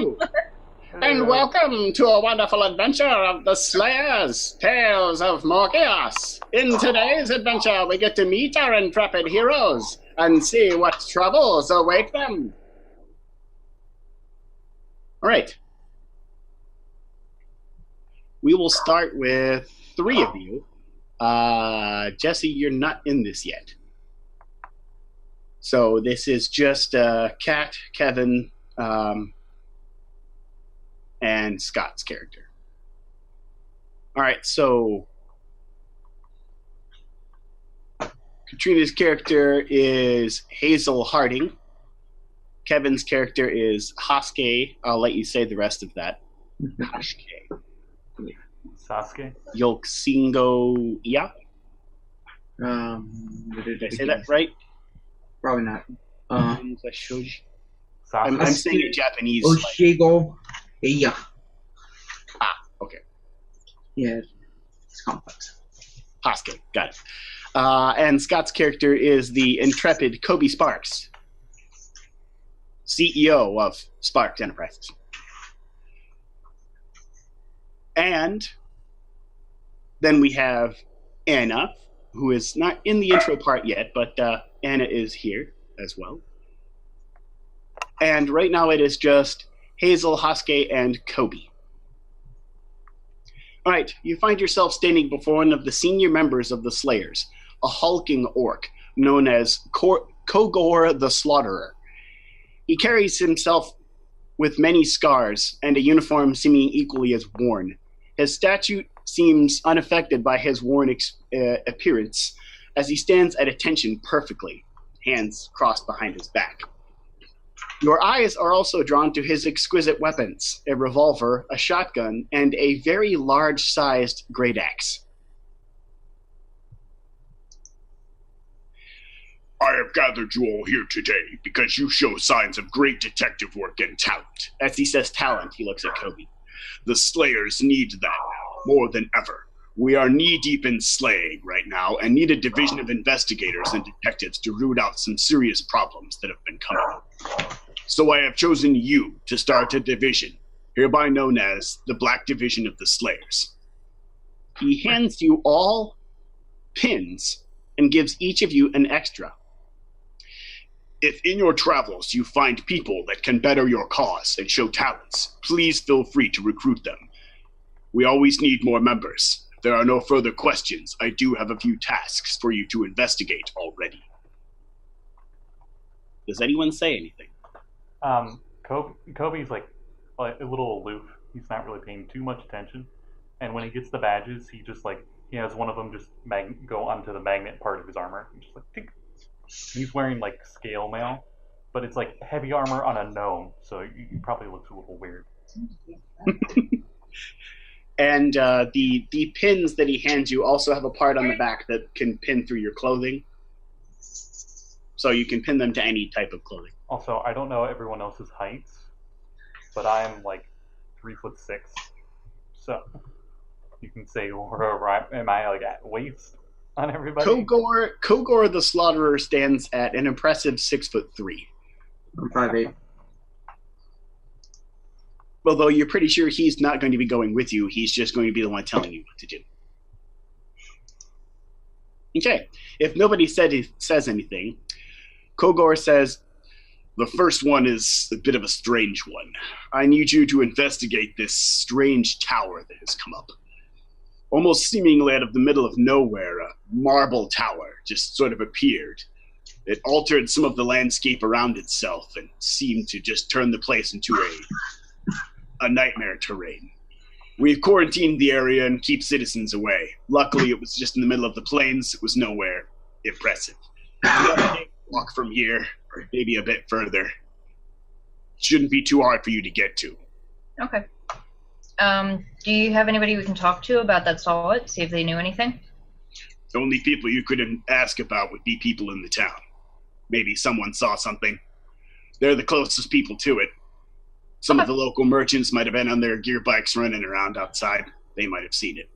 Hello, and welcome to a wonderful adventure of the Slayers, Tales of More Chaos. In today's adventure, we get to meet our intrepid heroes and see what troubles await them. All right. We will start with three of you. Jesse, you're not in this yet. So this is just Kat, Kevin, and Scott's character. All right, so Katrina's character is Hazel Harding. Kevin's character is Hashke. I'll let you say the rest of that. Hashke. Sasuke? Yolksingo. Yeah. Did I say that right? Probably not. I'm saying it Japanese. Oshigo. Yeah. Okay. Yeah, it's complex. Hashke, got it. And Scott's character is the intrepid Coby Sparks, CEO of Sparks Enterprises. And then we have Anna, who is not in the intro part yet, but Anna is here as well. And right now it is just Hazel, Hashke, and Coby. All right, you find yourself standing before one of the senior members of the Slayers, a hulking orc known as Kogor the Slaughterer. He carries himself with many scars and a uniform seeming equally as worn. His statue seems unaffected by his worn appearance as he stands at attention perfectly, hands crossed behind his back. Your eyes are also drawn to his exquisite weapons, a revolver, a shotgun, and a very large-sized great axe. I have gathered you all here today because you show signs of great detective work and talent. As he says talent, he looks at Coby. The Slayers need that now, more than ever. We are knee-deep in slaying right now and need a division of investigators and detectives to root out some serious problems that have been coming up. So I have chosen you to start a division, hereby known as the Black Division of the Slayers. He hands you all pins and gives each of you an extra. If in your travels you find people that can better your cause and show talents, please feel free to recruit them. We always need more members. If there are no further questions, I do have a few tasks for you to investigate already. Does anyone say anything? Kobe's like a little aloof. He's not really paying too much attention. And when he gets the badges, he has one of them just go onto the magnet part of his armor. And just like, tink. He's wearing like scale mail, but it's like heavy armor on a gnome, so he probably looks a little weird. And the pins that he hands you also have a part on the back that can pin through your clothing. So you can pin them to any type of clothing. Also, I don't know everyone else's heights, but I'm like 3'6", so you can say, am I like at waist on everybody? Kogor the Slaughterer stands at an impressive 6'3". I'm 5'8". Although you're pretty sure he's not going to be going with you, he's just going to be the one telling you what to do. Okay, if nobody says anything, Kogor says, the first one is a bit of a strange one. I need you to investigate this strange tower that has come up. Almost seemingly out of the middle of nowhere, a marble tower just sort of appeared. It altered some of the landscape around itself and seemed to just turn the place into a nightmare terrain. We've quarantined the area and keep citizens away. Luckily, it was just in the middle of the plains. It was nowhere impressive. Walk from here, or maybe a bit further. Shouldn't be too hard for you to get to. Okay. Do you have anybody we can talk to about that saw it? See if they knew anything? The only people you could ask about would be people in the town. Maybe someone saw something. They're the closest people to it. Some of the local merchants might have been on their gear bikes running around outside. They might have seen it.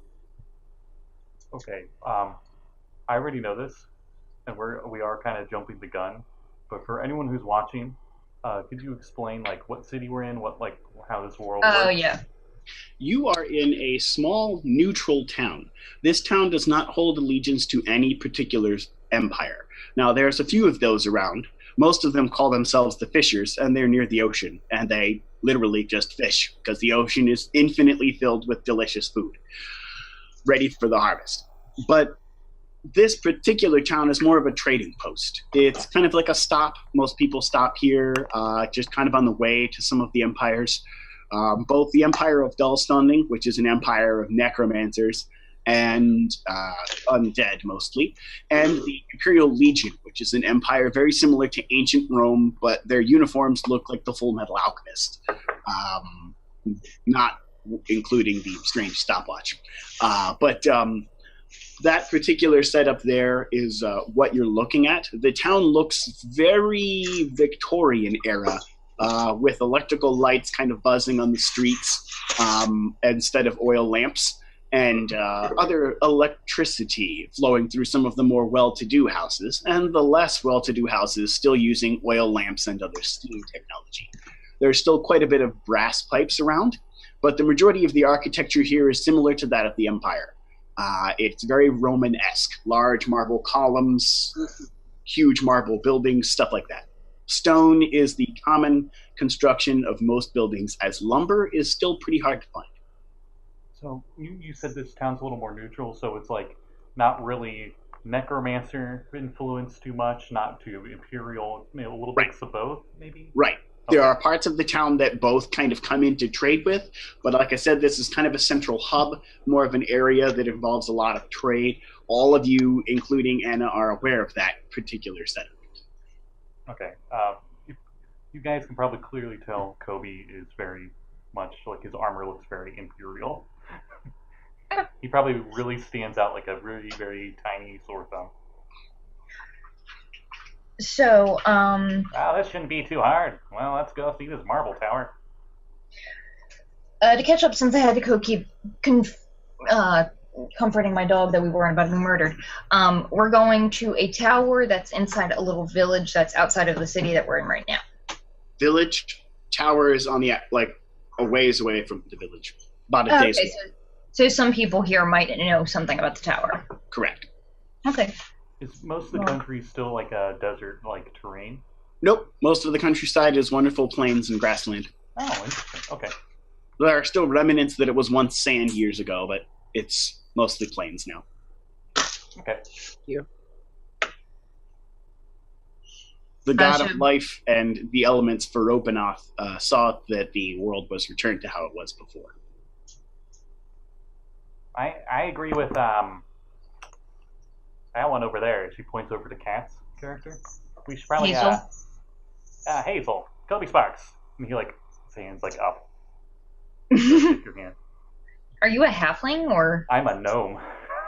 Okay, I already know this, and we are kind of jumping the gun. But for anyone who's watching, Could you explain like what city we're in, how this world Oh, works? yeah. You are in a small neutral town. This town does not hold allegiance to any particular empire. Now, there's a few of those around. Most of them call themselves the Fishers, and they're near the ocean, and they literally just fish because the ocean is infinitely filled with delicious food, ready for the harvest. But this particular town is more of a trading post. It's kind of like a stop. Most people stop here just kind of on the way to some of the empires. Both the Empire of Dullstunning, which is an empire of necromancers and undead mostly, and the Imperial Legion, which is an empire very similar to ancient Rome, but their uniforms look like the Full Metal Alchemist, not including the strange stopwatch. But that particular setup there is what you're looking at. The town looks very Victorian era, with electrical lights kind of buzzing on the streets instead of oil lamps, and other electricity flowing through some of the more well-to-do houses, and the less well-to-do houses still using oil lamps and other steam technology. There's still quite a bit of brass pipes around, but the majority of the architecture here is similar to that of the Empire. It's very Roman-esque, large marble columns, huge marble buildings, stuff like that. Stone is the common construction of most buildings, as lumber is still pretty hard to find. So you said this town's a little more neutral, so it's like not really necromancer influence too much, not too imperial, a little mix of both, maybe? Right. There are parts of the town that both kind of come in to trade with, but like I said, this is kind of a central hub, more of an area that involves a lot of trade. All of you, including Anna, are aware of that particular setup. Okay. You guys can probably clearly tell Coby is very much, like, his armor looks very imperial. He probably really stands out like a really, very tiny sore thumb. So, Wow, this shouldn't be too hard. Well, let's go see this marble tower. to catch up, since I had to keep comforting my dog that we weren't about to be murdered, we're going to a tower that's inside a little village that's outside of the city that we're in right now. Village tower is on the a ways away from the village, about a day's walk. So some people here might know something about the tower. Correct. Okay. Is most of the country still like a desert-like terrain? Nope. Most of the countryside is wonderful plains and grassland. Oh, interesting. Okay. There are still remnants that it was once sand years ago, but it's mostly plains now. Okay. The god of life and the elements for Ropanoth saw that the world was returned to how it was before. I agree with that one over there. She points over to Kat's character. We should probably Hazel. Hazel, Coby Sparks. And he like his hands like up. Shake your hand. Are you a halfling or? I'm a gnome.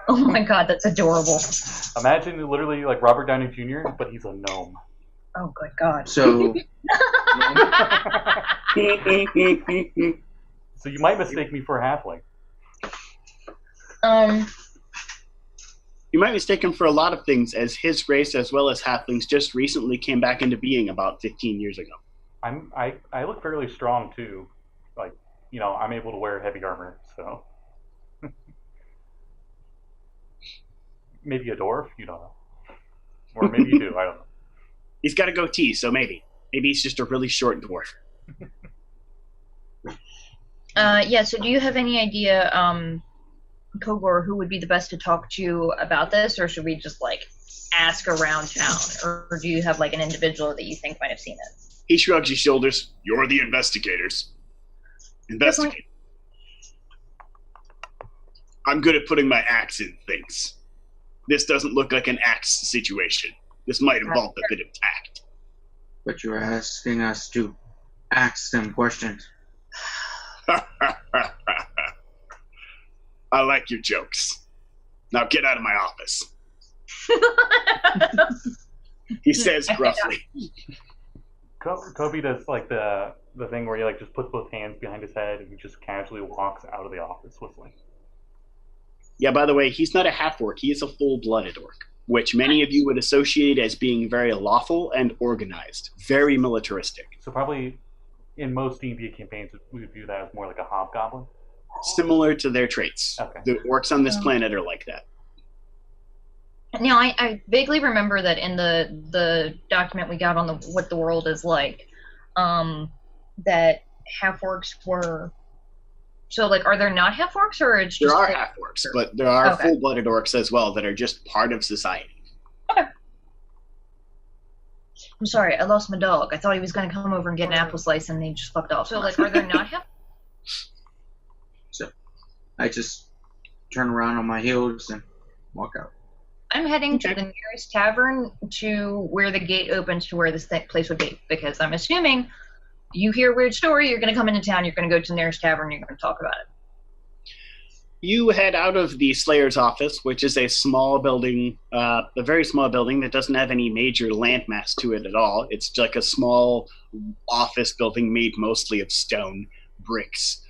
Oh my god, that's adorable. Imagine literally like Robert Downey Jr., but he's a gnome. Oh good god. So, So you might mistake me for a halfling. You might mistake him for a lot of things, as his race, as well as halflings, just recently came back into being about 15 years ago. I look fairly strong too. Like, you know, I'm able to wear heavy armor, so maybe a dwarf, you don't know, or maybe you do. I don't know. He's got a goatee, so maybe he's just a really short dwarf. Yeah. So do you have any idea, Kogor, who would be the best to talk to about this, or should we just like ask around town, or do you have like an individual that you think might have seen it? He shrugs his shoulders. You're the investigators. Investigate. I'm good at putting my axe in things. This doesn't look like an axe situation. This might involve a bit of tact. but you're asking us to ask them questions. I like your jokes. Now get out of my office. He says gruffly. Coby does like the thing where he like just puts both hands behind his head and he just casually walks out of the office whistling. Yeah, by the way, he's not a half-orc. He is a full-blooded orc. which many of you would associate as being very lawful and organized, very militaristic. So probably in most D&D campaigns, we would view that as more like a hobgoblin. Similar to their traits. Okay. The orcs on this planet are like that. Now, I vaguely remember that in the document we got on what the world is like, that half-orcs were... So, like, are there not half-orcs, or it's just... There are half-orcs, but there are full-blooded orcs as well that are just part of society. Okay. I'm sorry, I lost my dog. I thought he was going to come over and get an apple slice, and he just fucked off. So, like, are there not half... So, I just turn around on my heels and walk out. I'm heading to the nearest tavern to where the gate opens to where this place would be, because I'm assuming you hear a weird story, you're going to come into town, you're going to go to the nearest tavern, you're going to talk about it. You head out of the Slayer's office, which is a small building, a very small building that doesn't have any major landmass to it at all. It's like a small office building made mostly of stone, bricks,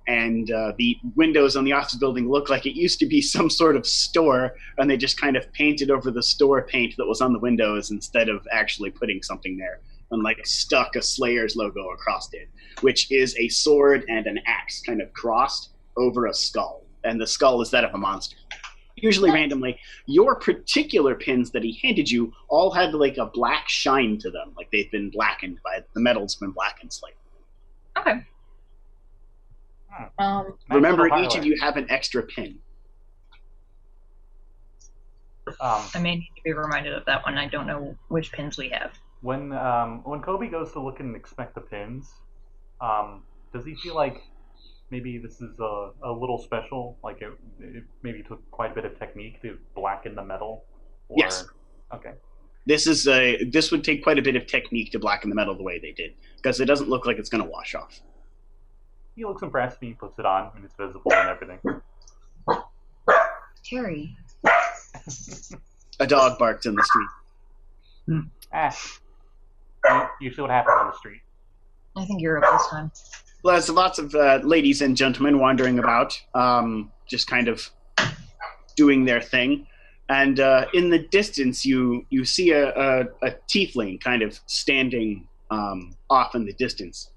and the windows on the office building look like it used to be some sort of store, and they just kind of painted over the store paint that was on the windows instead of actually putting something there, and like stuck a Slayer's logo across it, which is a sword and an axe kind of crossed over a skull, and the skull is that of a monster. Usually randomly, your particular pins that he handed you all had like a black shine to them, like they've been blackened by the metal's been blackened slightly. Okay. Remember, each of you have an extra pin. I may need to be reminded of that one. I don't know which pins we have. When Coby goes to look and inspect the pins, does he feel like maybe this is a little special? Like it maybe took quite a bit of technique to blacken the metal? Or... Yes. Okay. This would take quite a bit of technique to blacken the metal the way they did, because it doesn't look like it's going to wash off. He looks impressed and he puts it on and it's visible and everything. Terry. A dog barked in the street. You see what happens on the street. I think you're up this time. Well, there's lots of ladies and gentlemen wandering about, just kind of doing their thing. And in the distance, you see a tiefling kind of standing off in the distance.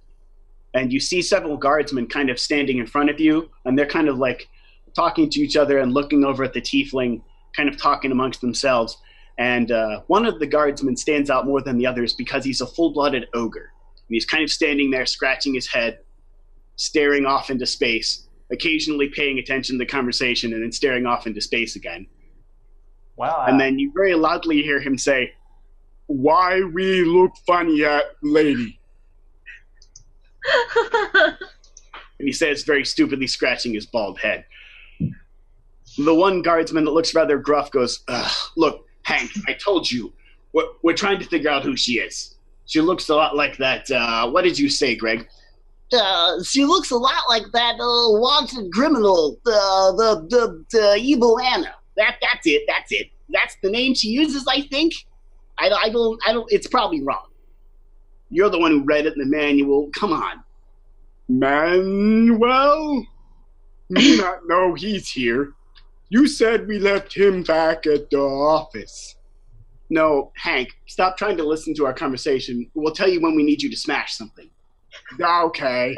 And you see several guardsmen kind of standing in front of you, and they're kind of like talking to each other and looking over at the tiefling, kind of talking amongst themselves. And one of the guardsmen stands out more than the others because he's a full-blooded ogre. And he's kind of standing there, scratching his head, staring off into space, occasionally paying attention to the conversation and then staring off into space again. Wow. And then you very loudly hear him say, "Why we look funny at lady?" And he says, very stupidly scratching his bald head. The one guardsman that looks rather gruff goes, "Look, Hank, I told you, we're trying to figure out who she is. She looks a lot like that, what did you say, Greg?" She looks a lot like that wanted criminal, the evil Anna. That's it. That's the name she uses, I think. I don't, it's probably wrong. You're the one who read it in the manual. Come on. Manuel? Me not know he's here. You said we left him back at the office. No, Hank, stop trying to listen to our conversation. We'll tell you when we need you to smash something. Okay.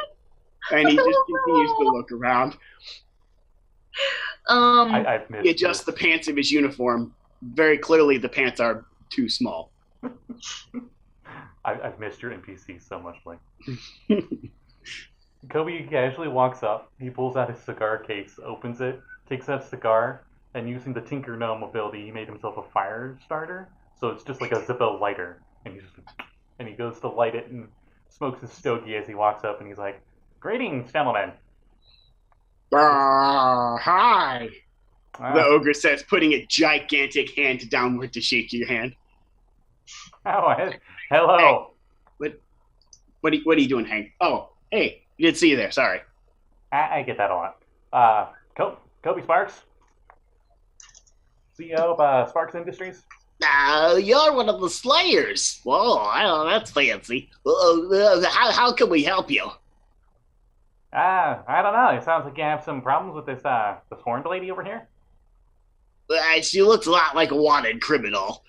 And he just continues to look around. I've missed He adjusts the pants of his uniform. Very clearly the pants are too small. I've missed your NPC so much, like. Coby casually walks up. He pulls out his cigar case, opens it, takes out a cigar, and using the Tinker Gnome ability, he made himself a fire starter. So it's just like a Zippo lighter, and he goes to light it and smokes his stogie as he walks up, and he's like, "Greetings, gentlemen." Hi. The ogre says, putting a gigantic hand downward to shake your hand. Oh, hello. Hey, what are you doing, Hank? Oh, hey, you didn't see you there. Sorry. I get that a lot. Coby Sparks, CEO of Sparks Industries. You're one of the Slayers. Whoa, that's fancy. How can we help you? I don't know. It sounds like you have some problems with this horned lady over here. She looks a lot like a wanted criminal.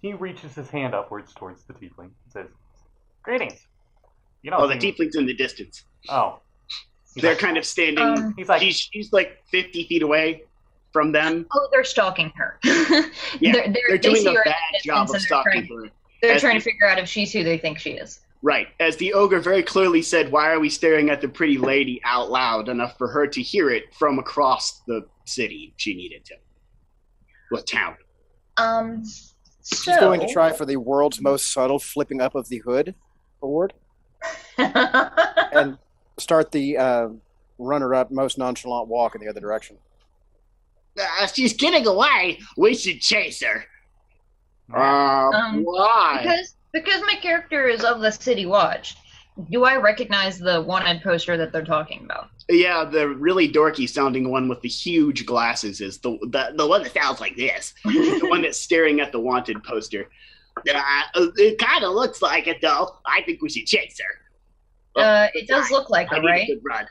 He reaches his hand upwards towards the tiefling and says, "Greetings." You Oh, the tiefling's in the distance. Oh. They're kind of standing. He's like, she's like 50 feet away from them. Oh, they're stalking her. Yeah, they're doing a bad job of and stalking her. They're trying to figure out if she's who they think she is. Right. As the ogre very clearly said, "Why are we staring at the pretty lady?" out loud enough for her to hear it from across the city she needed to. Well, town. She's going to try for the world's most subtle flipping up of the hood award. And start the runner-up most nonchalant walk in the other direction. She's getting away. We should chase her. Why? Because my character is of the City Watch. Do I recognize the wanted poster that they're talking about? Yeah, the really dorky sounding one with the huge glasses is the one that sounds like this. The one that's staring at the wanted poster. It kind of looks like it, though. I think we should chase her. It does look like her, right? Run.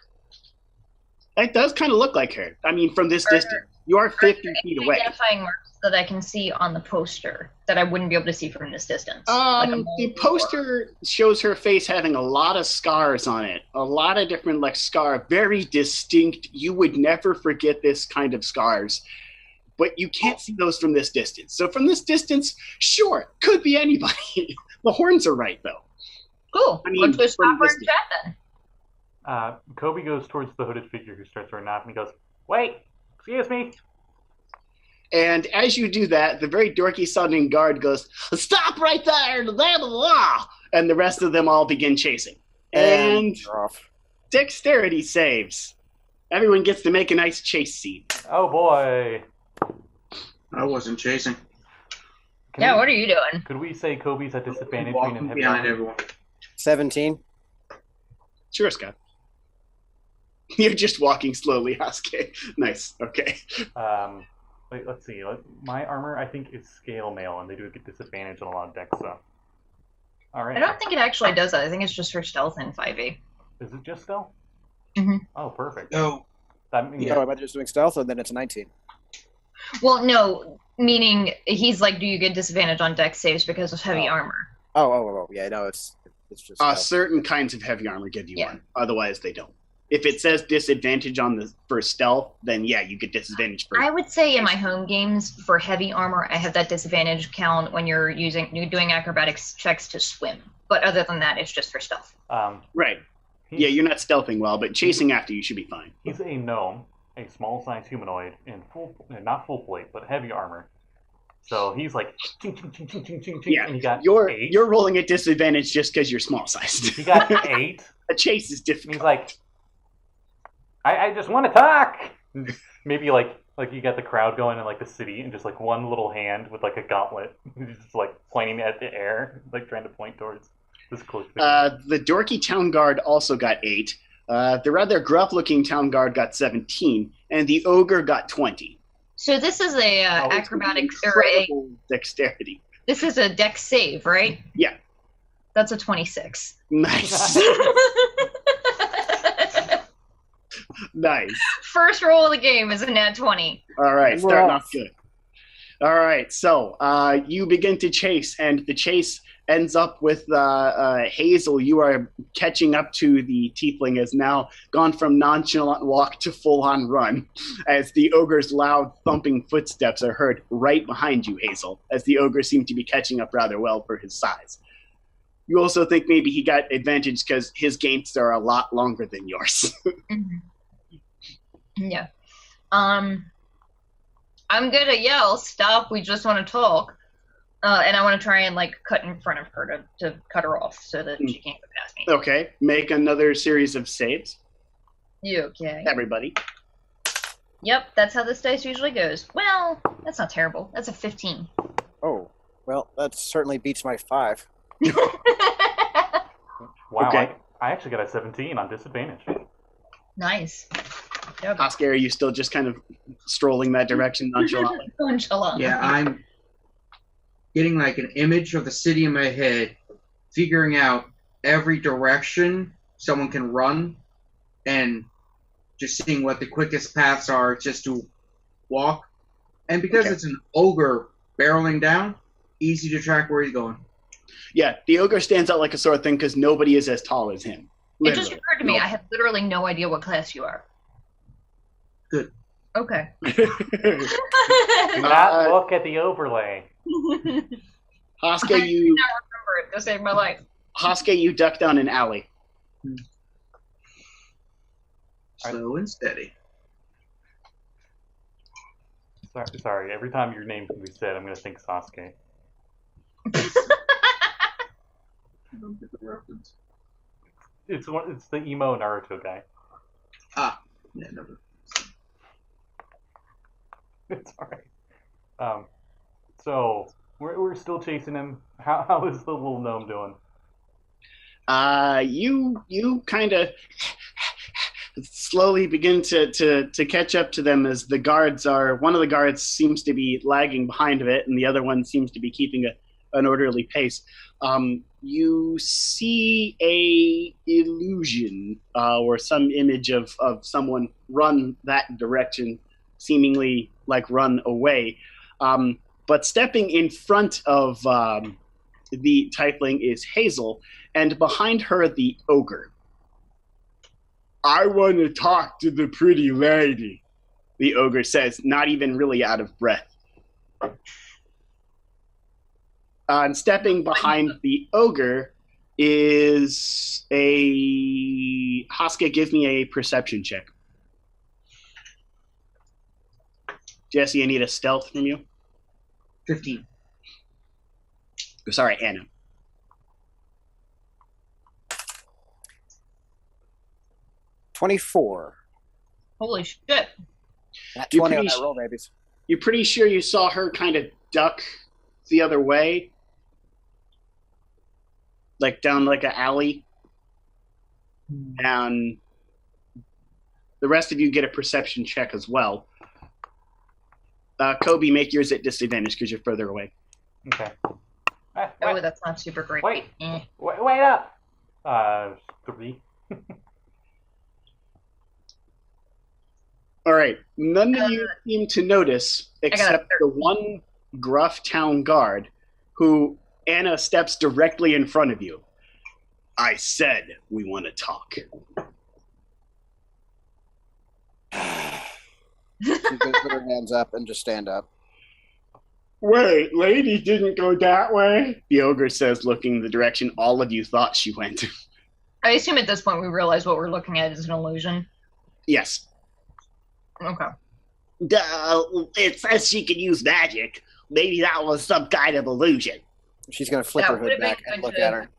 It does kind of look like her. I mean, from this distance. You are 50 feet away. Identifying marks that I can see on the poster that I wouldn't be able to see from this distance. The poster shows her face having a lot of scars on it. A lot of different scars. Very distinct. You would never forget this kind of scars. But you can't see those from this distance. So from this distance, sure, could be anybody. The horns are right, though. Cool. I mean, let's go stop her and chat then. Coby goes towards the hooded figure who starts running off and he goes, "Wait, excuse me." And as you do that, the very dorky sounding guard goes, "Stop right there, the land of the law!" And the rest of them all begin chasing. And dexterity saves. Everyone gets to make a nice chase scene. Oh boy. I wasn't chasing. What are you doing? Could we say Coby's at disadvantage being Walking in heavy behind armor? everyone. 17. Sure, Scott. You're just walking slowly, Hashke. Nice. Okay. Wait, let's see. My armor, I think, is scale mail, and they do get disadvantage on a lot of deck stuff. All right. I don't think it actually does that. I think it's just for stealth in 5e. Is it just stealth? Mm-hmm. Oh, perfect. Oh. That means Am I just doing stealth, and then it's 19? Well, no, meaning he's like, do you get disadvantage on dex saves because of heavy armor? Oh, yeah, no, it's just stealth. Certain kinds of heavy armor give you Yeah. one. Otherwise, they don't. If it says disadvantage for stealth, then yeah, you get disadvantage for. I would say in my home games for heavy armor, I have that disadvantage count when you're doing acrobatics checks to swim. But other than that, it's just for stealth. Right. Yeah, you're not stealthing well, but chasing after you should be fine. He's a gnome, a small-sized humanoid in not full plate, but heavy armor. So he's like, ching, ching, ching, ching, ching, ching, Yeah, and he got you're 8. You're rolling at disadvantage just because you're small-sized. He got 8. A chase is And difficult. he's like, I just want to talk. And just maybe like you got the crowd going in like the city, and just like one little hand with like a gauntlet, he's just like pointing at the air, like trying to point towards this close figure. The dorky town guard also got 8. The rather gruff-looking town guard got 17, and the ogre got 20. So this is a acrobatics or Incredible dexterity. this is a dex save, right? Yeah. That's a 26. Nice. Nice. First roll of the game is a nat 20. All right, starting off good. All right, so you begin to chase, and the chase ends up with Hazel. You are catching up to the tiefling, has now gone from nonchalant walk to full-on run, as the ogre's loud thumping footsteps are heard right behind you, Hazel, as the ogre seemed to be catching up rather well for his size. You also think maybe he got advantage because his gaits are a lot longer than yours. Mm-hmm. Yeah. I'm gonna yell, "Stop, we just want to talk." And I want to try and cut in front of her to cut her off so that she can't go past me. Okay, make another series of saves, You okay? everybody. Yep, that's how this dice usually goes. Well, that's not terrible. That's a 15. Oh, well, that certainly beats my 5. Wow, Okay. I actually got a 17 on disadvantage. Nice. Yep. Hashke, are you still just kind of strolling that direction nonchalantly? Nonchalant. Yeah, I'm getting an image of the city in my head, figuring out every direction someone can run, and just seeing what the quickest paths are just to walk. And because it's an ogre barreling down, easy to track where he's going. Yeah, the ogre stands out like a sore thing because nobody is as tall as him. It just occurred to me, I have literally no idea what class you are. Good. Okay. Do not look at the overlay. Hashke, I do not remember it to save my life. Hashke, you duck down an alley. Slow and steady. Sorry, every time your name can be said, I'm going to think Sasuke. I don't get the reference. It's the emo Naruto guy. Ah, yeah, never. It's alright. So we're still chasing him. How is the little gnome doing? You kind of slowly begin to catch up to them as one of the guards seems to be lagging behind of it, and the other one seems to be keeping an orderly pace. You see a illusion or some image of someone run that direction, seemingly like run away. But stepping in front of the Tiefling is Hazel, and behind her the ogre. I want to talk to the pretty lady, the ogre says, not even really out of breath. And stepping behind the ogre is a... Hashke, give me a perception check. Jesse, I need a stealth from you. 15. Sorry, Anna. 24. Holy shit. Not You're 20 on pretty that roll, babies. You're pretty sure you saw her kind of duck the other way? Like down like an alley? And the rest of you get a perception check as well. Coby, make yours at disadvantage because you're further away. Okay. Oh, that's not super great. Wait. Eh. Wait up. 3. All right. None of you seem to notice except the one gruff town guard who Anna steps directly in front of you. I said we want to talk. She's going to put her hands up and just stand up. Wait, lady didn't go that way? The ogre says, looking the direction all of you thought she went. I assume at this point we realize what we're looking at is an illusion. Yes. Okay. It says she can use magic. Maybe that was some kind of illusion. She's going to flip her hood back and look at her.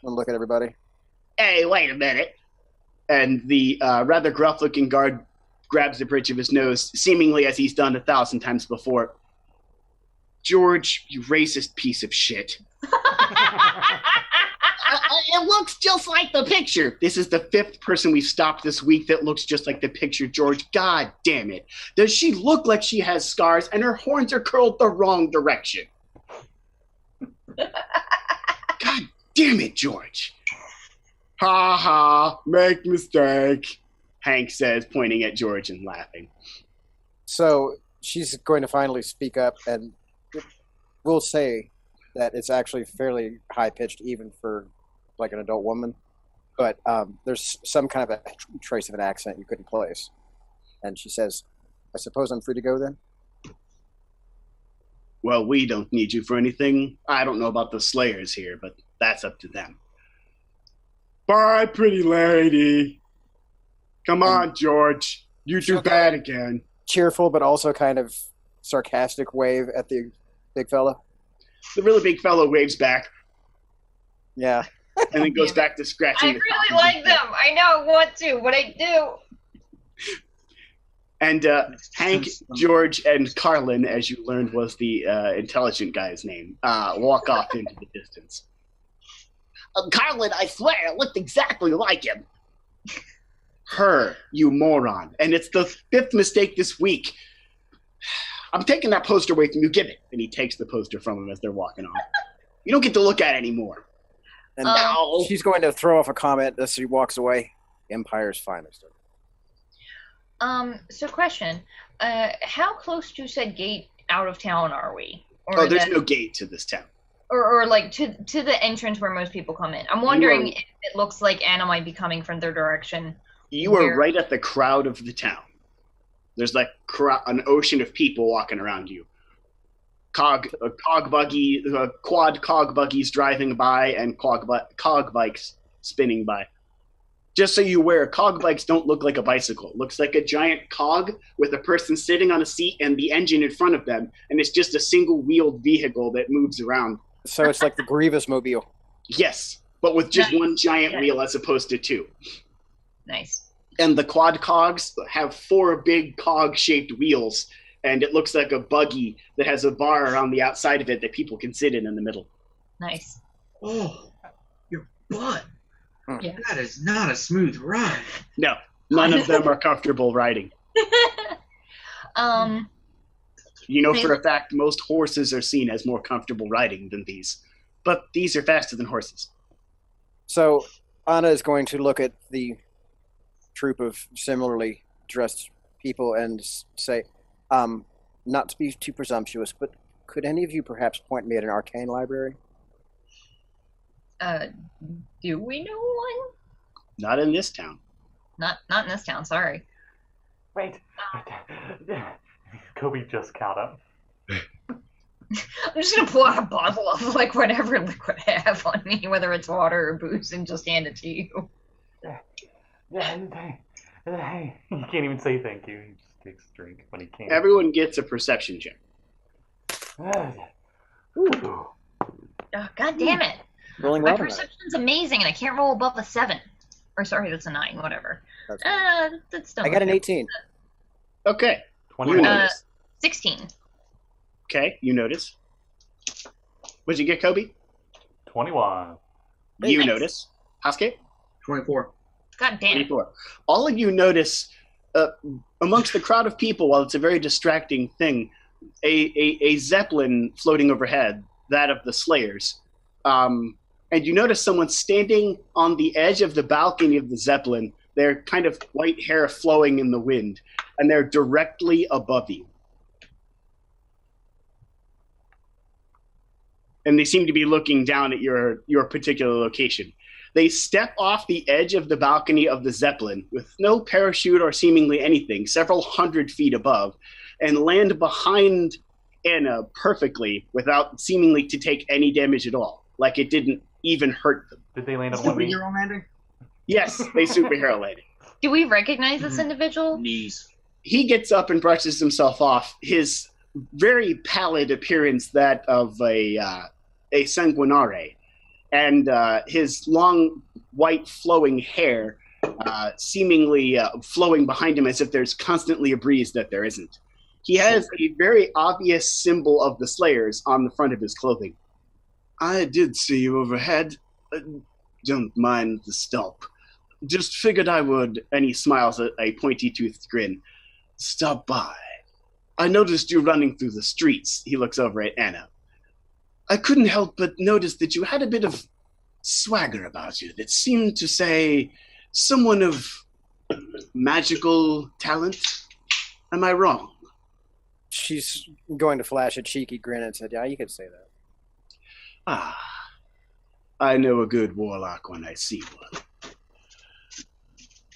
And look at everybody. Hey, wait a minute. And the rather gruff-looking guard grabs the bridge of his nose, seemingly as he's done 1,000 times before. George, you racist piece of shit. It looks just like the picture. This is the 5th person we've stopped this week that looks just like the picture, George. God damn it. Does she look like she has scars and her horns are curled the wrong direction? God damn it, George. Ha ha, make mistake, Hank says, pointing at George and laughing. So she's going to finally speak up, and we'll say that it's actually fairly high-pitched even for like an adult woman, but there's some kind of a trace of an accent you couldn't place. And she says, I suppose I'm free to go then? Well, we don't need you for anything. I don't know about the Slayers here, but that's up to them. Bye, pretty lady. Come on, George. You do bad again. Cheerful, but also kind of sarcastic wave at the big fella. The really big fellow waves back. Yeah. And then goes back to scratching. I really like them. I know I want to, but I do. And Hank, George, and Carlin, as you learned was the intelligent guy's name, walk off into the distance. Carlin, I swear, it looked exactly like him. Her, you moron. And it's the 5th mistake this week. I'm taking that poster away from you. Give it. And he takes the poster from him as they're walking off. You don't get to look at it anymore. And she's going to throw off a comment as she walks away. Empire's finest. So question. How close to said gate out of town are we? Or there's no gate to this town. Or like to the entrance where most people come in. I'm wondering if it looks like Anna might be coming from their direction. You are right at the crowd of the town. There's like an ocean of people walking around you. Quad cog buggies driving by and cog bikes spinning by. Just so you're aware, cog bikes don't look like a bicycle. It looks like a giant cog with a person sitting on a seat and the engine in front of them, and it's just a single-wheeled vehicle that moves around. So it's like the Grievous Mobile. Yes, but with just one giant wheel as opposed to two. Nice. And the quad cogs have 4 big cog-shaped wheels, and it looks like a buggy that has a bar around the outside of it that people can sit in the middle. Nice. Oh, your butt. Yeah. That is not a smooth ride. No, none of them are comfortable riding. You know for a fact most horses are seen as more comfortable riding than these. But these are faster than horses. So Anna is going to look at the troop of similarly dressed people and say, not to be too presumptuous, but could any of you perhaps point me at an arcane library? Do we know one? Not in this town. Not in this town, sorry. Wait. Coby just caught up. I'm just gonna pull out a bottle of like whatever liquid I have on me, whether it's water or booze, and just hand it to you. You can't even say thank you. He just takes a drink when he can. Everyone gets a perception check. Oh, God damn it. Rolling My well perception's amazing, and I can't roll above a 7. Or sorry, that's a 9, whatever. That's still I got an 18. Okay. 21. 16. Okay, you notice. What'd you get, Coby? 21. You Nice. notice. Hashke? 24. God damn it. 24. All of you notice, amongst the crowd of people, while it's a very distracting thing, a zeppelin floating overhead, that of the Slayers. And you notice someone standing on the edge of the balcony of the zeppelin. Their kind of white hair flowing in the wind, and they're directly above you. And they seem to be looking down at your particular location. They step off the edge of the balcony of the zeppelin with no parachute or seemingly anything, several hundred feet above, and land behind Anna perfectly without seemingly to take any damage at all, like it didn't even hurt them. Did they land on one knee? Superhero landing? Yes, they superhero landed. Do we recognize this individual? Knees. He gets up and brushes himself off. His very pallid appearance, that of a sanguinare, and his long, white, flowing hair seemingly flowing behind him as if there's constantly a breeze that there isn't. He has a very obvious symbol of the Slayers on the front of his clothing. I did see you overhead. Don't mind the stop. Just figured I would, and he smiles at a pointy-toothed grin. Stop by. I noticed you running through the streets. He looks over at Anna. I couldn't help but notice that you had a bit of swagger about you that seemed to say someone of magical talent. Am I wrong? She's going to flash a cheeky grin and said, yeah, you could say that. Ah, I know a good warlock when I see one.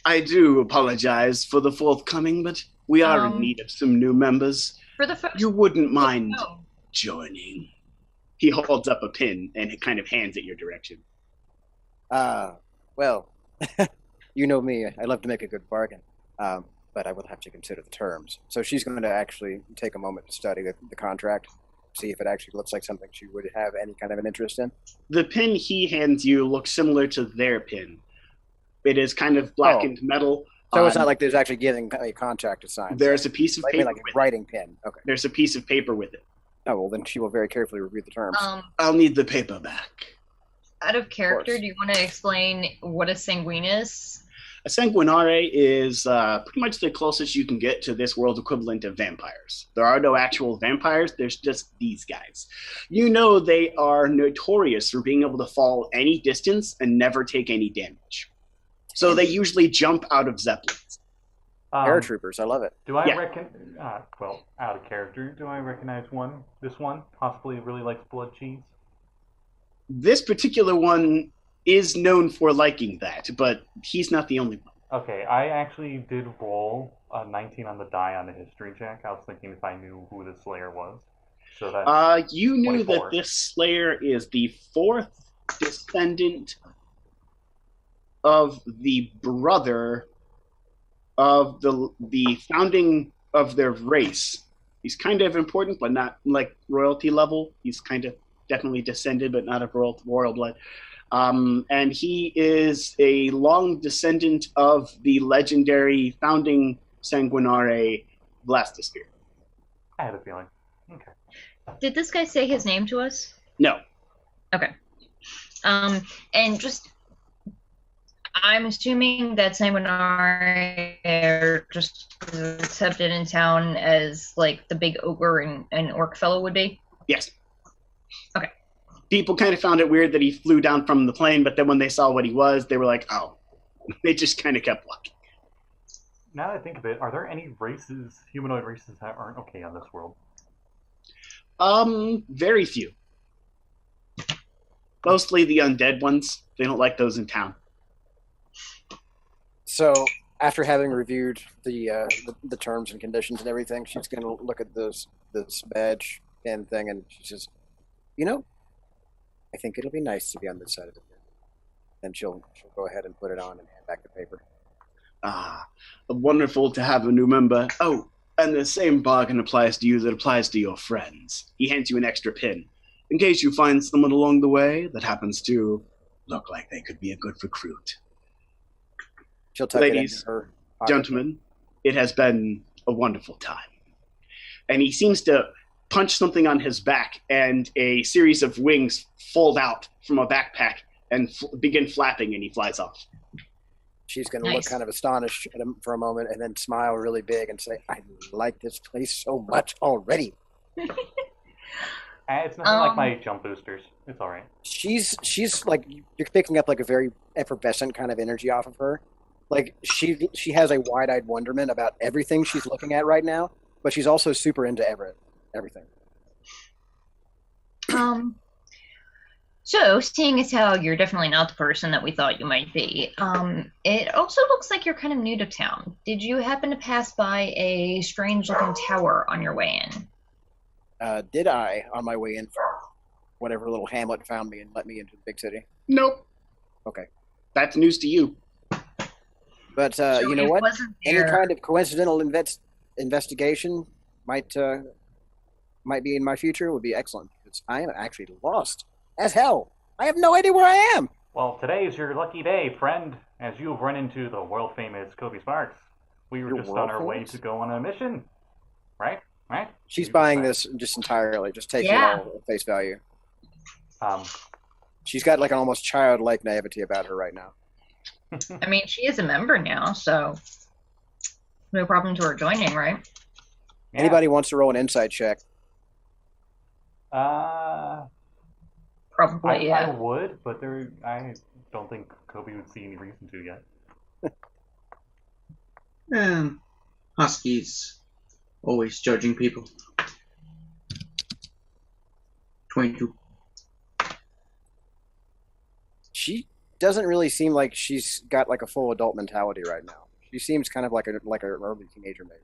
I do apologize for the forthcoming, but we are in need of some new members. For the first... You wouldn't mind joining. He holds up a pin and it kind of hands it your direction. Well, you know me. I love to make a good bargain, but I will have to consider the terms. So she's going to actually take a moment to study the contract, see if it actually looks like something she would have any kind of an interest in. The pin he hands you looks similar to their pin. It is kind of blackened metal. So it's not like there's actually getting a contract to sign. There's a piece of paper like with a writing pin. Okay. There's a piece of paper with it. Oh, well, then she will very carefully review the terms. I'll need the paper back. Out of character, do you want to explain what a sanguine is? A sanguinare is pretty much the closest you can get to this world's equivalent of vampires. There are no actual vampires, there's just these guys. You know they are notorious for being able to fall any distance and never take any damage. So they usually jump out of zeppelins. Paratroopers, I love it. Do I Yeah. well, out of character, do I recognize one? This one possibly really likes blood cheese. This particular one is known for liking that, but he's not the only one. Okay, I actually did roll a 19 on the die on the history check. I was thinking if I knew who the Slayer was. So that You knew 24. that this Slayer is the fourth descendant of the brother of the founding of their race. He's kind of important, but not like royalty level. He's kind of definitely descended, but not of royal blood. And he is a long descendant of the legendary founding Sanguinare Blastosphere. I had a feeling. Okay. Did this guy say his name to us? No. Okay. And just, I'm assuming that Sanguinari are just accepted in town as like the big ogre and orc fellow would be? Yes. Okay. People kind of found it weird that he flew down from the plane, but then when they saw what he was, they were like, oh. They just kind of kept walking. Now that I think of it, are there any races, humanoid races, that aren't okay on this world? Very few. Mostly the undead ones. They don't like those in town. So, after having reviewed the terms and conditions and everything, she's going to look at this badge and thing, and she says, "You know, I think it'll be nice to be on this side of it." Then she'll go ahead and put it on and hand back the paper. Wonderful to have a new member. Oh, and the same bargain applies to you that applies to your friends. He hands you an extra pin. In case you find someone along the way that happens to look like they could be a good recruit. She'll tuck Ladies, it into her pocket. Gentlemen, it has been a wonderful time. And he seems to punch something on his back, and a series of wings fold out from a backpack and begin flapping, and he flies off. She's going to look kind of astonished at him for a moment and then smile really big and say, "I like this place so much already." It's nothing like my jump boosters. It's all right. She's like, you're picking up like a very effervescent kind of energy off of her. Like she has a wide-eyed wonderment about everything she's looking at right now, but she's also super into everything. So, seeing as how you're definitely not the person that we thought you might be, it also looks like you're kind of new to town. Did you happen to pass by a strange-looking tower on your way in? Did I, on my way in from whatever little hamlet found me and let me into the big city? Nope. Okay. That's news to you. But So you know it what? wasn't Any there- kind of coincidental investigation might be in my future would be excellent, because I am actually lost as hell. I have no idea where I am. Well, today is your lucky day, friend, as you have run into the world-famous Coby Sparks. We were You're just on our way world-famous? to go on a mission. Right? She's You buying decide. this just entirely, just taking Yeah. it all at face value. Um, She's got like an almost childlike naivety about her right now. I mean, she is a member now, so no problem to her joining, right? yeah. Anybody wants to roll an insight check? Probably, I yeah. would, but I don't think Coby would see any reason to yet. And Husky's always judging people. 22. She doesn't really seem like she's got like a full adult mentality right now. She seems kind of like an early teenager, maybe.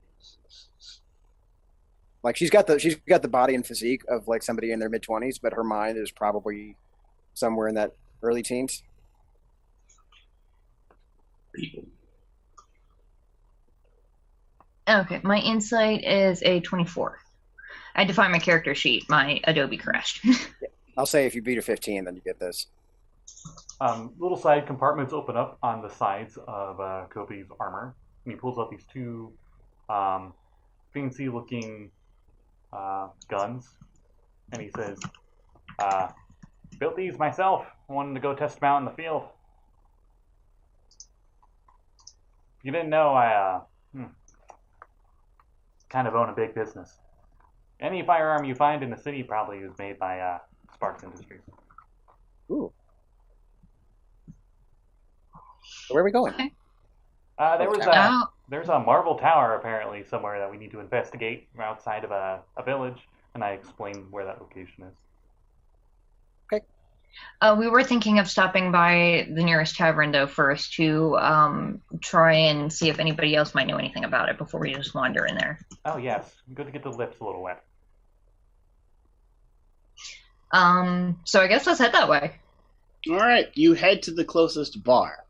Like she's got the body and physique of like somebody in their mid-20s, but her mind is probably somewhere in that early teens. People. Okay, my insight is a 24. I had to find my character sheet. My Adobe crashed. I'll say if you beat a 15, then you get this. Little side compartments open up on the sides of Coby's armor, and he pulls out these two fancy-looking guns, and he says, "Built these myself. I wanted to go test them out in the field. If you didn't know, I kind of own a big business. Any firearm you find in the city probably is made by Sparks Industries." Ooh. So where are we going? Okay. There was Oh, there's a marble tower apparently somewhere that we need to investigate outside of a village, and I explain where that location is. We were thinking of stopping by the nearest tavern, though, first to try and see if anybody else might know anything about it before we just wander in there. Oh, yes. Good to get the lips a little wet. So I guess let's head that way. All right, you head to the closest bar.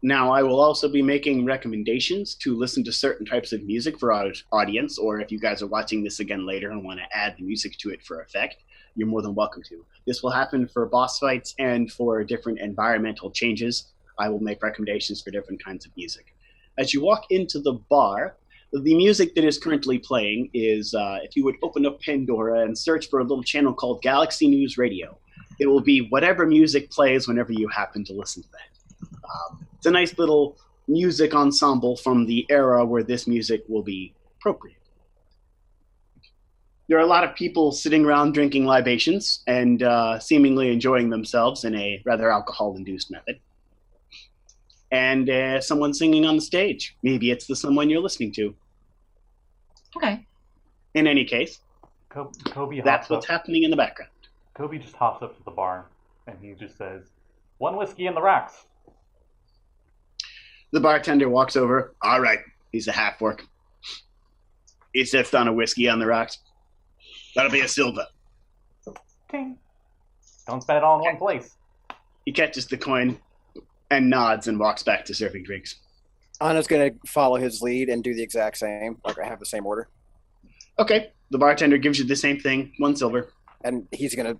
Now, I will also be making recommendations to listen to certain types of music for our audience, or if you guys are watching this again later and want to add the music to it for effect, you're more than welcome to. This will happen for boss fights and for different environmental changes. I will make recommendations for different kinds of music. As you walk into the bar, the music that is currently playing is, if you would open up Pandora and search for a little channel called Galaxy News Radio, it will be whatever music plays whenever you happen to listen to that. It's a nice little music ensemble from the era where this music will be appropriate. There are a lot of people sitting around drinking libations and seemingly enjoying themselves in a rather alcohol-induced method. And someone singing on the stage. Maybe it's the someone you're listening to. Okay. In any case, Coby that's what's happening in the background. Coby just hops up to the bar, and he just says, "One whiskey in the rocks." The bartender walks over. All right, he's a half-orc. He sips on a whiskey on the rocks. That'll be a silver. Ting. Don't spend it all in one place. He catches the coin and nods and walks back to serving drinks. Anna's going to follow his lead and do the exact same. Like, I have the same order. Okay, the bartender gives you the same thing, 1 silver. And she's going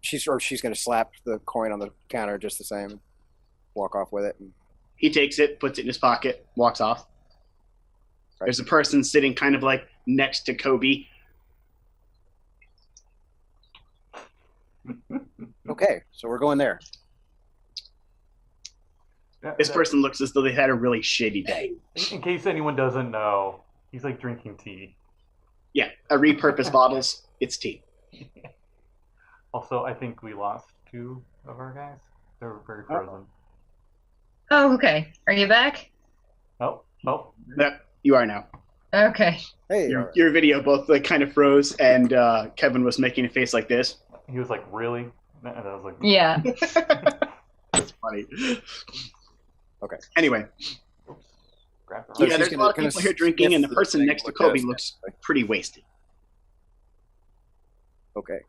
to slap the coin on the counter just the same, walk off with it. He takes it, puts it in his pocket, walks off. Right. There's a person sitting kind of like next to Coby. Okay, so we're going there. This person looks as though they had a really shitty day. In case anyone doesn't know, he's like drinking tea. Yeah, a repurposed bottles. It's tea. Also, I think we lost 2 of our guys. They were very frozen. Oh, okay. Are you back? Oh. Yep, you are now. Okay. Hey, Your video both like kind of froze, and Kevin was making a face like this. He was like, "Really?" And I was like, Yeah. That's funny. Okay. Anyway. Grab the So Yeah, there's a lot of people here drinking, and the person next to Coby looks pretty wasted. Okay.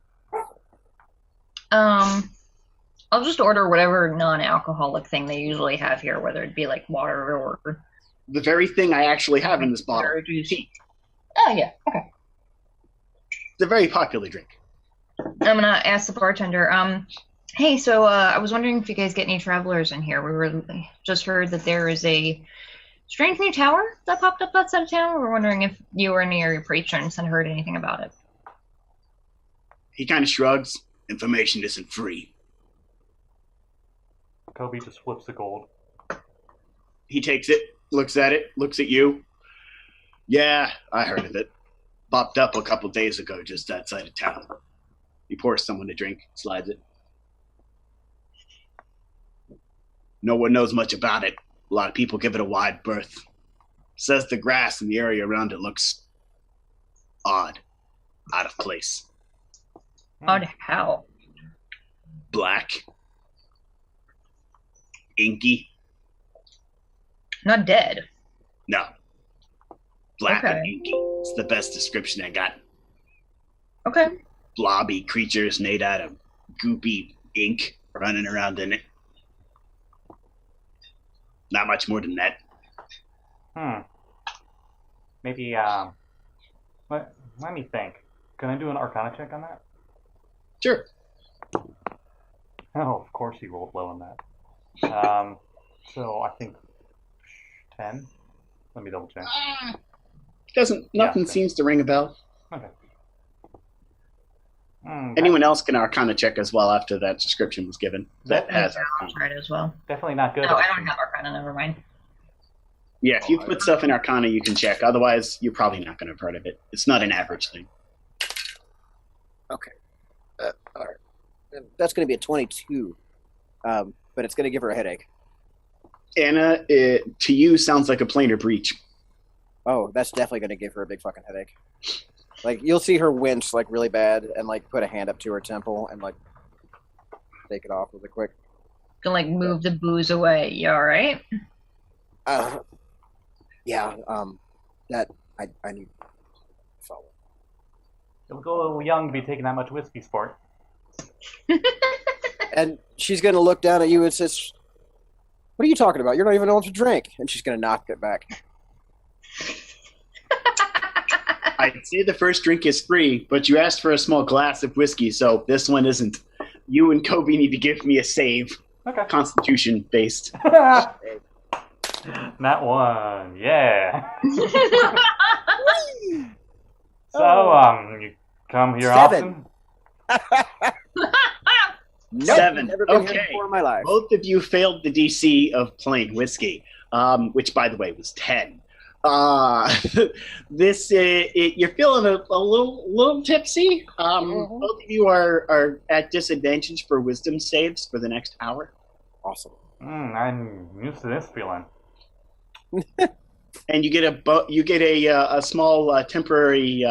I'll just order whatever non-alcoholic thing they usually have here, whether it be like water or The very thing I actually have in this bottle. Tea. Oh yeah, okay. It's a very popular drink. I'm gonna ask the bartender. Hey, so I was wondering if you guys get any travelers in here. We just heard that there is a strange new tower that popped up outside of town. We were wondering if you or any of your patrons had heard anything about it. He kind of shrugs. Information isn't free. Coby just flips the gold. He takes it, looks at it, looks at you. Yeah, I heard of it. Popped up a couple days ago just outside of town. He pours someone a drink, slides it. No one knows much about it. A lot of people give it a wide berth. Says the grass in the area around it looks odd, out of place. Odd how? Black. Inky. Not dead. No. Black Okay. and inky. It's the best description I got. Okay. Blobby creatures made out of goopy ink running around in it. Not much more than that. Maybe, let me think. Can I do an Arcana check on that? Sure. Oh, of course he rolled low on that. So I think 10. Let me double check. Nothing okay. seems to ring a bell. Okay. Anyone else can Arcana check as well after that description was given. That has I'll Arcana. try it as well. Definitely not good. No, I don't have Arcana. Never mind. Yeah, if you put stuff in Arcana, you can check. Otherwise, you're probably not going to have heard of it. It's not an average thing. Okay. All right. That's going to be a 22, but it's going to give her a headache. Anna, it, to you, sounds like a planar breach. Oh, that's definitely going to give her a big fucking headache. Like, you'll see her wince, like, really bad and, like, put a hand up to her temple and, like, take it off really quick. Can, like, move the booze away. You alright? Yeah, that, I need to follow. You look a little young to be taking that much whiskey, sport. And she's going to look down at you and says, what are you talking about? You're not even old to drink. And she's going to knock it back. I'd say the first drink is free, but you asked for a small glass of whiskey, so this one isn't. You and Coby need to give me a save. Okay. Constitution-based. That one, yeah. So, you come here 7. often? Nope, 7. Never been Okay. here before in my life. Both of you failed the DC of plain whiskey, which, by the way, was 10. You're feeling a little tipsy. Both of you are at disadvantage for wisdom saves for the next hour. Awesome. I'm used to this feeling. And you get a small temporary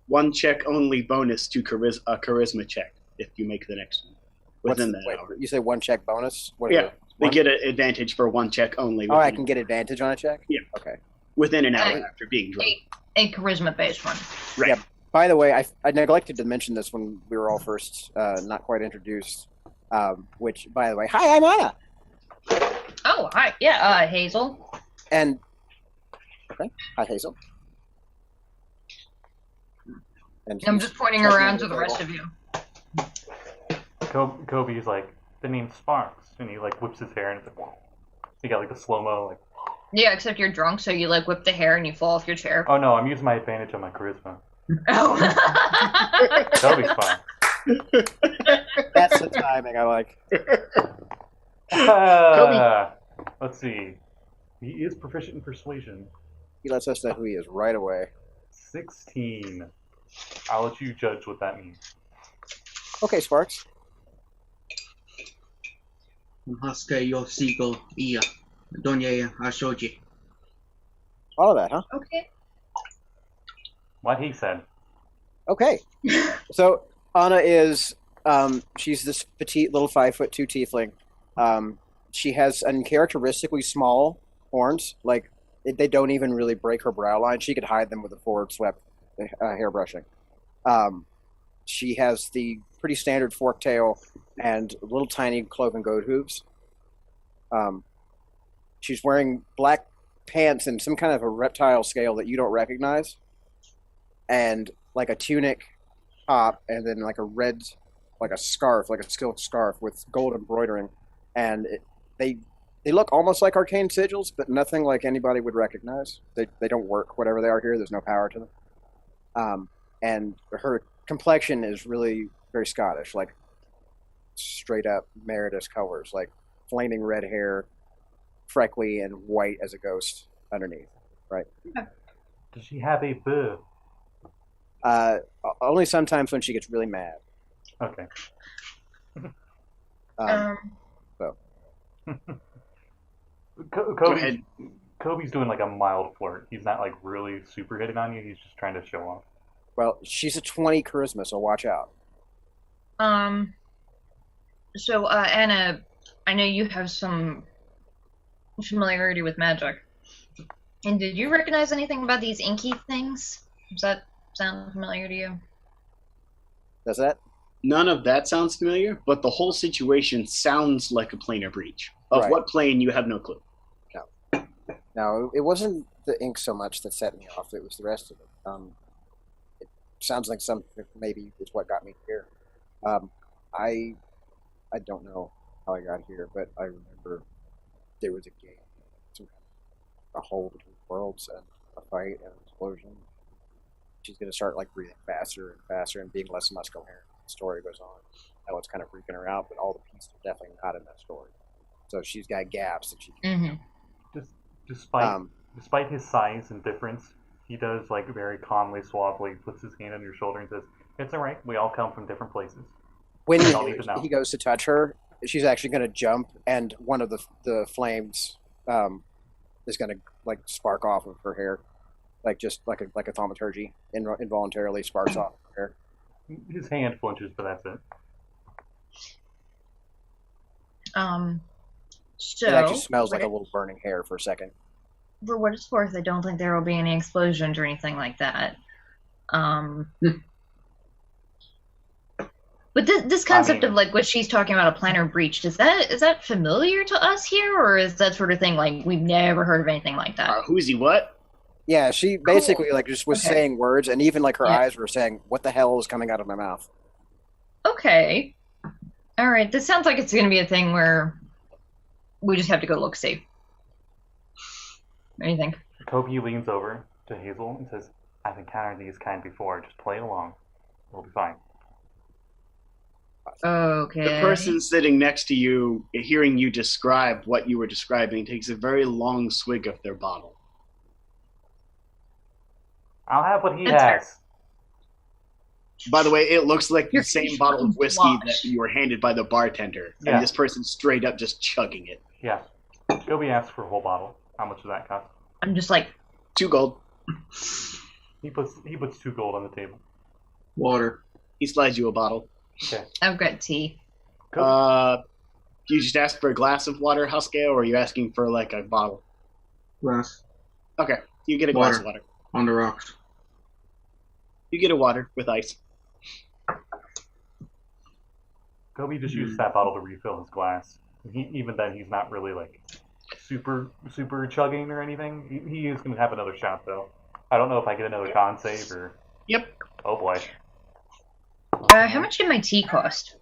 one check only bonus to charisma check if you make the next one within that hour. You say 1 check bonus? What Yeah, they get an advantage for 1 check only. Oh, I can get advantage on a check? Yeah. Okay. Within an hour after being drunk. A charisma-based one. Right. Yeah. By the way, I neglected to mention this when we were all first not quite introduced. Which, by the way, hi, I'm Anna. Oh, hi. Yeah, Hazel. And okay, hi, Hazel. And I'm just pointing around to the rest of you. Coby's like, the name's Sparks, and he like whips his hair, and it's like, whoa. You got like the slow-mo, like. Yeah, except you're drunk, so you like whip the hair and you fall off your chair. Oh no, I'm using my advantage on my charisma. Oh. Coby's fine. That's the timing I like. Let's see. He is proficient in persuasion. He lets us know who he is right away. 16. I'll let you judge what that means. Okay, Sparks. Hashke yo sigo iya. Doña Ashoji. All of that, huh? Okay. What he said. Okay. So Anna is she's this petite little 5'2" tiefling. She has uncharacteristically small horns. Like they don't even really break her brow line. She could hide them with a forward swept hair brushing. She has the pretty standard fork tail and little tiny cloven goat hooves. She's wearing black pants and some kind of a reptile scale that you don't recognize, and like a tunic top, and then like a red, like a scarf, like a silk scarf with gold embroidering, and they look almost like arcane sigils, but nothing like anybody would recognize. They don't work, whatever they are here. There's no power to them. And her complexion is really very Scottish, like straight up Meredith colors, like flaming red hair, freckly and white as a ghost underneath, right? Does she have a boo? Only sometimes when she gets really mad. Okay. So. Go ahead. Coby's doing like a mild flirt. He's not like really super hitting on you. He's just trying to show off. Well, she's a 20 charisma, so watch out. So, Anna, I know you have some familiarity with magic. And did you recognize anything about these inky things? Does that sound familiar to you? Does that? None of that sounds familiar, but the whole situation sounds like a planar breach. Of Right. what plane, you have no clue. No, it wasn't the ink so much that set me off. It was the rest of it. It sounds like something maybe is what got me here. I don't know how I got here, but I remember there was a game, some kind of a hole between worlds and a fight and an explosion. She's going to start like breathing faster and faster and being less and less coherent. The story goes on. I know it's kind of freaking her out, but all the pieces are definitely not in that story. So she's got gaps that she can. Despite his size and difference, he does like very calmly, suavely puts his hand on your shoulder and says, "It's all right. We all come from different places." When All need to know. he goes to touch her, she's actually going to jump, and one of the flames is going to like spark off of her hair, just like a thaumaturgy, involuntarily sparks off of her hair. His hand flinches, but that's it. So it actually smells like a little burning hair for a second. For what it's worth, I don't think there will be any explosions or anything like that. But this concept of like what she's talking about, a planner breach, is that familiar to us here, or is that sort of thing like we've never heard of anything like that? Who's he? What? Yeah, she basically like just was saying words, and even like her eyes were saying, "What the hell is coming out of my mouth?" Okay, all right. This sounds like it's going to be a thing where we just have to go look see. What do you think? Coby leans over to Hazel and says, "I've encountered these kind before. Just play along. We'll be fine." Okay. The person sitting next to you, hearing you describe what you were describing, takes a very long swig of their bottle. I'll have what he has. By the way, it looks like the same bottle of whiskey that you were handed by the bartender. Yeah. And this person's straight up just chugging it. Yeah. Coby asks for a whole bottle. How much does that cost? I'm just like... 2 gold. He puts 2 gold on the table. Water. He slides you a bottle. Okay. I've got tea. Do you just ask for a glass of water, Hashke, or are you asking for like a bottle? Glass. Okay, you get a glass of water. On the rocks. You get a water with ice. Coby just uses that bottle to refill his glass. Even then, he's not really like super chugging or anything. He is going to have another shot though. I don't know if I get another con save or. Yep. Oh boy. How much did my tea cost?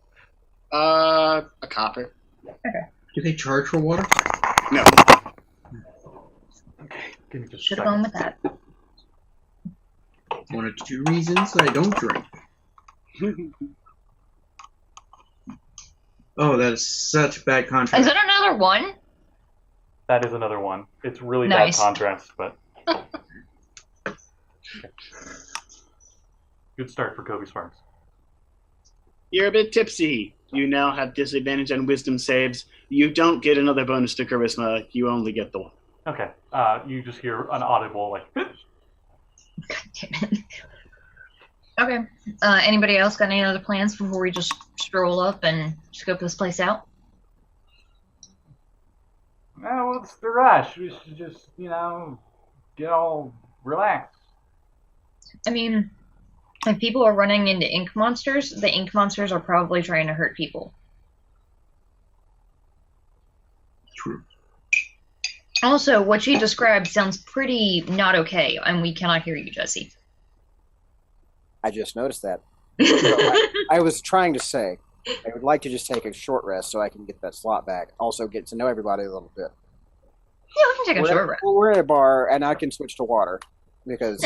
A copper. Okay. Do they charge for water? No. Okay. Give me just should have gone with that. One of 2 reasons I don't drink. Oh, that is such bad contrast. Is that another one? That is another one. It's really nice. Bad contrast, but. Okay. Good start for Coby Sparks. You're a bit tipsy. You now have disadvantage on wisdom saves. You don't get another bonus to charisma. You only get the one. Okay. You just hear an audible like. God damn it. Okay. Anybody else got any other plans before we just stroll up and scope this place out? No, what's the rush? We should just, get all relaxed. I mean, if people are running into ink monsters, the ink monsters are probably trying to hurt people. True. Also, what you described sounds pretty not okay, and we cannot hear you, Jesse. I just noticed that. I was trying to say, I would like to just take a short rest so I can get that slot back. Also, get to know everybody a little bit. Yeah, we can take a short rest. We're at a bar, and I can switch to water because,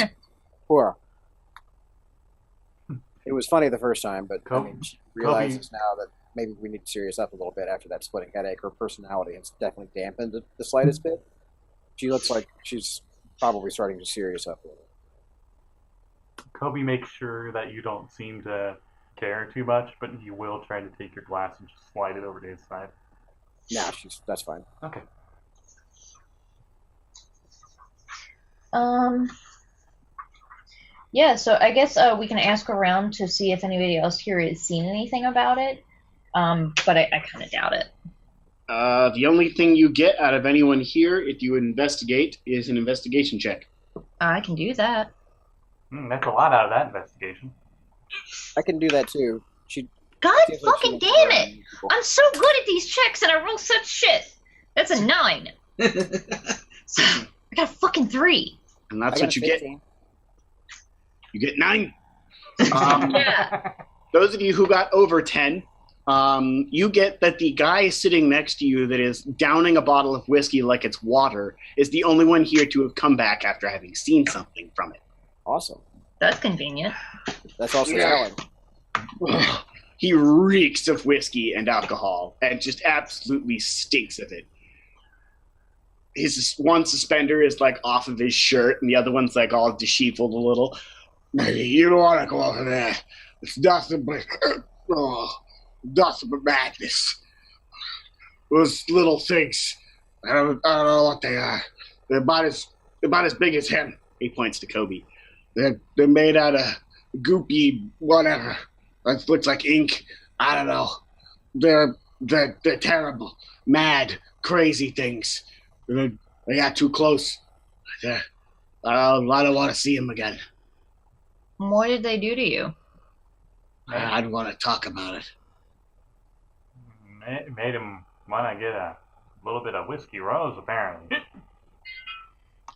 it was funny the first time, but she realizes now that maybe we need to serious up a little bit after that splitting headache. Her personality has definitely dampened the slightest bit. She looks like she's probably starting to serious up a little. Coby makes sure that you don't seem to care too much, but he will try to take your glass and just slide it over to his side. Nah, that's fine. Okay. Yeah, so I guess we can ask around to see if anybody else here has seen anything about it, but I kind of doubt it. The only thing you get out of anyone here, if you investigate, is an investigation check. I can do that. That's a lot out of that investigation. I can do that too. God fucking damn it! I'm so good at these checks and I roll such shit! That's a 9. I got a fucking 3. And that's what you 15. Get. You get 9. Yeah. Those of you who got over 10, you get that the guy sitting next to you that is downing a bottle of whiskey like it's water is the only one here to have come back after having seen something from it. Awesome. That's convenient. That's also telling. He reeks of whiskey and alcohol and just absolutely stinks of it. His one suspender is like off of his shirt and the other one's like all disheveled a little. You don't want to go over there. It's nothing but madness. Those little things I don't know what they are. They're about as big as him. He points to Coby. They're made out of goopy whatever. It looks like ink. I don't know. They're terrible, mad, crazy things. They got too close. I don't want to see him again. What did they do to you? I don't want to talk about it. Made him want to get a little bit of whiskey rose, apparently.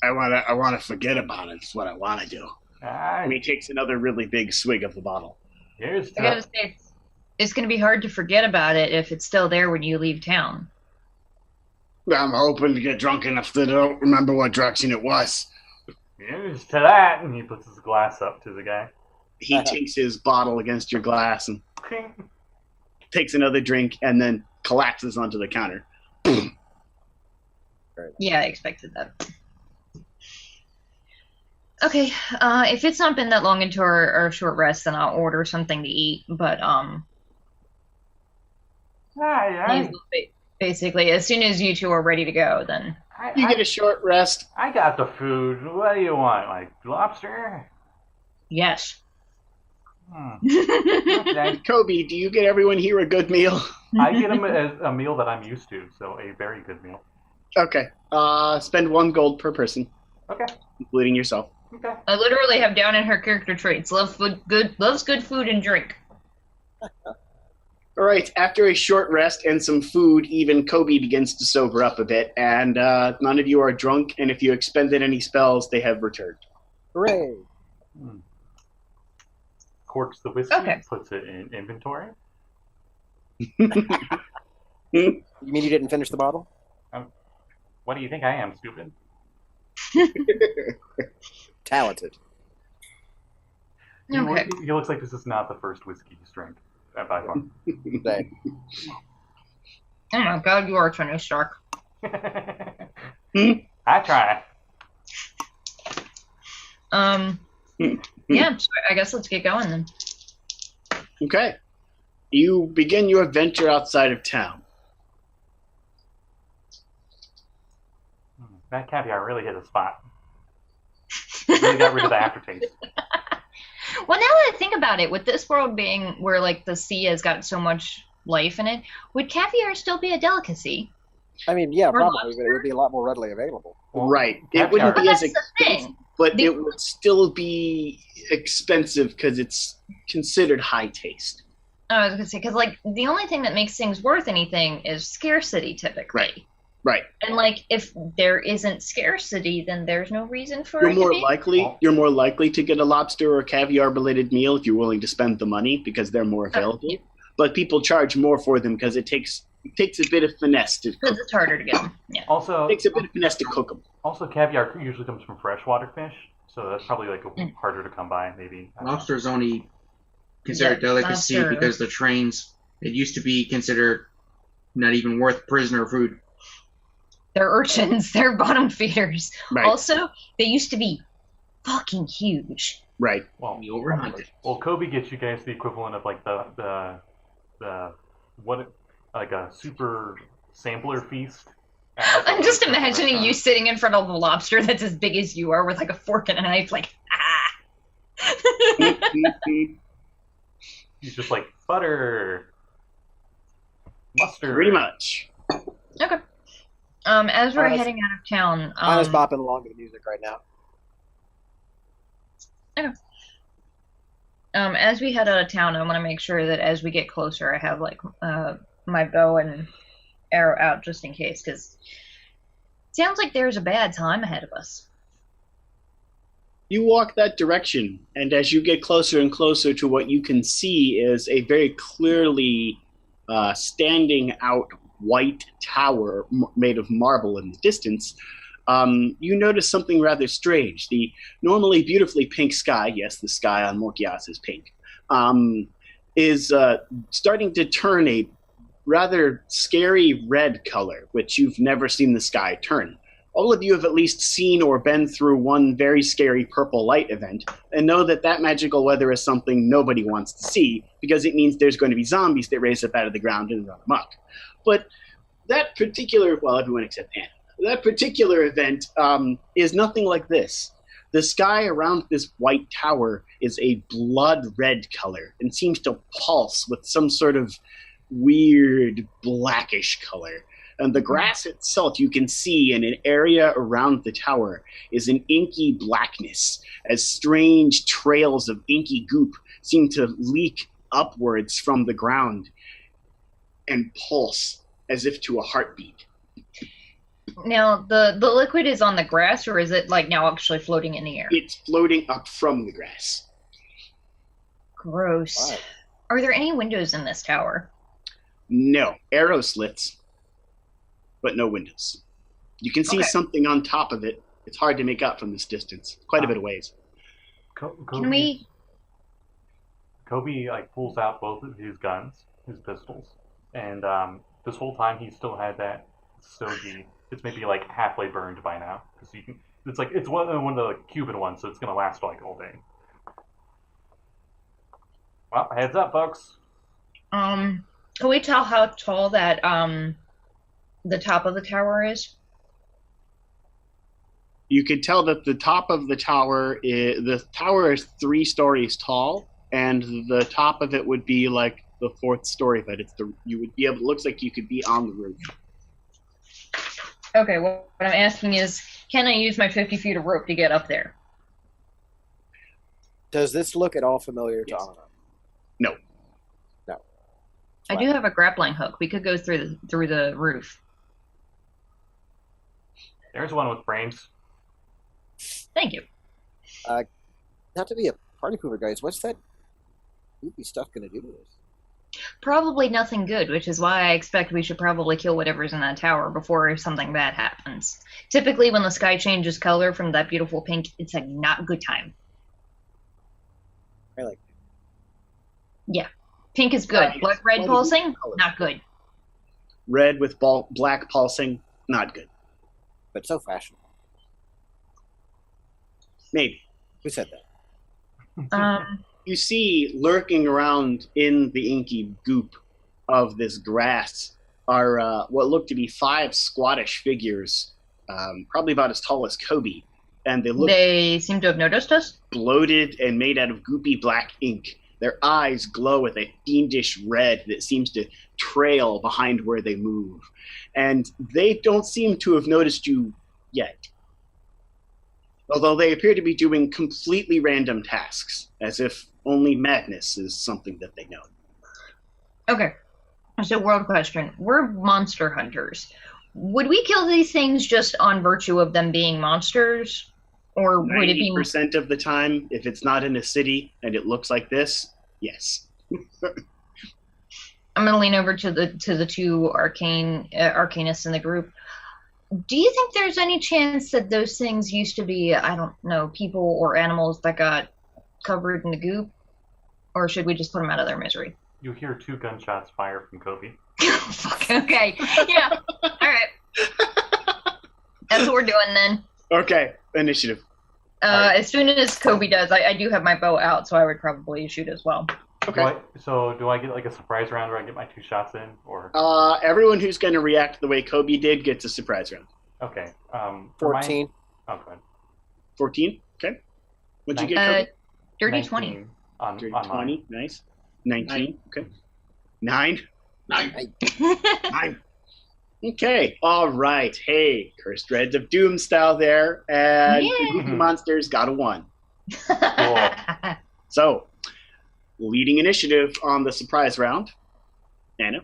I want to forget about it. It's what I want to do. And he takes another really big swig of the bottle. I gotta say, it's going to be hard to forget about it if it's still there when you leave town. I'm hoping to get drunk enough that I don't remember what direction it was. Here's to that, and he puts his glass up to the guy. He takes his bottle against your glass and takes another drink and then collapses onto the counter. Yeah, I expected that. Okay, if it's not been that long into our short rest, then I'll order something to eat. But basically, as soon as you two are ready to go, then you get a short rest. I got the food. What do you want? Like lobster? Yes. Okay. Coby, do you get everyone here a good meal? I get them a meal that I'm used to, so a very good meal. Okay. Spend 1 gold per person. Okay. Including yourself. Okay. I literally have down in her character traits: loves good food and drink. All right. After a short rest and some food, even Coby begins to sober up a bit, and none of you are drunk. And if you expended any spells, they have returned. Hooray! Corks the whiskey, Okay. Puts it in inventory. You mean you didn't finish the bottle? What do you think I am, stupid? Talented. Okay. He looks like this is not the first whiskey he's drank. By far. Say. Oh my god, you are Tony Stark. I try. Yeah, so I guess let's get going then. Okay. You begin your adventure outside of town. That caviar really hit a spot. Really got rid of the aftertaste. Well, now that I think about it, with this world being where like the sea has got so much life in it, would caviar still be a delicacy? I mean, yeah, Or probably, lobster? but it would be a lot more readily available. Right. It Caviar- wouldn't But be as that's the expensive, thing. but The- it would still be expensive because it's considered high taste. I was gonna say, because like the only thing that makes things worth anything is scarcity, typically. Right. And like if there isn't scarcity, then there's no reason for You're it more to be. likely to get a lobster or caviar related meal if you're willing to spend the money because they're more available. Yeah. But people charge more for them because it takes a bit of finesse to Because it's harder to get them. Yeah. Also, It takes a bit of finesse to cook them. Also, caviar usually comes from freshwater fish, so that's probably like harder to come by. Maybe Lobster's only considered Yeah, delicacy lobster. because the trains, it used to be considered not even worth prisoner food. They're urchins. They're bottom feeders. Right. Also, they used to be fucking huge. Right. Well, You overhunted. well, Coby gets you guys the equivalent of like the what like a super sampler feast. I'm just imagining you sitting in front of a lobster that's as big as you are with like a fork and a knife, like, ah. He's just like butter, mustard. Pretty much. Okay. As we're Honest- heading out of town, I'm just bopping along to the music right now. as we head out of town, I want to make sure that as we get closer, I have like my bow and arrow out just in case, because it sounds like there's a bad time ahead of us. You walk that direction, and as you get closer and closer to what you can see is a very clearly standing out white tower made of marble in the distance, you notice something rather strange. The normally beautifully pink sky, yes, the sky on Morkias is pink, is starting to turn a rather scary red color, which you've never seen the sky turn. All of you have at least seen or been through one very scary purple light event and know that that magical weather is something nobody wants to see because it means there's going to be zombies that raise up out of the ground and run amok. But that particular, well, everyone except Anna, that particular event is nothing like this. The sky around this white tower is a blood red color and seems to pulse with some sort of weird blackish color. And the grass itself, you can see in an area around the tower, is an inky blackness, as strange trails of inky goop seem to leak upwards from the ground and pulse as if to a heartbeat. Now, the liquid is on the grass, or is it like now actually floating in the air? It's floating up from the grass. Gross. Wow. Are there any windows in this tower? No, arrow slits, but no windows. You can see something on top of it. It's hard to make out from this distance. Quite a bit of ways. Can we... Coby pulls out both of his guns, his pistols, and this whole time he still had that stogie. It's maybe halfway burned by now because you can. It's one of the Cuban ones, so it's gonna last all day. Well, heads up, folks. Can we tell how tall that the top of the tower is? You could tell that the top of the tower is 3 stories tall, and the top of it would be the 4th story, but you would be able. It looks like you could be on the roof. Okay, well, what I'm asking is, can I use my 50 feet of rope to get up there? Does this look at all familiar to Anna? No. No. I do have a grappling hook. We could go through the roof. There's one with brains. Thank you. Not to be a party pooper, guys. What's that goopy stuff going to do to us? Probably nothing good, which is why I expect we should probably kill whatever's in that tower before something bad happens. Typically, when the sky changes color from that beautiful pink, it's not a good time. I like it. Yeah. Pink is good. Blood red pulsing, not good. Red with black pulsing, not good. But so fashionable. Maybe. Who said that? You see, lurking around in the inky goop of this grass are what look to be 5 squattish figures, probably about as tall as Coby. And they seem to have noticed us? Bloated and made out of goopy black ink. Their eyes glow with a fiendish red that seems to trail behind where they move. And they don't seem to have noticed you yet. Although they appear to be doing completely random tasks, as if only madness is something that they know. Okay. So, world question. We're monster hunters. Would we kill these things just on virtue of them being monsters? Or would it be 90% of the time, if it's not in a city and it looks like this, yes. I'm gonna lean over to the 2 arcanists in the group. Do you think there's any chance that those things used to be, I don't know, people or animals that got covered in the goop? Or should we just put them out of their misery? You hear 2 gunshots fire from Coby. Fuck, okay. Yeah. Alright. That's what we're doing then. Okay, initiative. Right. As soon as Coby does, I do have my bow out, so I would probably shoot as well. Okay. Do I get a surprise round where I get my 2 shots in, or? Everyone who's going to react the way Coby did gets a surprise round. Okay. 14. Oh, go ahead. 14. Okay. What'd you get, Coby? Dirty 20. Dirty 20. Nice. 19. Okay. 9. 9. 9. Okay. All right. Hey, Cursed Dreads of Doom style there, and the Goopy Monsters got a 1. Cool. So, leading initiative on the surprise round, Anna.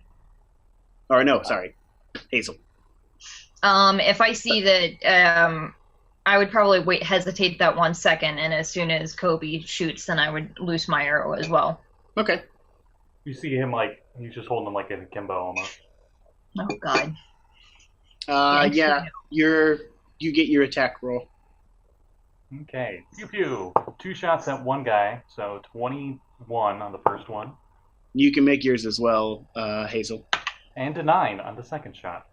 Or no, sorry, Hazel. If I see that, I would probably hesitate that 1 second, and as soon as Coby shoots, then I would loose my arrow as well. Okay. You see him he's just holding him in akimbo almost. Oh God. Yeah, you get your attack roll. Okay. Pew pew. 2 shots at 1 guy, so 21 on the first one. You can make yours as well, Hazel. And a 9 on the second shot.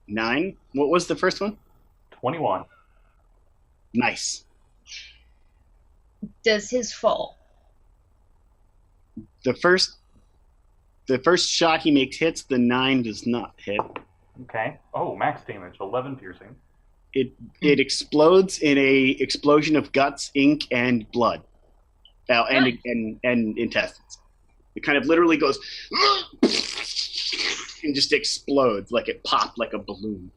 9? What was the first one? 21. Nice. Does his fall? The first shot he makes hits, the 9 does not hit. Okay. Oh, max damage, 11 piercing. It explodes in a explosion of guts, ink, and blood, and intestines. It kind of literally goes and just explodes like it popped like a balloon.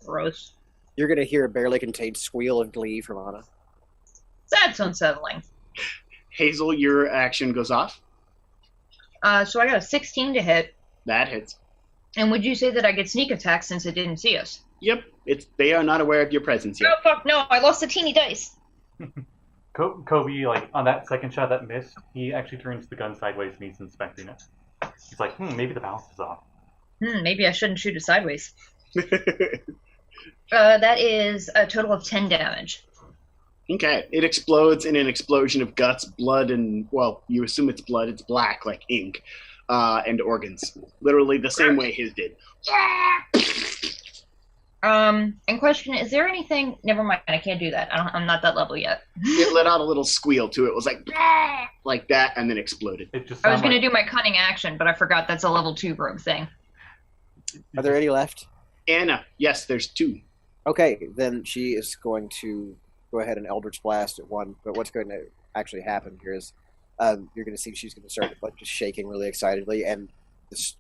Gross. You're going to hear a barely contained squeal of glee from Anna. That's unsettling. Hazel, your action goes off. So I got a 16 to hit. That hits. And would you say that I get sneak attack since it didn't see us? Yep, they are not aware of your presence yet. Oh, fuck no, I lost a teeny dice. Coby, like, on that second shot that missed, he actually turns the gun sideways and he's inspecting it. He's like, maybe the balance is off. Maybe I shouldn't shoot it sideways. That is a total of 10 damage. Okay, it explodes in an explosion of guts, blood, and, well, you assume it's blood, it's black, like ink, and organs. Literally the same way his did. And question, is there anything... Never mind, I can't do that. I'm not that level yet. It let out a little squeal, too. It was like that, and then exploded. I was going to do my cunning action, but I forgot that's a level 2 rogue thing. Are there any left? Anna, yes, there's 2. Okay, then she is going to go ahead and Eldritch Blast at one. But what's going to actually happen here is you're going to see she's going to start like just shaking really excitedly, and this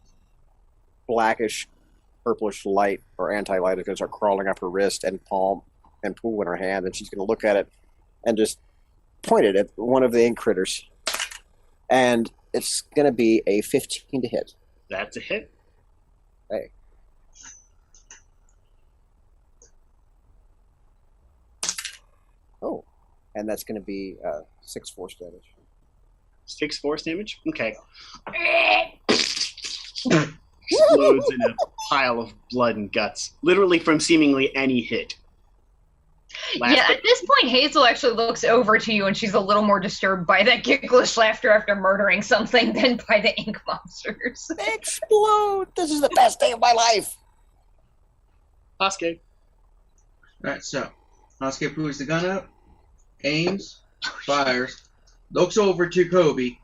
blackish, purplish light or anti-light is going to start crawling up her wrist and palm and pool in her hand, and she's going to look at it and just point it at one of the ink critters. And it's going to be a 15 to hit. That's a hit. Hey. Oh, and that's going to be 6 force damage. 6 force damage? Okay. Explodes in a pile of blood and guts, literally from seemingly any hit. At this point, Hazel actually looks over to you, and she's a little more disturbed by that gigglish laughter after murdering something than by the ink monsters. Explode! This is the best day of my life! Hashke. Alright, so Hashke pulls the gun up, aims, fires, looks over to Coby,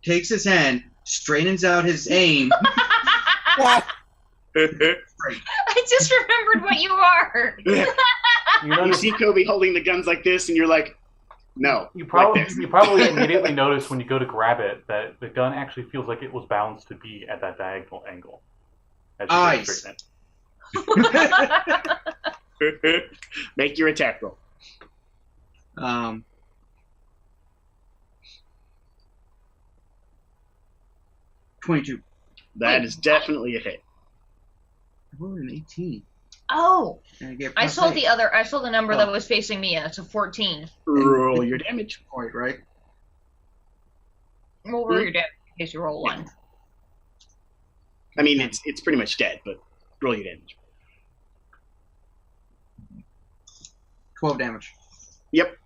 takes his hand, straightens out his aim. I just remembered what you are. You see Coby holding the guns like this, and you're like, no. You probably immediately notice when you go to grab it that the gun actually feels like it was bound to be at that diagonal angle. Eyes. Make your attack roll. 22. That is definitely a hit. I rolled an 18. Oh, I saw the the number that was facing me. It's a 14. Roll your damage. point, right? Roll your damage in case you roll 1. I mean, it's pretty much dead, but roll your damage. 12 damage. Yep.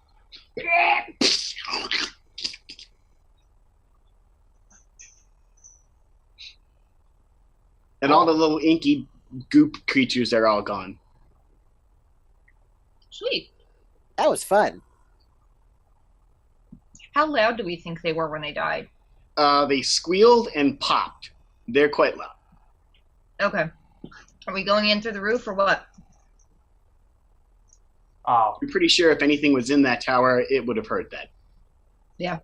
And all the little inky goop creatures are all gone. Sweet. That was fun. How loud do we think they were when they died? They squealed and popped. They're quite loud. Okay. Are we going in through the roof or what? Oh. I'm pretty sure if anything was in that tower, it would have heard that. Yeah.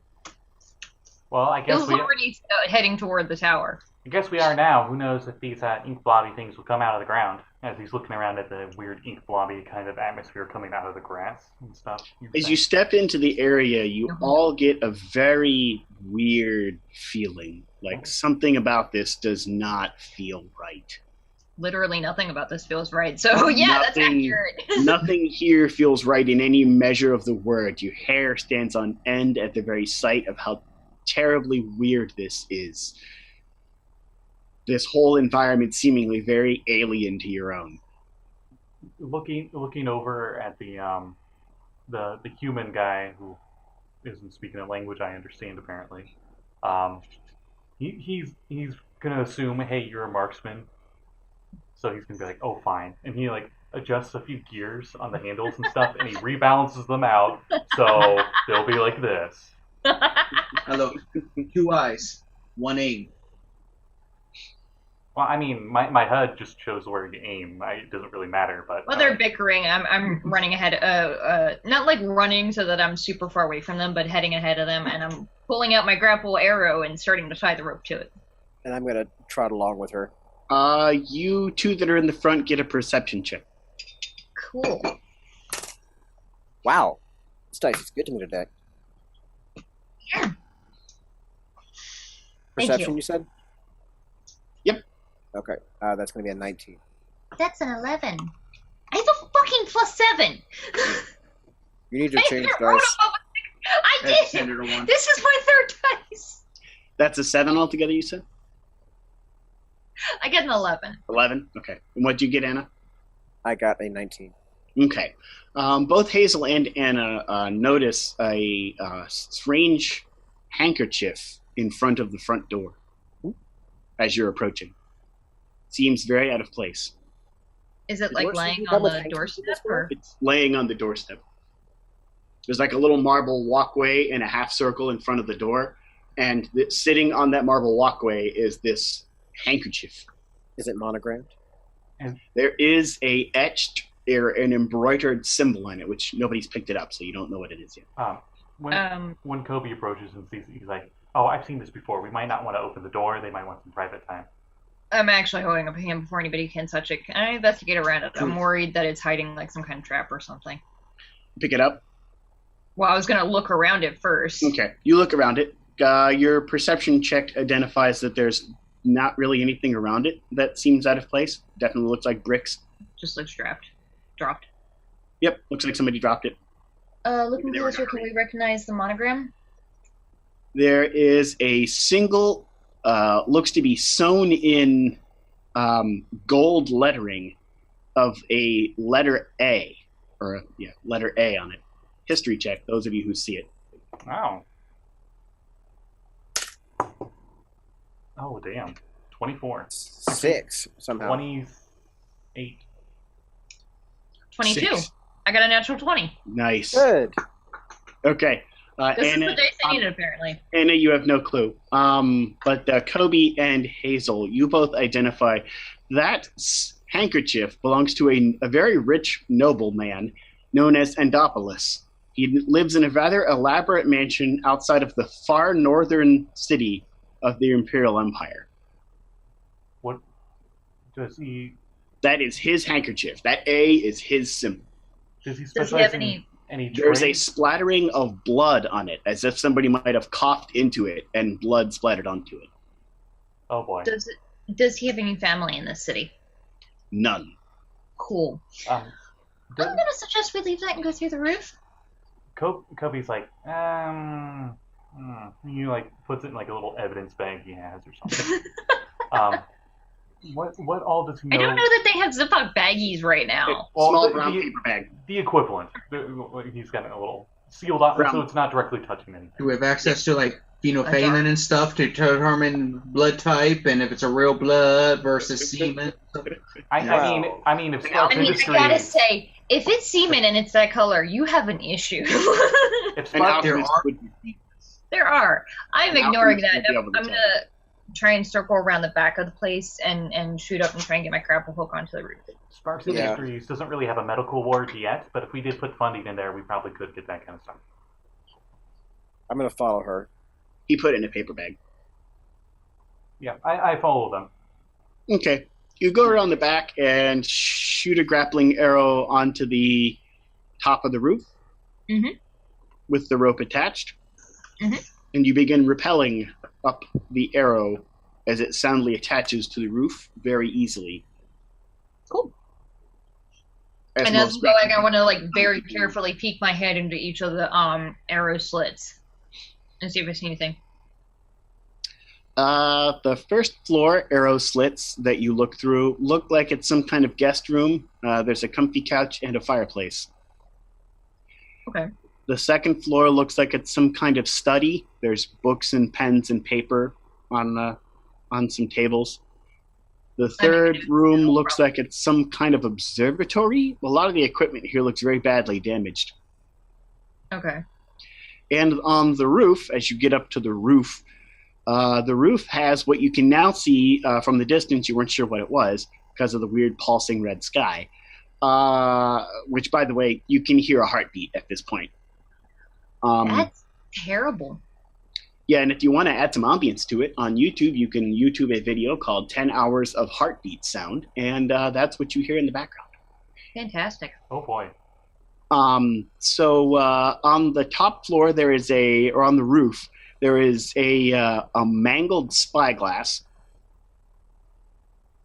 Well, I guess Bill's already heading toward the tower. I guess we are now. Who knows if these ink blobby things will come out of the ground as he's looking around at the weird ink blobby kind of atmosphere coming out of the grass and stuff. As you step into the area, you all get a very weird feeling. Like something about this does not feel right. Literally nothing about this feels right. So yeah, that's accurate. Nothing here feels right in any measure of the word. Your hair stands on end at the very sight of how terribly weird this is. This whole environment seemingly very alien to your own. Looking over at the human guy who isn't speaking a language I understand apparently. He's gonna assume, hey, you're a marksman. So he's gonna be like, oh, fine, and he like adjusts a few gears on the handles and stuff, and he rebalances them out, so they'll be like this. Hello, 2 eyes, 1 aim. Well, I mean, my HUD just shows where to aim. It doesn't really matter, but... While they're bickering, I'm running ahead. Not like running so that I'm super far away from them, but heading ahead of them, and I'm pulling out my grapple arrow and starting to tie the rope to it. And I'm going to trot along with her. You two that are in the front get a perception check. Cool. Wow. This dice is good to me today. Yeah. Perception, you said? Yep. Okay. That's going to be a 19. That's an 11. I have a fucking +7. You need to change dice. I That's did. 10 to 1. This is my third dice. That's a 7 altogether, you said? I get an 11. 11? Okay. And what'd you get, Anna? I got a 19. Okay. Both Hazel and Anna notice a strange handkerchief in front of the front door as you're approaching. Seems very out of place. Is it The like doorstep? lying You on come with the handkerchiefs doorstep? this Or? It's laying on the doorstep. There's like a little marble walkway in a half circle in front of the door, and sitting on that marble walkway is this handkerchief. Is it monogrammed? There is a etched or an embroidered symbol on it, which nobody's picked it up, so you don't know what it is yet. When Coby approaches and sees it, he's like, "Oh, I've seen this before. We might not want to open the door. They might want some private time." I'm actually holding up a hand before anybody can touch it. Can I investigate around it? I'm worried that it's hiding like some kind of trap or something. Pick it up. Well, I was going to look around it first. Okay. You look around it. Your perception check identifies that there's not really anything around it that seems out of place. Definitely looks like bricks. Just looks dropped. Yep, looks like somebody dropped it. Looking closer, can we recognize the monogram? There is a single, looks to be sewn in gold lettering of a letter A, letter A on it. History check, those of you who see it. Wow. Oh, damn. 24. 6, somehow. 28. 22. 6. I got a natural 20. Nice. Good. Okay. This Anna, is the dice I needed, apparently. Anna, you have no clue. But Coby and Hazel, you both identify that handkerchief belongs to a very rich nobleman known as Endopolis. He lives in a rather elaborate mansion outside of the far northern city of the Imperial Empire. What does he? That is his handkerchief. That A is his symbol. Does he Does he specialize have in any There's a trade? splattering of blood on it, as if somebody might have coughed into it and blood splattered onto it. Oh boy. Does he have any family in this city? None. Cool. Um, I'm going to suggest we leave that and go through the roof. Coby's like, he like puts it in like a little evidence bag he has or something. What all does he know? I don't know that they have zip-up baggies right now. Small brown paper bag. The equivalent. He's got a little sealed off, Brown. so it's not directly touching anything. Do we have access to like phenolphthalein and stuff to determine blood type and if it's a real blood versus semen? I mean, if Spark I mean, Industry, I gotta say, if it's semen and it's that color, you have an issue. if And Spark, there alchemists are- would be- There are. I'm An ignoring alchemist that. would be able to I'm tell. gonna try and circle around the back of the place and shoot up and try and get my grapple hook onto the roof. Sparks Yeah. Industries doesn't really have a medical ward yet, but if we did put funding in there, we probably could get that kind of stuff. I'm going to follow her. He put it in a paper bag. Yeah, I follow them. Okay. You go around the back and shoot a grappling arrow onto the top of the roof Mhm. with the rope attached. Mhm. And you begin rappelling up the arrow as it soundly attaches to the roof very easily. Cool. As And as most we go, like, I want to like very carefully peek my head into each of the arrow slits and see if I see anything. The first floor arrow slits that you look through look like it's some kind of guest room. There's a comfy couch and a fireplace. Okay. The second floor looks like it's some kind of study. There's books and pens and paper on some tables. The third room looks like it's some kind of observatory. A lot of the equipment here looks very badly damaged. Okay. And on the roof, as you get up to the roof, The roof has what you can now see from the distance. You weren't sure what it was because of the weird pulsing red sky. Which, by the way, you can hear a heartbeat at this point. That's terrible. Yeah, and if you want to add some ambience to it, on YouTube, you can YouTube a video called 10 Hours of Heartbeat Sound, and that's what you hear in the background. Fantastic. Oh, boy. So on the top floor, or on the roof, there is a mangled spyglass.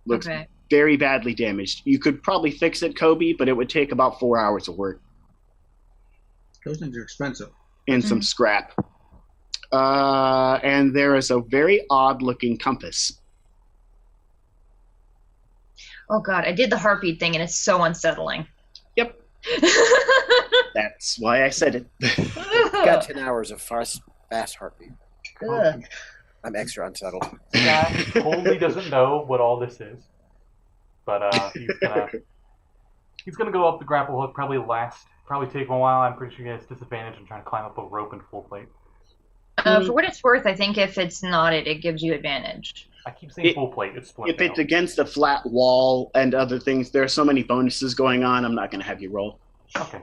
Looks very badly damaged. You could probably fix it, Coby, but it would take about 4 hours of work. Those things are expensive. And some scrap. And there is a very odd-looking compass. Oh, God. I did the heartbeat thing, and it's so unsettling. Yep. That's why I said it. Got 10 hours of fast heartbeat. Ugh. I'm extra unsettled. Yeah, Coby doesn't know what all this is, but he's gonna go up the grapple hook. Probably take him a while. I'm pretty sure he has disadvantage in trying to climb up a rope in full plate. For what it's worth, I think if it's knotted, it gives you advantage. I keep saying full plate. It's split. If it's against a flat wall and other things, there are so many bonuses going on. I'm not going to have you roll. Okay.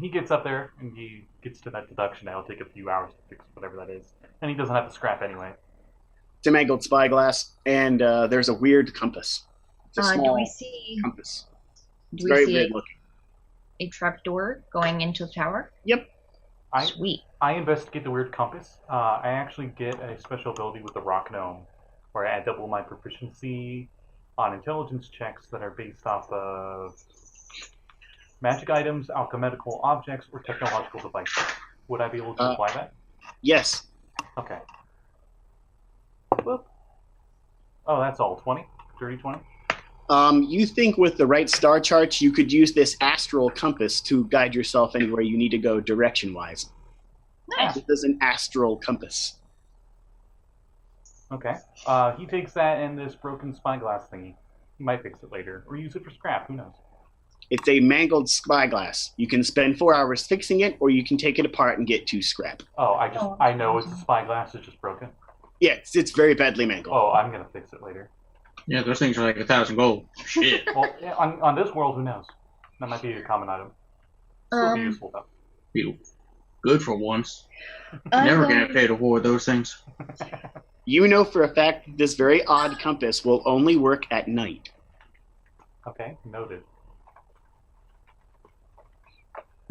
He gets up there and he gets to that deduction. It'll take a few hours to fix whatever that is, and he doesn't have to scrap anyway. It's a mangled spyglass, and there's a weird compass. It's a small compass. It's very weird looking. A trapdoor going into the tower? Yep. Sweet. I investigate the weird compass. I actually get a special ability with the rock gnome, where I double my proficiency on intelligence checks that are based off of magic items, alchemical objects, or technological devices. Would I be able to apply that? Yes. Okay. Whoop. Oh, that's all. 20? Dirty 20? You think with the right star charts, you could use this astral compass to guide yourself anywhere you need to go direction-wise. Nice. This is an astral compass. Okay. He takes that and this broken spyglass thingy. He might fix it later, or use it for scrap. Who knows? It's a mangled spyglass. You can spend 4 hours fixing it, or you can take it apart and get 2 scrap. Oh, I know it's a spyglass. It's just broken. Yeah, it's very badly mangled. Oh, I'm gonna fix it later. Yeah, those things are like 1,000 gold. Shit. Well, yeah, on this world, who knows? That might be a common item. Still be useful though. Be good for once. Never gonna pay to war those things. You know for a fact that this very odd compass will only work at night. Okay, noted.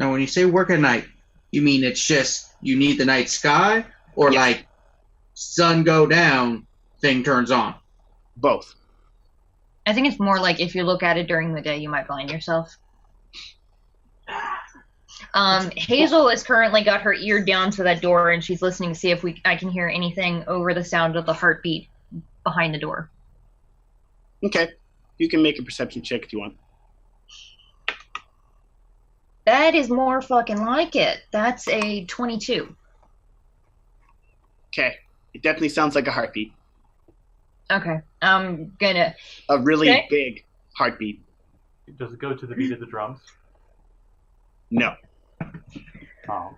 Now, when you say work at night, you mean it's just you need the night sky, or like sun go down, thing turns on? Both. I think it's more like if you look at it during the day, you might blind yourself. Hazel has currently got her ear down to that door, and she's listening to see if I can hear anything over the sound of the heartbeat behind the door. Okay. You can make a perception check if you want. That is more fucking like it. That's a 22. Okay. It definitely sounds like a heartbeat. Okay. I'm gonna... A really big heartbeat. Does it go to the beat of the drums? No. Oh.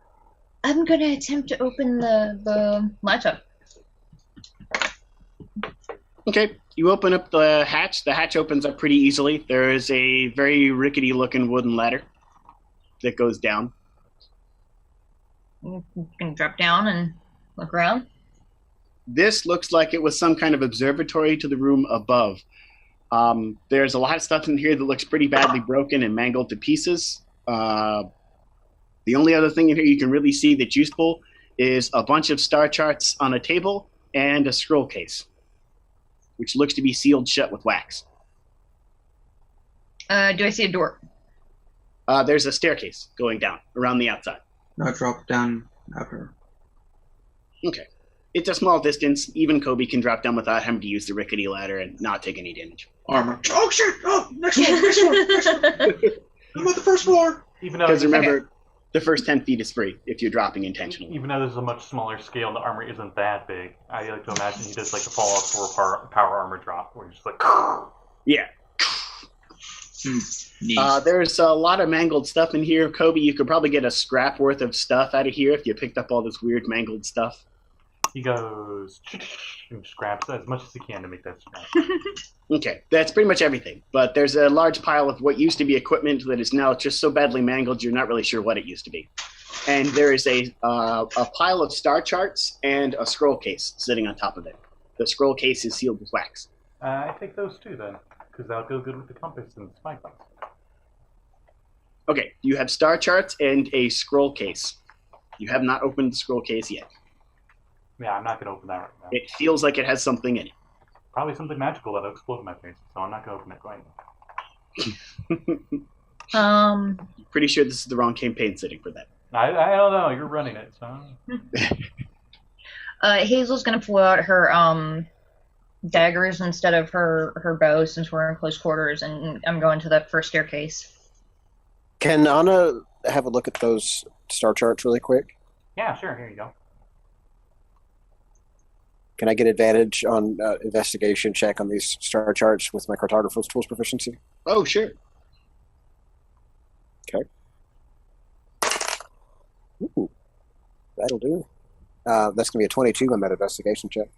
I'm gonna attempt to open the laptop. Okay. You open up the hatch. The hatch opens up pretty easily. There is a very rickety-looking wooden ladder that goes down. I'm gonna drop down and look around. This looks like it was some kind of observatory to the room above. There's a lot of stuff in here that looks pretty badly broken and mangled to pieces. The only other thing in here you can really see that's useful is a bunch of star charts on a table and a scroll case, which looks to be sealed shut with wax. Do I see a door? There's a staircase going down around the outside. I'll drop down after. Okay. It's a small distance. Even Coby can drop down without having to use the rickety ladder and not take any damage. Armor. Oh, shit! Oh, next one! I'm at the first floor! Because remember, the first 10 feet is free if you're dropping intentionally. Even though this is a much smaller scale and the armor isn't that big, I like to imagine he does like a Fallout 4 power armor drop, where he's just like... Yeah. There's a lot of mangled stuff in here. Coby, you could probably get a scrap worth of stuff out of here if you picked up all this weird mangled stuff. He goes and just grabs as much as he can to make that scratch. Okay, that's pretty much everything. But there's a large pile of what used to be equipment that is now just so badly mangled you're not really sure what it used to be. And there is a pile of star charts and a scroll case sitting on top of it. The scroll case is sealed with wax. I take those too then, because that'll go good with the compass and spyglass. Okay, you have star charts and a scroll case. You have not opened the scroll case yet. Yeah, I'm not going to open that right now. It feels like it has something in it. Probably something magical that'll explode in my face, so I'm not going to open it right now. Pretty sure this is the wrong campaign setting for that. I don't know. You're running it, so. Hazel's gonna pull out her daggers instead of her bow since we're in close quarters, and I'm going to that first staircase. Can Anna have a look at those star charts really quick? Yeah, sure. Here you go. Can I get advantage on investigation check on these star charts with my cartographer's tools proficiency? Oh, sure. Okay. Ooh, that'll do. That's going to be a 22 on that investigation check.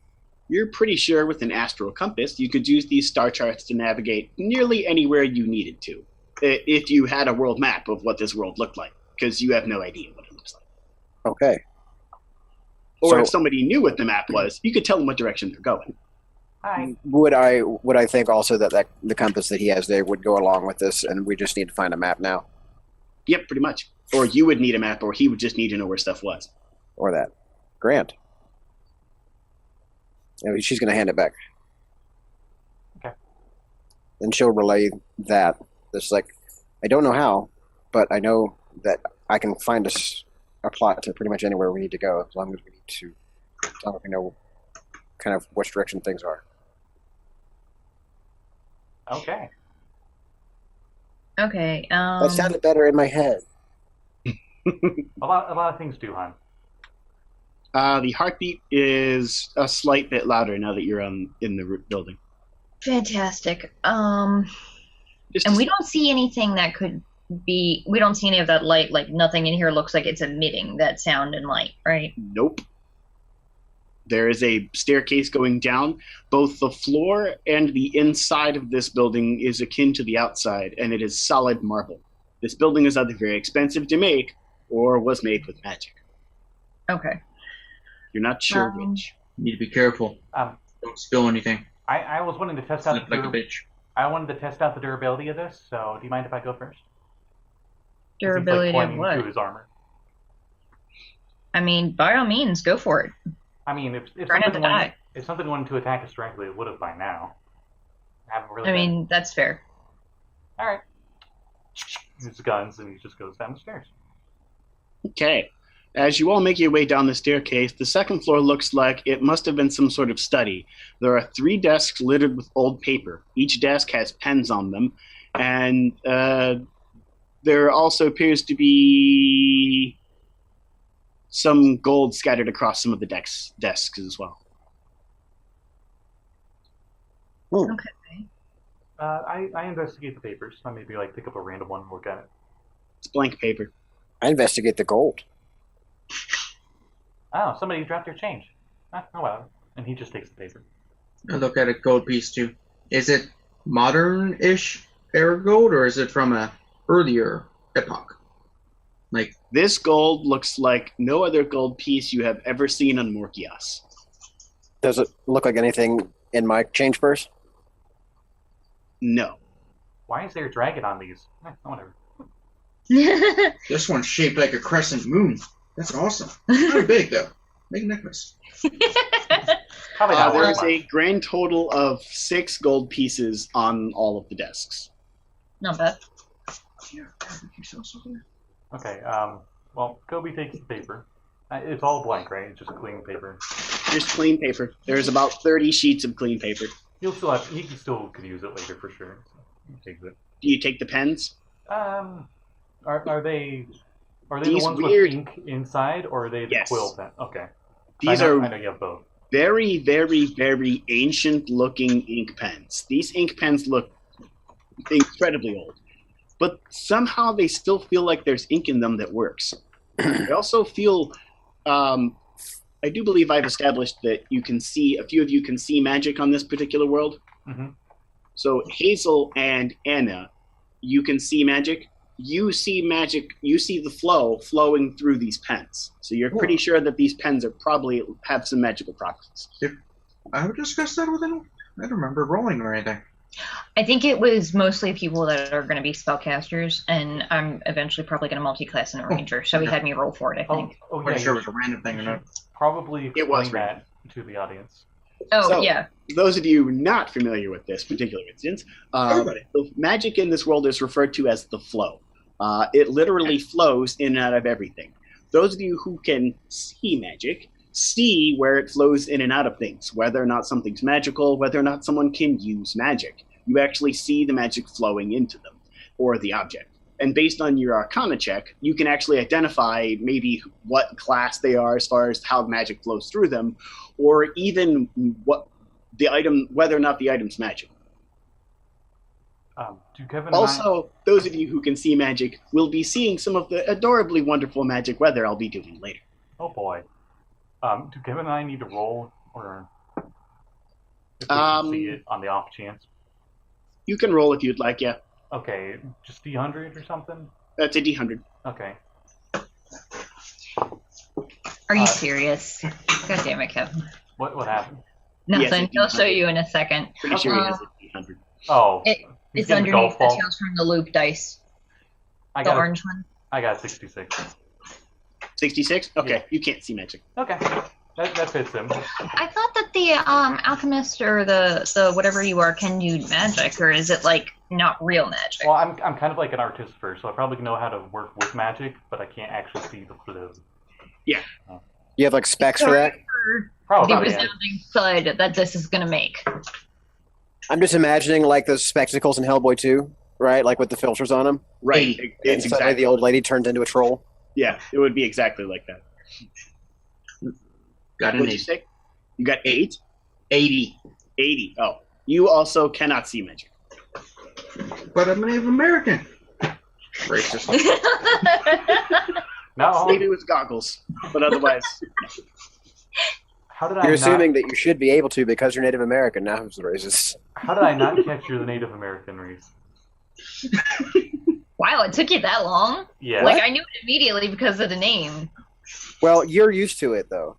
You're pretty sure with an astral compass you could use these star charts to navigate nearly anywhere you needed to, if you had a world map of what this world looked like, because you have no idea what it looks like. Okay. Or So- if somebody knew what the map was, you could tell them what direction they're going. Hi. Would I think also that the compass that he has there would go along with this, and we just need to find a map now, Yep, pretty much. Or you would need a map, or he would just need to know where stuff was. or that? Grant. I mean, she's going to hand it back. Okay. And she'll relay that. It's like, I don't know how, but I know that I can find us a plot to pretty much anywhere we need to go, as long as we need to, as long as we know kind of which direction things are. Okay. Okay. That sounded better in my head. A lot of things do, hon. The heartbeat is a slight bit louder now that you're in the building. Fantastic. Just And we don't see anything that could be. We don't see any of that light. Like nothing in here looks like it's emitting that sound and light, right? Nope. There is a staircase going down. Both the floor and the inside of this building is akin to the outside, and it is solid marble. This building is either very expensive to make or was made with magic. Okay. You're not sure which. You need to be careful. Don't spill anything. I was wanting to test out Slip like a bitch. I wanted to test out the durability of this. So, do you mind if I go first? Durability He's, like, of pointing what? to his armor. I mean, by all means, go for it. I mean, if Try not to die. something wanted to attack us directly, it would have by now. I haven't really. I mean, that's fair. all right. His guns, and he just goes down the stairs. Okay. As you all make your way down the staircase, the second floor looks like it must have been some sort of study. There are 3 desks littered with old paper. Each desk has pens on them, and there also appears to be some gold scattered across some of the desks as well. Okay. I investigate the papers. I maybe pick up a random one and look at it. It's blank paper. I investigate the gold. Oh, somebody dropped their change. Oh well. And he just takes the paper. I look at a gold piece too. Is it modern-ish era gold, or is it from a earlier epoch? Like, This gold looks like no other gold piece you have ever seen on Morkias. Does it look like anything in my change purse? No. Why is there a dragon on these? Whatever. this one's shaped like a crescent moon. That's awesome. Pretty big though. Big necklace. Probably not There worth is much. a grand total of 6 gold pieces on all of the desks. Not bad. Yeah, you saw something. Okay. Well, Coby takes the paper. It's all blank, right? It's just clean paper. Just clean paper. There's about 30 sheets of clean paper. He still could use it later for sure. So he takes it. Do you take the pens? Are they the These ones weird- with ink inside, or are they the Yes. quill pen? Okay. These I are know you have both. very, very, very ancient-looking ink pens. These ink pens look incredibly old, but somehow they still feel like there's ink in them that works. They also feel I do believe I've established that you can see, a few of you can see magic on this particular world. Mm-hmm. So Hazel and Anna, you can see magic. You see magic, you see the flow flowing through these pens. So you're pretty sure that these pens are probably have some magical properties. I would discuss that with him. I don't remember rolling or anything. I think it was mostly people that are going to be spellcasters, and I'm eventually probably going to multi-class in a ranger, so he had me roll for it, I think. Oh, Pretty yeah, sure it was a random thing or not. probably It was explain that to the audience. Oh, So, yeah. Those of you not familiar with this particular instance, the magic in this world is referred to as the flow. It literally flows in and out of everything. Those of you who can see magic see where it flows in and out of things, whether or not something's magical, whether or not someone can use magic. You actually see the magic flowing into them, or the object. And based on your Arcana check, you can actually identify maybe what class they are as far as how magic flows through them, or even what the item, whether or not the item's magic. Do Kevin Also, those of you who can see magic will be seeing some of the adorably wonderful magic weather I'll be doing later. Oh boy. Do Kevin and I need to roll, or if we can see it on the off chance? You can roll if you'd like, yeah. Okay, just D100 or something? That's a D100. Okay. Are you serious? God damn it, Kevin. What happened? Nothing. Yes, I'll show you in a second. Pretty sure he has a D100. Oh. It's getting the underneath golf the ball. Tales from the Loop dice. I The got orange one. I got 66. 66? Okay, Yeah. you can't see magic. Okay. That fits him. I thought that the alchemist or the whatever you are can do magic, or is it like not real magic? Well, I'm kind of like an artificer, so I probably know how to work with magic, but I can't actually see the Yeah. You have like specs for that? Probably. The Yeah. resounding thud that this is gonna make. I'm just imagining like those spectacles in Hellboy 2, right? Like with the filters on them. Right. And It's suddenly exactly the old lady turns into a troll. Yeah, it would be exactly like that. Got an What did you 8. say? You got 8? 80. 80. Oh. You also cannot see magic. But I'm a Native American. Racist. No. Maybe with goggles, but otherwise. How did I You're not? assuming that you should be able to because you're Native American. Now who's the racist? How did I not catch you're the Native American race? Wow, it took you that long? Yeah. Like I knew it immediately because of the name. Well, you're used to it though.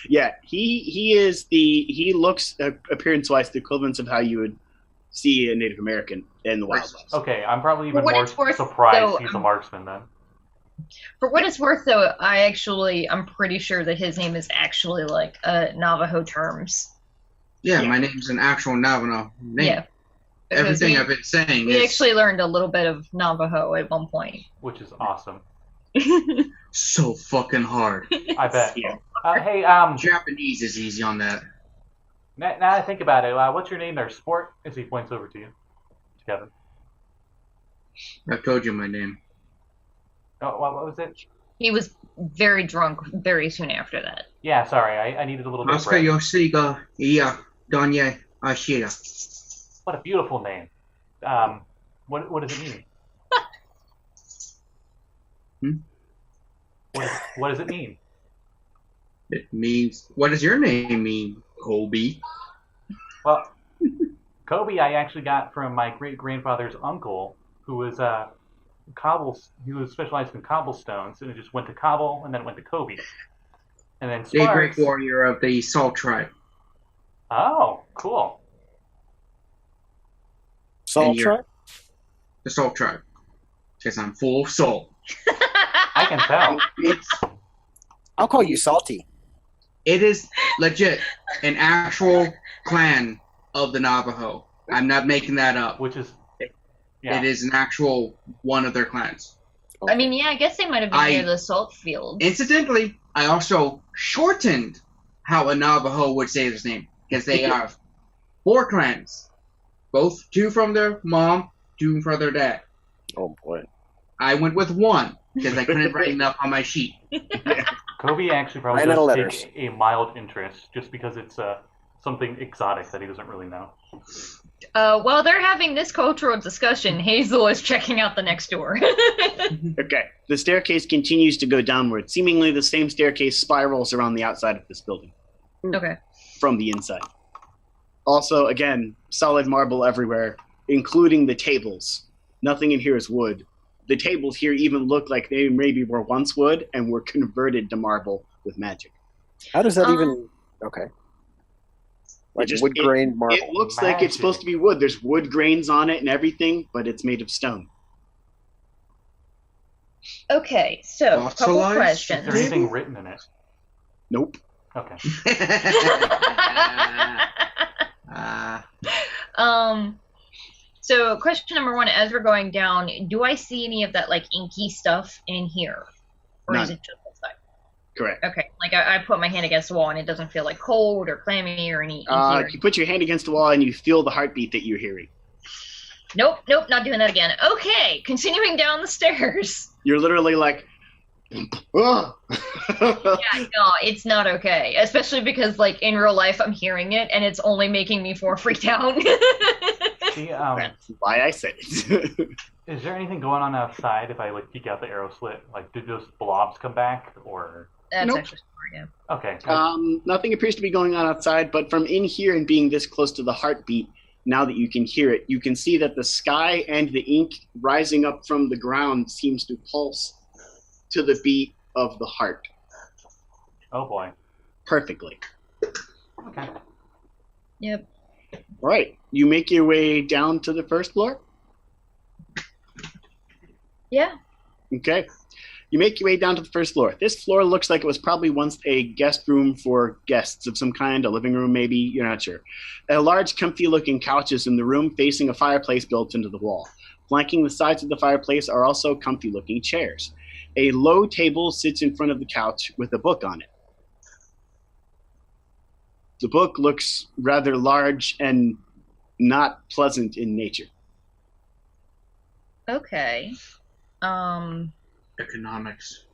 Yeah, he looks appearance wise the equivalence of how you would see a Native American in the Wild West. Okay, I'm probably even what more it's worth, surprised though, he's a marksman then. For what it's worth, though, I'm pretty sure that his name is actually like Navajo terms. Yeah, my name's an actual Navajo name. Yeah. Because Everything I've been saying we is actually learned a little bit of Navajo at one point. Which is awesome. so fucking hard. I bet. Yeah. Hey, Japanese is easy on that. now I think about it, what's your name there? Sport? As he points over to you. Kevin. I've told you my name. Oh, what was it? He was very drunk very soon after that. Yeah, sorry, I needed a little bit of Asuka breath. Yoshiga Iya Donye Ashira. What a beautiful name. What does it mean? What does it mean? It means, what does your name mean, Coby? Well, Coby I actually got from my great-grandfather's uncle, who was he was specialized in cobblestones, and it just went to cobble, and then it went to Coby. And then The Sparks... great warrior of the Salt tribe. Oh, cool. Salt And you're- truck? The Salt tribe. Because I'm full of salt. I can tell. I'll call you Salty. It is legit an actual clan of the Navajo. I'm not making that up. Which is... Yeah. It is an actual one of their clans. I mean, yeah, I guess they might have been near the salt fields. Incidentally, I also shortened how a Navajo would say his name. Because they have 4 clans. Both 2 from their mom, 2 from their dad. Oh boy. I went with 1 because I couldn't write enough on my sheet. Coby actually probably Ran out of does letters. take a mild interest, just because it's something exotic that he doesn't really know. While they're having this cultural discussion, Hazel is checking out the next door. Okay. The staircase continues to go downward. Seemingly the same staircase spirals around the outside of this building. Okay. From the inside. Also, again, solid marble everywhere, including the tables. Nothing in here is wood. The tables here even look like they maybe were once wood and were converted to marble with magic. How does that even... Okay. Like wood grain marble. It looks like it's supposed to be wood. There's wood grains on it and everything, but it's made of stone. Okay, so couple questions. Is there anything written in it? Nope. Okay. So question number one, as we're going down, do I see any of that like inky stuff in here? Or None. is it just outside? Correct. Okay, like I put my hand against the wall and it doesn't feel like cold or clammy or any inky. You put your hand against the wall and you feel the heartbeat that you're hearing. Nope, not doing that again. Okay, continuing down the stairs. You're literally like, oh. Yeah, no, it's not okay. Especially because, like, in real life, I'm hearing it, and it's only making me more freaked out. See, That's why I said it. Is there anything going on outside if I, like, peek out the arrow slit? Like, did those blobs come back, or... That's Nope. actually smart, yeah. Okay. Nothing appears to be going on outside, but from in here and being this close to the heartbeat, now that you can hear it, you can see that the sky and the ink rising up from the ground seems to pulse to the beat of the heart. Oh, boy. Perfectly. Okay. Yep. All right. You make your way down to the first floor? Yeah. Okay. You make your way down to the first floor. This floor looks like it was probably once a guest room for guests of some kind, a living room maybe, you're not sure. A large, comfy-looking couches in the room facing a fireplace built into the wall. Flanking the sides of the fireplace are also comfy-looking chairs. A low table sits in front of the couch with a book on it. The book looks rather large and not pleasant in nature. Okay. Economics.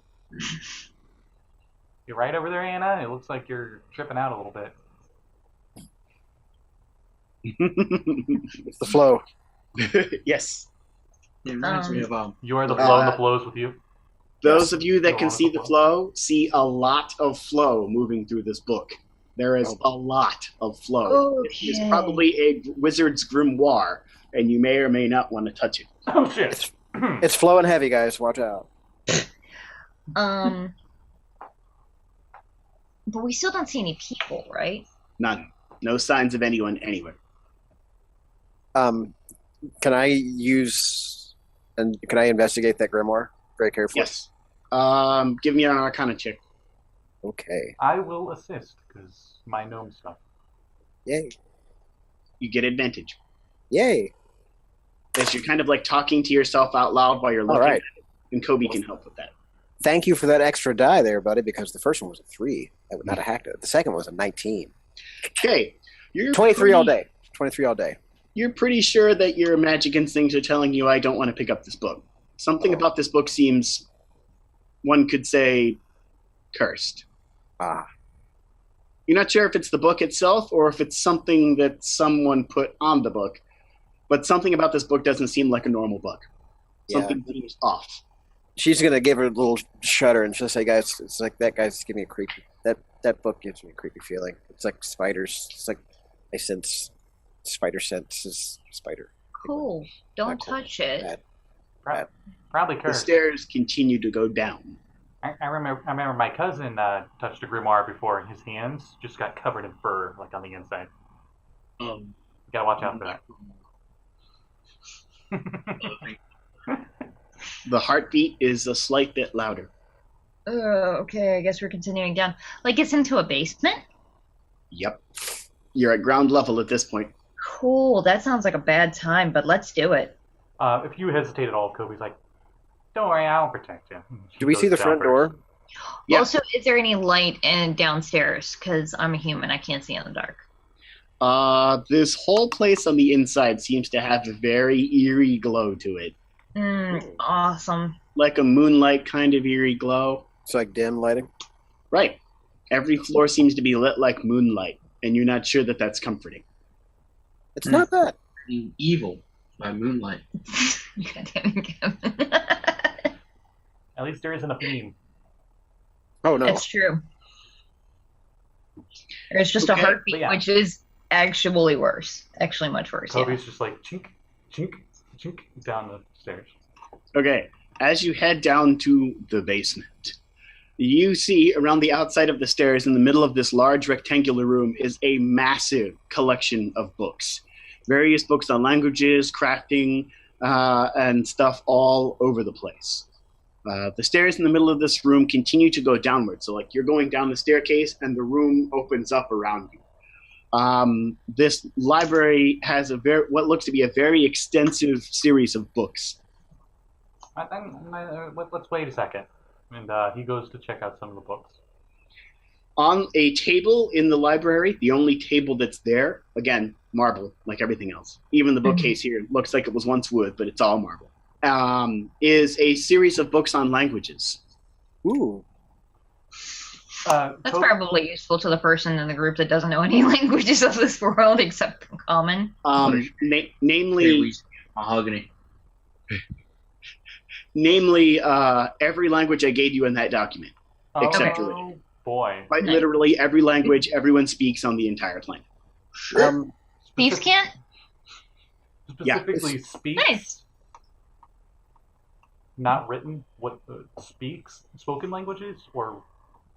You're right over there, Anna. It looks like you're tripping out a little bit. It's the flow. Yes. It reminds me of You are the flow, and the flows with you. Those of you that Go can on see with the the flow see a lot of flow moving through this book. There is a lot of flow. It is Okay. probably a wizard's grimoire, and you may or may not want to touch it. Oh, shit. It's flowing heavy, guys. Watch out. But we still don't see any people, right? None. No signs of anyone anywhere. Can I use and can I investigate that grimoire very carefully? Yes. Give me an Arcana check. Okay. I will assist, because my gnome stuff. Yay. You get advantage. Yay. As you're kind of like talking to yourself out loud while you're looking right. at it. And Coby can help with that. Thank you for that extra die there, buddy, because the first one was a 3. I would not have hacked it. The second was a 19. Okay. You're 23 all day. 23 all day. You're pretty sure that your magic instincts are telling you I don't want to pick up this book. Something about this book seems, one could say, cursed. Ah. You're not sure if it's the book itself or if it's something that someone put on the book, but something about this book doesn't seem like a normal book. Something seems off. She's gonna give her a little shudder and she'll say, "Guys, it's like that guy's giving me a creepy. That book gives me a creepy feeling. It's like spiders. It's like I sense spider senses spider. Cool. Don't Not cool. touch it. Bad. Probably The cursed. stairs continue to go down. I remember my cousin touched a grimoire before, and his hands just got covered in fur, like on the inside. You gotta watch out for that. The heartbeat is a slight bit louder. Okay, I guess we're continuing down. Like it's into a basement? Yep. You're at ground level at this point. Cool, that sounds like a bad time, but let's do it. If you hesitate at all, Kobe's like, "Don't worry, I'll protect you." She Do we goes see the down front first. door? Yeah. Also, is there any light in downstairs? Because I'm a human, I can't see in the dark. This whole place on the inside seems to have a very eerie glow to it. Awesome. Like a moonlight kind of eerie glow. It's like dim lighting. Right. Every floor seems to be lit like moonlight, and you're not sure that that's comforting. It's not bad. Evil by moonlight. God damn it, Kevin. At least there isn't a beam. Oh no. That's true. There's just a Okay, heartbeat, yeah. which is actually worse. Actually, much worse. Kobe's just like chink, chink, chink down the stairs. Okay, as you head down to the basement, you see around the outside of the stairs in the middle of this large rectangular room is a massive collection of books. Various books on languages, crafting, and stuff all over the place. The stairs in the middle of this room continue to go downward. So, like, you're going down the staircase and the room opens up around you. This library has what looks to be a very extensive series of books. Let's wait a second. And he goes to check out some of the books. On a table in the library, the only table that's there, again, marble, like everything else. Even the bookcase here looks like it was once wood, but it's all marble. Is a series of books on languages. Ooh. That's probably useful to the person in the group that doesn't know any languages of this world except common. Namely, mahogany. Namely, every language I gave you in that document, except for Oh boy. quite literally every language everyone speaks on the entire planet. Thieves can't? Specifically speaks. Nice. Not written. What speaks? Spoken languages or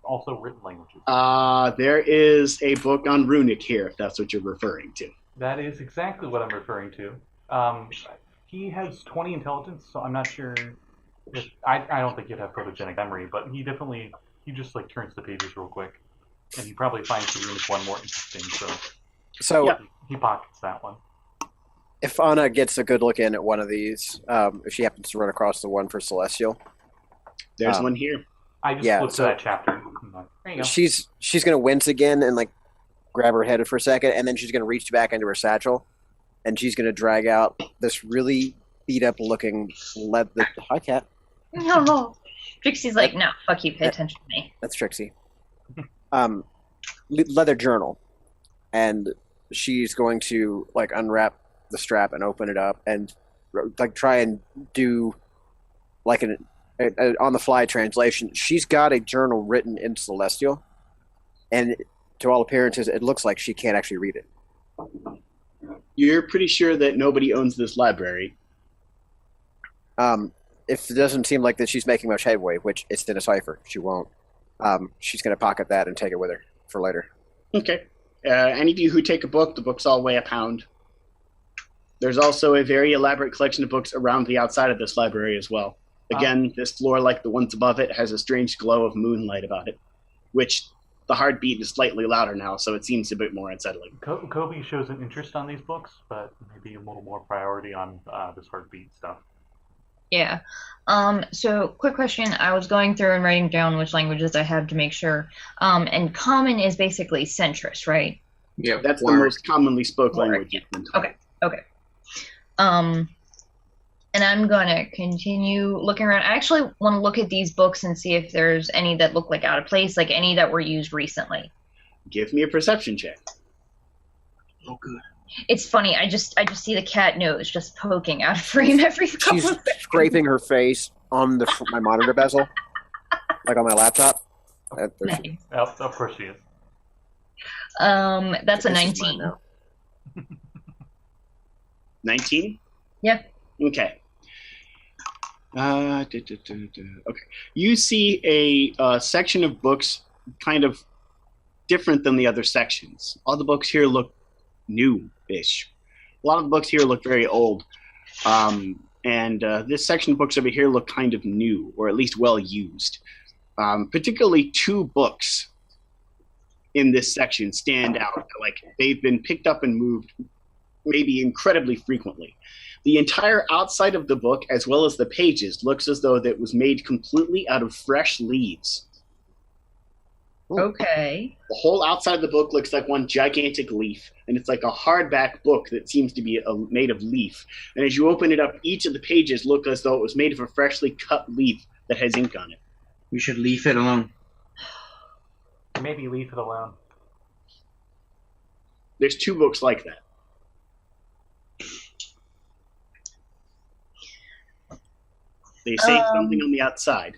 also written languages? There is a book on runic here, if that's what you're referring to. That is exactly what I'm referring to. He has 20 intelligence, so I'm not sure if I don't think he'd have photogenic memory, but he just like turns the pages real quick, and he probably finds the runic one more interesting. So Yeah. he pockets that one. If Anna gets a good look in at one of these, if she happens to run across the one for Celestial, There's one here. I just flipped so- to that chapter. There you go. she's gonna wince again and like grab her head for a second, and then she's gonna reach back into her satchel, and she's gonna drag out this really beat up looking leather. Hi, cat. No. Trixie's like, no, fuck you, pay attention to me. That's Trixie. Leather journal, and she's going to like unwrap the strap and open it up and like try and do like an on the fly translation. She's got a journal written in Celestial, and to all appearances, it looks like she can't actually read it. You're pretty sure that nobody owns this library. If it doesn't seem like that she's making much headway, which it's in a cipher, she won't. She's going to pocket that and take it with her for later. Okay. Any of you who take a book, the books all weigh a pound. There's also a very elaborate collection of books around the outside of this library as well. Again, this floor, like the ones above it, has a strange glow of moonlight about it, which the heartbeat is slightly louder now, so it seems a bit more unsettling. Coby shows an interest on these books, but maybe a little more priority on this heartbeat stuff. Yeah. So, quick question. I was going through and writing down which languages I have to make sure. And common is basically centrist, right? Yeah, That's the most commonly spoken Warlock, language. Okay. And I'm gonna continue looking around. I actually want to look at these books and see if there's any that look like out of place, like any that were used recently. Give me a perception check. Oh, good. It's funny. I just see the cat nose just poking out of frame every couple She's of seconds. scraping her face on my monitor bezel, like on my laptop. Nice. Of course she is. That's a This is 19. mine now. 19? Yeah. Okay. Okay. You see a section of books kind of different than the other sections. All the books here look new-ish. A lot of the books here look very old. And this section of books over here look kind of new, or at least well-used. Particularly two books in this section stand out. Like, they've been picked up and moved maybe incredibly frequently. The entire outside of the book, as well as the pages, looks as though that was made completely out of fresh leaves. Okay. The whole outside of the book looks like one gigantic leaf, and it's like a hardback book that seems to be made of leaf. And as you open it up, each of the pages look as though it was made of a freshly cut leaf that has ink on it. We should leave it alone. Maybe leave it alone. There's two books like that. They say something on the outside.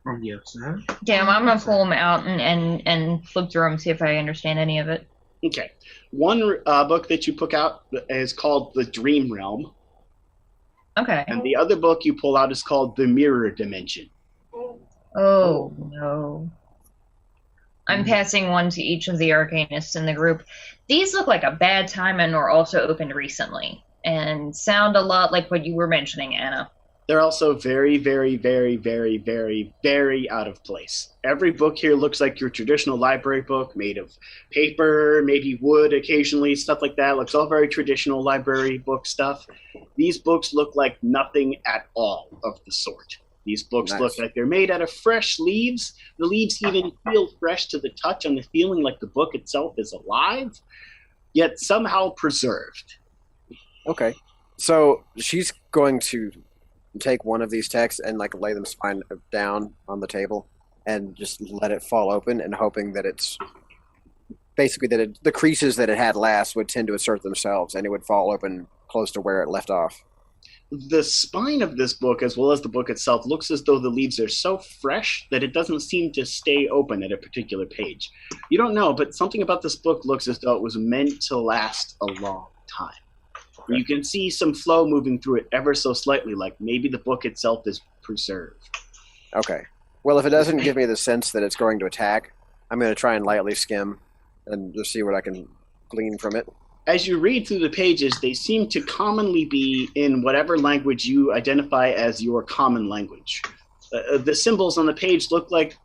From the outside? Damn, I'm gonna pull them out and flip through them, see if I understand any of it. Okay. One book that you pick out is called The Dream Realm. Okay. And the other book you pull out is called The Mirror Dimension. Oh, no. I'm passing one to each of the arcanists in the group. These look like a bad time and were also opened recently, and sound a lot like what you were mentioning, Anna. They're also very, very, very, very, very, very out of place. Every book here looks like your traditional library book, made of paper, maybe wood occasionally, stuff like that. Looks all very traditional library book stuff. These books look like nothing at all of the sort. These books look like they're made out of fresh leaves. The leaves even feel fresh to the touch and the feeling like the book itself is alive, yet somehow preserved. Okay. So she's going to take one of these texts and like lay them spine down on the table and just let it fall open, and hoping that it's basically that the creases that it had last would tend to assert themselves and it would fall open close to where it left off. The spine of this book, as well as the book itself, looks as though the leaves are so fresh that it doesn't seem to stay open at a particular page. You don't know, but something about this book looks as though it was meant to last a long time. You can see some flow moving through it ever so slightly, like maybe the book itself is preserved. Okay. Well, if it doesn't give me the sense that it's going to attack, I'm going to try and lightly skim and just see what I can glean from it. As you read through the pages, they seem to commonly be in whatever language you identify as your common language. The symbols on the page look like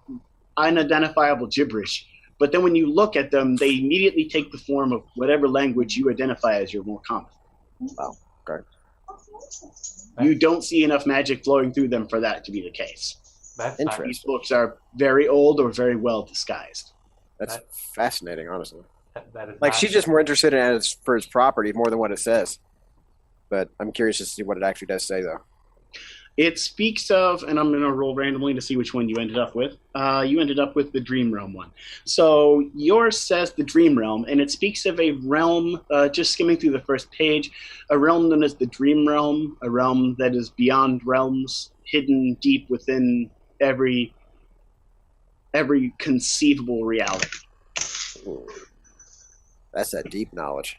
unidentifiable gibberish, but then when you look at them, they immediately take the form of whatever language you identify as your more common. Wow. Okay. You don't see enough magic flowing through them for that to be the case. That's interesting. These books are very old or very well disguised. That's fascinating, honestly. That is Like, not- she's just more interested in it for its property more than what it says. But I'm curious to see what it actually does say, though. It speaks of, and I'm going to roll randomly to see which one you ended up with. You ended up with the Dream Realm one. So yours says the Dream Realm, and it speaks of a realm, just skimming through the first page, a realm known as the Dream Realm, a realm that is beyond realms, hidden deep within every conceivable reality. Ooh. That's that deep knowledge.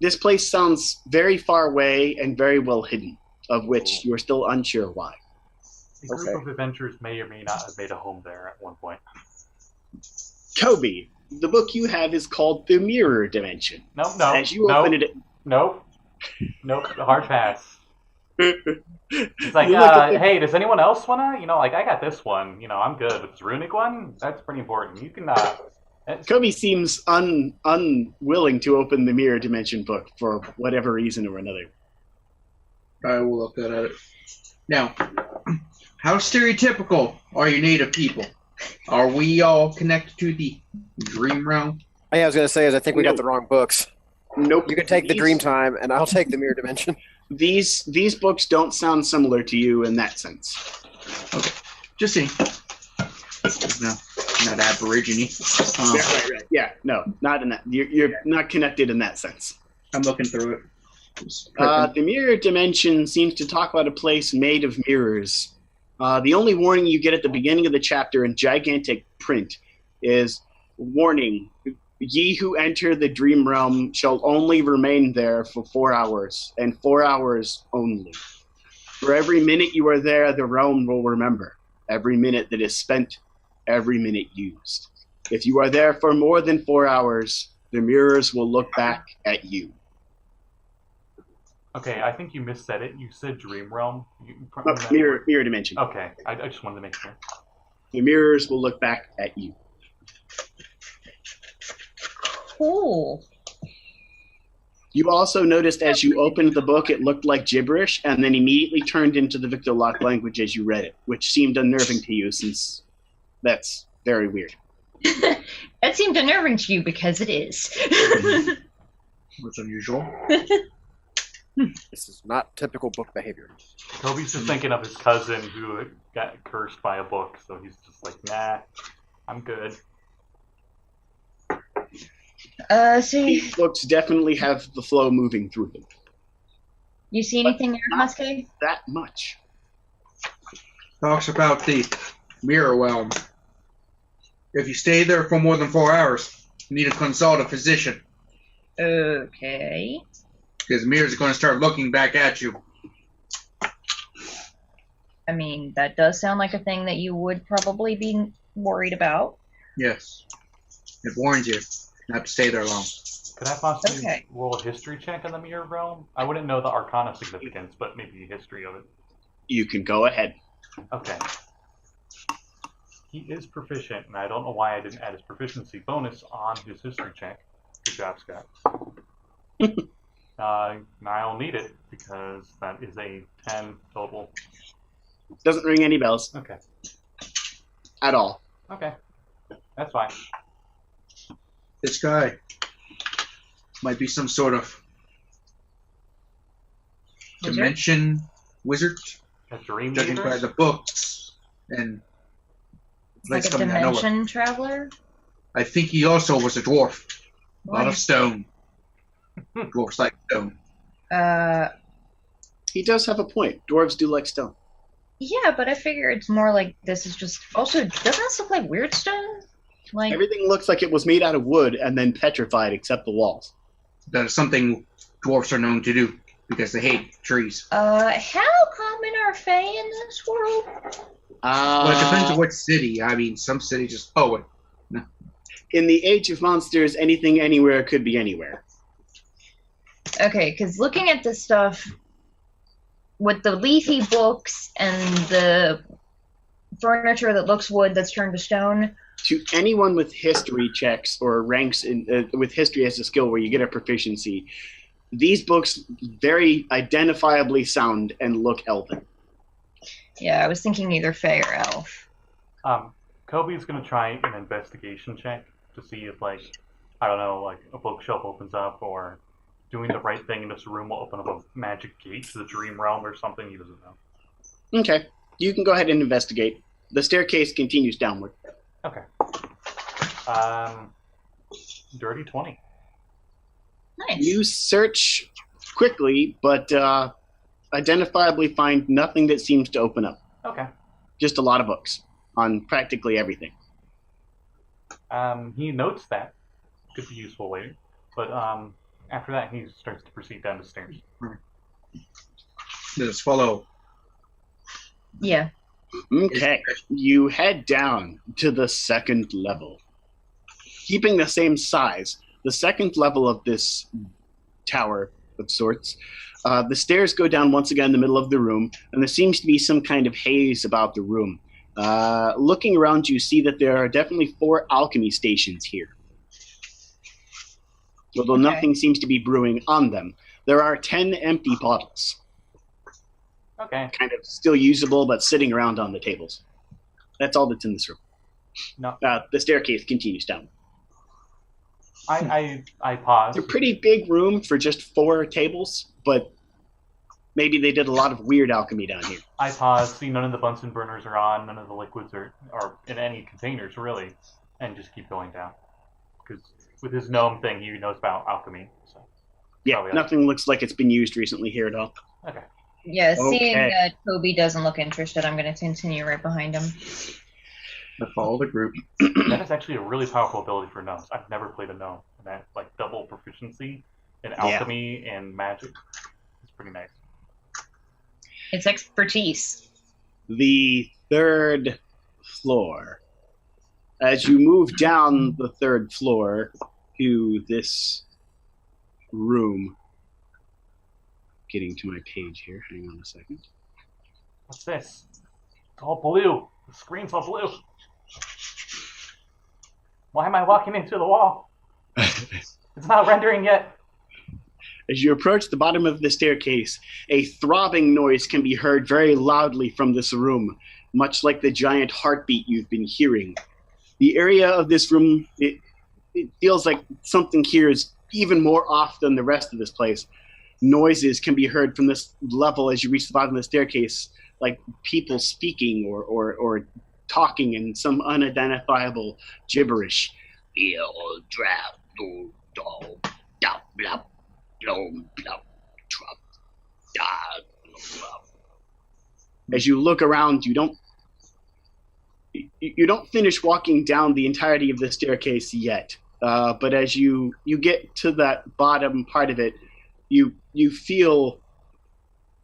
This place sounds very far away and very well hidden, of which you're still unsure why. A group of adventurers may or may not have made a home there at one point. Coby, the book you have is called The Mirror Dimension. No, As you open it, Nope, hard pass. It's like, You look at the- hey, does anyone else wanna? I got this one. I'm good. But this runic one, that's pretty important. You can, Coby seems unwilling to open the Mirror Dimension book for whatever reason or another. I will look at it. Now, how stereotypical are you native people? Are we all connected to the dream realm? I was going to say, I think we got Nope. the wrong books. Nope. You can take the dream time, and I'll take the mirror dimension. These books don't sound similar to you in that sense. Okay, just see. No, not Aborigine. Right. Yeah, no, not in that. You're not connected in that sense. I'm looking through it. The Mirror Dimension seems to talk about a place made of mirrors. The only warning you get at the beginning of the chapter in gigantic print is, warning, ye who enter the dream realm shall only remain there for 4 hours, and 4 hours only. For every minute you are there, the realm will remember. Every minute that is spent, every minute used. If you are there for more than 4 hours, the mirrors will look back at you. okay, I think you missaid it. You said dream realm. Mirror dimension. Okay, I just wanted to make sure. The mirrors will look back at you. Cool. You also noticed as you opened the book, it looked like gibberish, and then immediately turned into the Victor Lock language as you read it, which seemed unnerving to you, since that's very weird. That seemed unnerving to you because it is. What's unusual? This is not typical book behavior. Kobe's just thinking of his cousin who got cursed by a book, so he's just like, nah, I'm good. See. These books definitely have the flow moving through them. You see anything there, Hashke? That much. Talks about the mirror realm. If you stay there for more than 4 hours, you need to consult a physician. Okay. Because mirrors are going to start looking back at you. I mean, that does sound like a thing that you would probably be worried about. Yes. It warns you not to stay there long. Could I possibly roll a history check on the mirror realm? I wouldn't know the arcana significance, but maybe the history of it. You can go ahead. Okay. He is proficient, and I don't know why I didn't add his proficiency bonus on his history check. Good job, Scott. I'll need it, because that is a 10 total. Doesn't ring any bells. Okay. At all. Okay. That's fine. This guy might be some sort of dimension wizard. A dream Judging leader? by the books and Like a dimension traveler? I think he also was a dwarf. A lot of stone. Dwarfs like stone. He does have a point. Dwarves do like stone. Yeah, but I figure it's more like this is just... Also, doesn't this look like weird stone? Like Everything looks like it was made out of wood and then petrified except the walls. That is something dwarfs are known to do because they hate trees. How common are fae in this world? Well, it depends on what city. I mean, some cities just... Oh, wait. No. In the Age of Monsters, anything anywhere could be anywhere. Okay, because looking at this stuff, with the leafy books and the furniture that looks wood that's turned to stone... To anyone with history checks or ranks in, with history as a skill where you get a proficiency, these books very identifiably sound and look elven. Yeah, I was thinking either fae or elf. Coby's going to try an investigation check to see if, like, I don't know, like a bookshelf opens up or doing the right thing in this room will open up a magic gate to the dream realm or something. He doesn't know. Okay. You can go ahead and investigate. The staircase continues downward. Okay. Dirty 20. Nice. You search quickly, but identifiably find nothing that seems to open up. Okay. Just a lot of books on practically everything. He notes that. Could be useful later. But after that, he starts to proceed down the stairs. Just follow. Yeah. Okay. You head down to the second level. Keeping the same size, the second level of this tower of sorts, the stairs go down once again in the middle of the room, and there seems to be some kind of haze about the room. Looking around, you see that there are definitely 4 alchemy stations here. Although nothing seems to be brewing on them. There are 10 empty bottles. Okay. Kind of still usable, but sitting around on the tables. That's all that's in this room. No. The staircase continues down. I pause. It's a pretty big room for just 4 tables, but maybe they did a lot of weird alchemy down here. I pause, see none of the Bunsen burners are on, none of the liquids are in any containers, really, and just keep going down. Because with his gnome thing, he knows about alchemy. So yeah, nothing looks like it's been used recently here at all. Okay. Yeah, seeing that Coby doesn't look interested, I'm going to continue right behind him. I follow the group. That is actually a really powerful ability for gnomes. I've never played a gnome. And that, like, double proficiency in alchemy and magic. It's pretty nice. It's expertise. The 3rd floor. As you move down the 3rd floor to this room, getting to my page here. Hang on a second. What's this? It's all blue. The screen's all blue. Why am I walking into the wall? It's not rendering yet. As you approach the bottom of the staircase, a throbbing noise can be heard very loudly from this room, much like the giant heartbeat you've been hearing. The area of this room, it feels like something here is even more off than the rest of this place. Noises can be heard from this level as you reach the bottom of the staircase, like people speaking or talking in some unidentifiable gibberish. As you look around, you don't finish walking down the entirety of the staircase yet. But as you get to that bottom part of it, you feel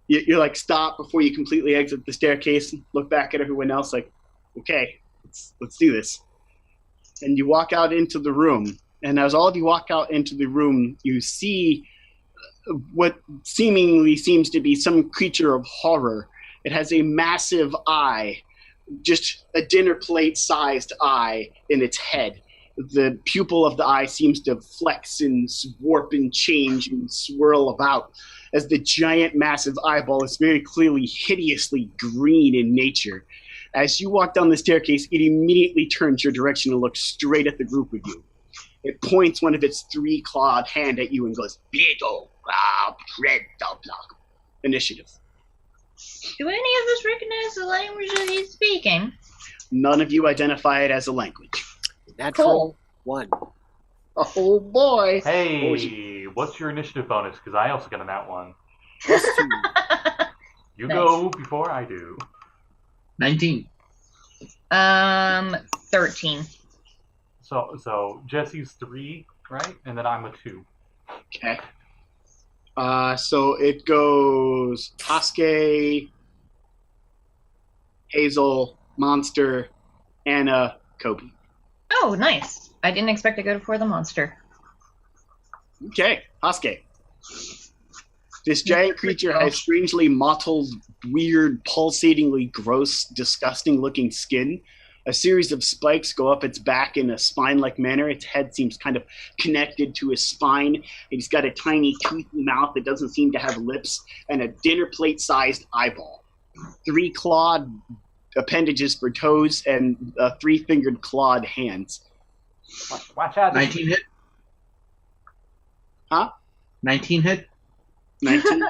you're like stop before you completely exit the staircase. Look back at everyone else, like, okay, let's do this. And you walk out into the room. And as all of you walk out into the room, you see what seemingly seems to be some creature of horror. It has a massive eye, just a dinner plate sized eye in its head. The pupil of the eye seems to flex and warp and change and swirl about as the giant massive eyeball is very clearly hideously green in nature. As you walk down the staircase, it immediately turns your direction and looks straight at the group of you. It points one of its 3-clawed hand at you and goes, Beetle, initiative. Do any of us recognize the language that he's speaking? None of you identify it as a language. Natural 1. Oh boy. Hey, what's your initiative bonus? Because I also got a nat 1. +2. You Nice. go before I do. 19. 13. So Jesse's 3, right? And then I'm a 2. Okay. So it goes Hashke, Hazel, Monster, Anna, Coby. Oh, nice. I didn't expect to go before the monster. Okay, Hashke. This giant creature has strangely mottled, weird, pulsatingly gross, disgusting-looking skin. A series of spikes go up its back in a spine-like manner. Its head seems kind of connected to his spine. It's got a tiny, toothy mouth that doesn't seem to have lips, and a dinner plate-sized eyeball. 3-clawed appendages for toes, and 3-fingered clawed hands. Watch out. 19 hit. Huh? 19 hit. 19?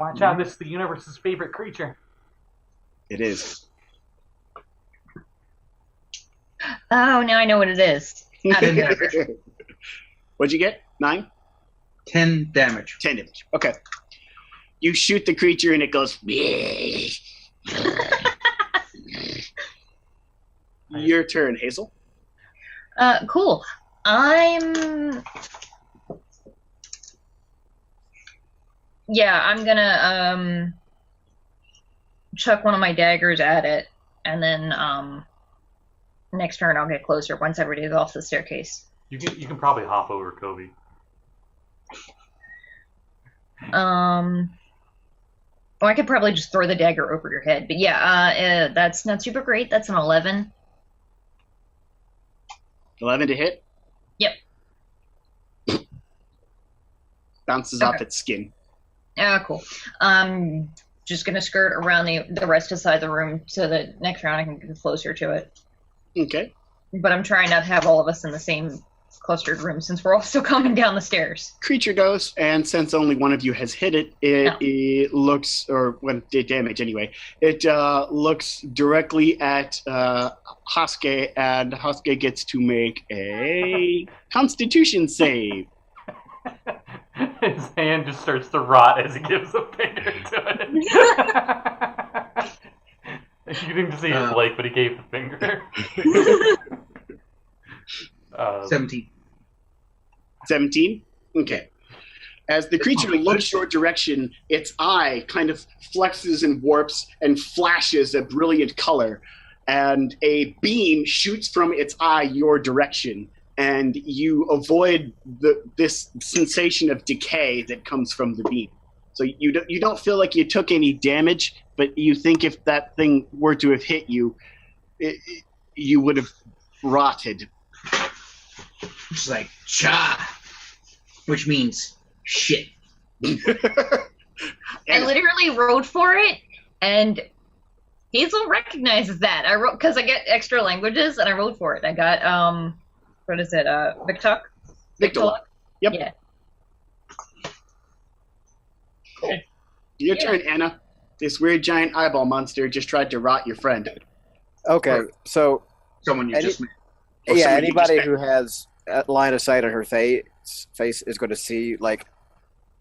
Watch out, this is the universe's favorite creature. It is. Oh, now I know what it is. What'd you get? 9? 10 damage. 10 damage. Okay. You shoot the creature and it goes. Your turn, Hazel. Cool. I'm gonna chuck one of my daggers at it, and then next turn I'll get closer once everybody's off the staircase. You can probably hop over Coby. Or I could probably just throw the dagger over your head. But yeah, that's not super great. That's an 11. 11 to hit? Yep. Bounces off its skin. Cool. Just gonna skirt around the rest aside the room so that next round I can get closer to it. Okay. But I'm trying not to have all of us in the same clustered room since we're all still coming down the stairs. Creature goes, and since only one of you has hit it, it looks, or when did damage anyway, it looks directly at Hashke, and Hashke gets to make a Constitution save. His hand just starts to rot as he gives a finger to it. You didn't see his leg, but he gave the finger. 17. 17? Okay. As the creature looks your direction, its eye kind of flexes and warps and flashes a brilliant color, and a beam shoots from its eye your direction, and you avoid this sensation of decay that comes from the beam. So you don't feel like you took any damage, but you think if that thing were to have hit you, you would have rotted. It's like, cha! Which means shit. I literally wrote for it, and Hazel recognizes that. I wrote, because I get extra languages, and I wrote for it. I got, what is it, Victuck? Victuck. Yep. Yeah. Cool. Your turn, Anna. This weird giant eyeball monster just tried to rot your friend. Okay, so Someone you just met. Or yeah, somebody you anybody just who has line of sight on her face is going to see like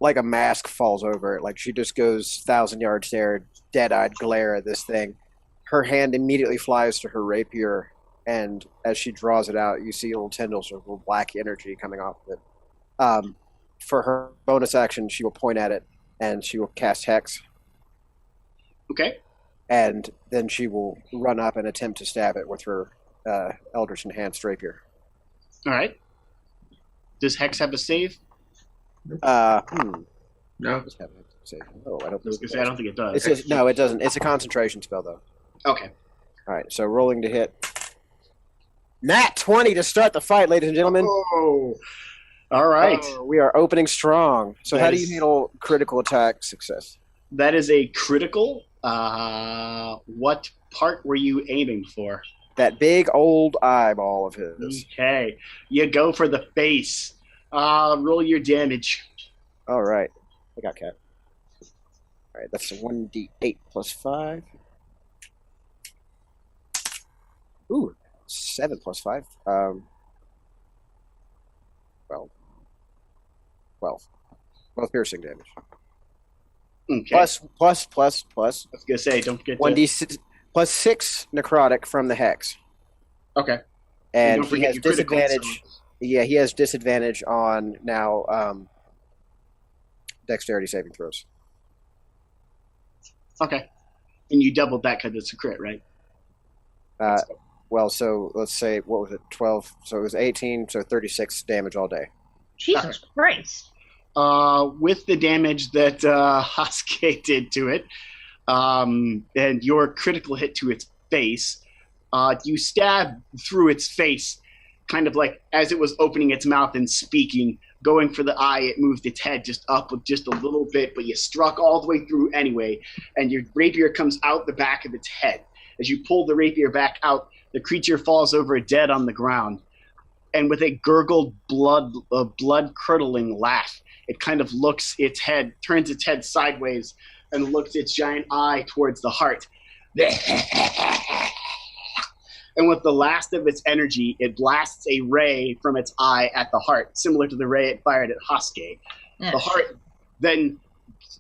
like a mask falls over it. Like she just goes 1,000 yard stare, dead-eyed glare at this thing. Her hand immediately flies to her rapier, and as she draws it out, you see little tendrils of black energy coming off of it. For her bonus action, she will point at it, and she will cast Hex. Okay. And then she will run up and attempt to stab it with her Eldritch Enhanced rapier. All right. Does Hex have a save? No. No. Oh, I don't think I don't think it does. It says, no, it doesn't. It's a concentration spell, though. Okay. All right, so rolling to hit. Nat 20 to start the fight, ladies and gentlemen. Oh, all right. We are opening strong. So That how do is- you handle critical attack success? That is a critical. What part were you aiming for? That big old eyeball of his. Okay. You go for the face. Roll your damage. All right. I got cat. All right, that's a 1d8 plus 5. Ooh, 7 plus 5. 12. 12 piercing damage. Okay. Plus. I was gonna say, don't get 1d6 plus 6 necrotic from the hex. Okay. And don't he forget has your critical, disadvantage. Yeah, he has disadvantage on now dexterity saving throws. Okay. And you doubled that because it's a crit, right? Well, so let's say, what was it, 12? So it was 18, so 36 damage all day. Jesus Christ. With the damage that Hashke did to it, and your critical hit to its face, you stab through its face, kind of like as it was opening its mouth and speaking. Going for the eye, it moved its head just up with just a little bit, but you struck all the way through anyway, and your rapier comes out the back of its head. As you pull the rapier back out, the creature falls over dead on the ground, and with a gurgled, blood-curdling laugh, it kind of turns its head sideways, and looks its giant eye towards the heart. And with the last of its energy, it blasts a ray from its eye at the heart, similar to the ray it fired at Hashke. Yeah. The heart then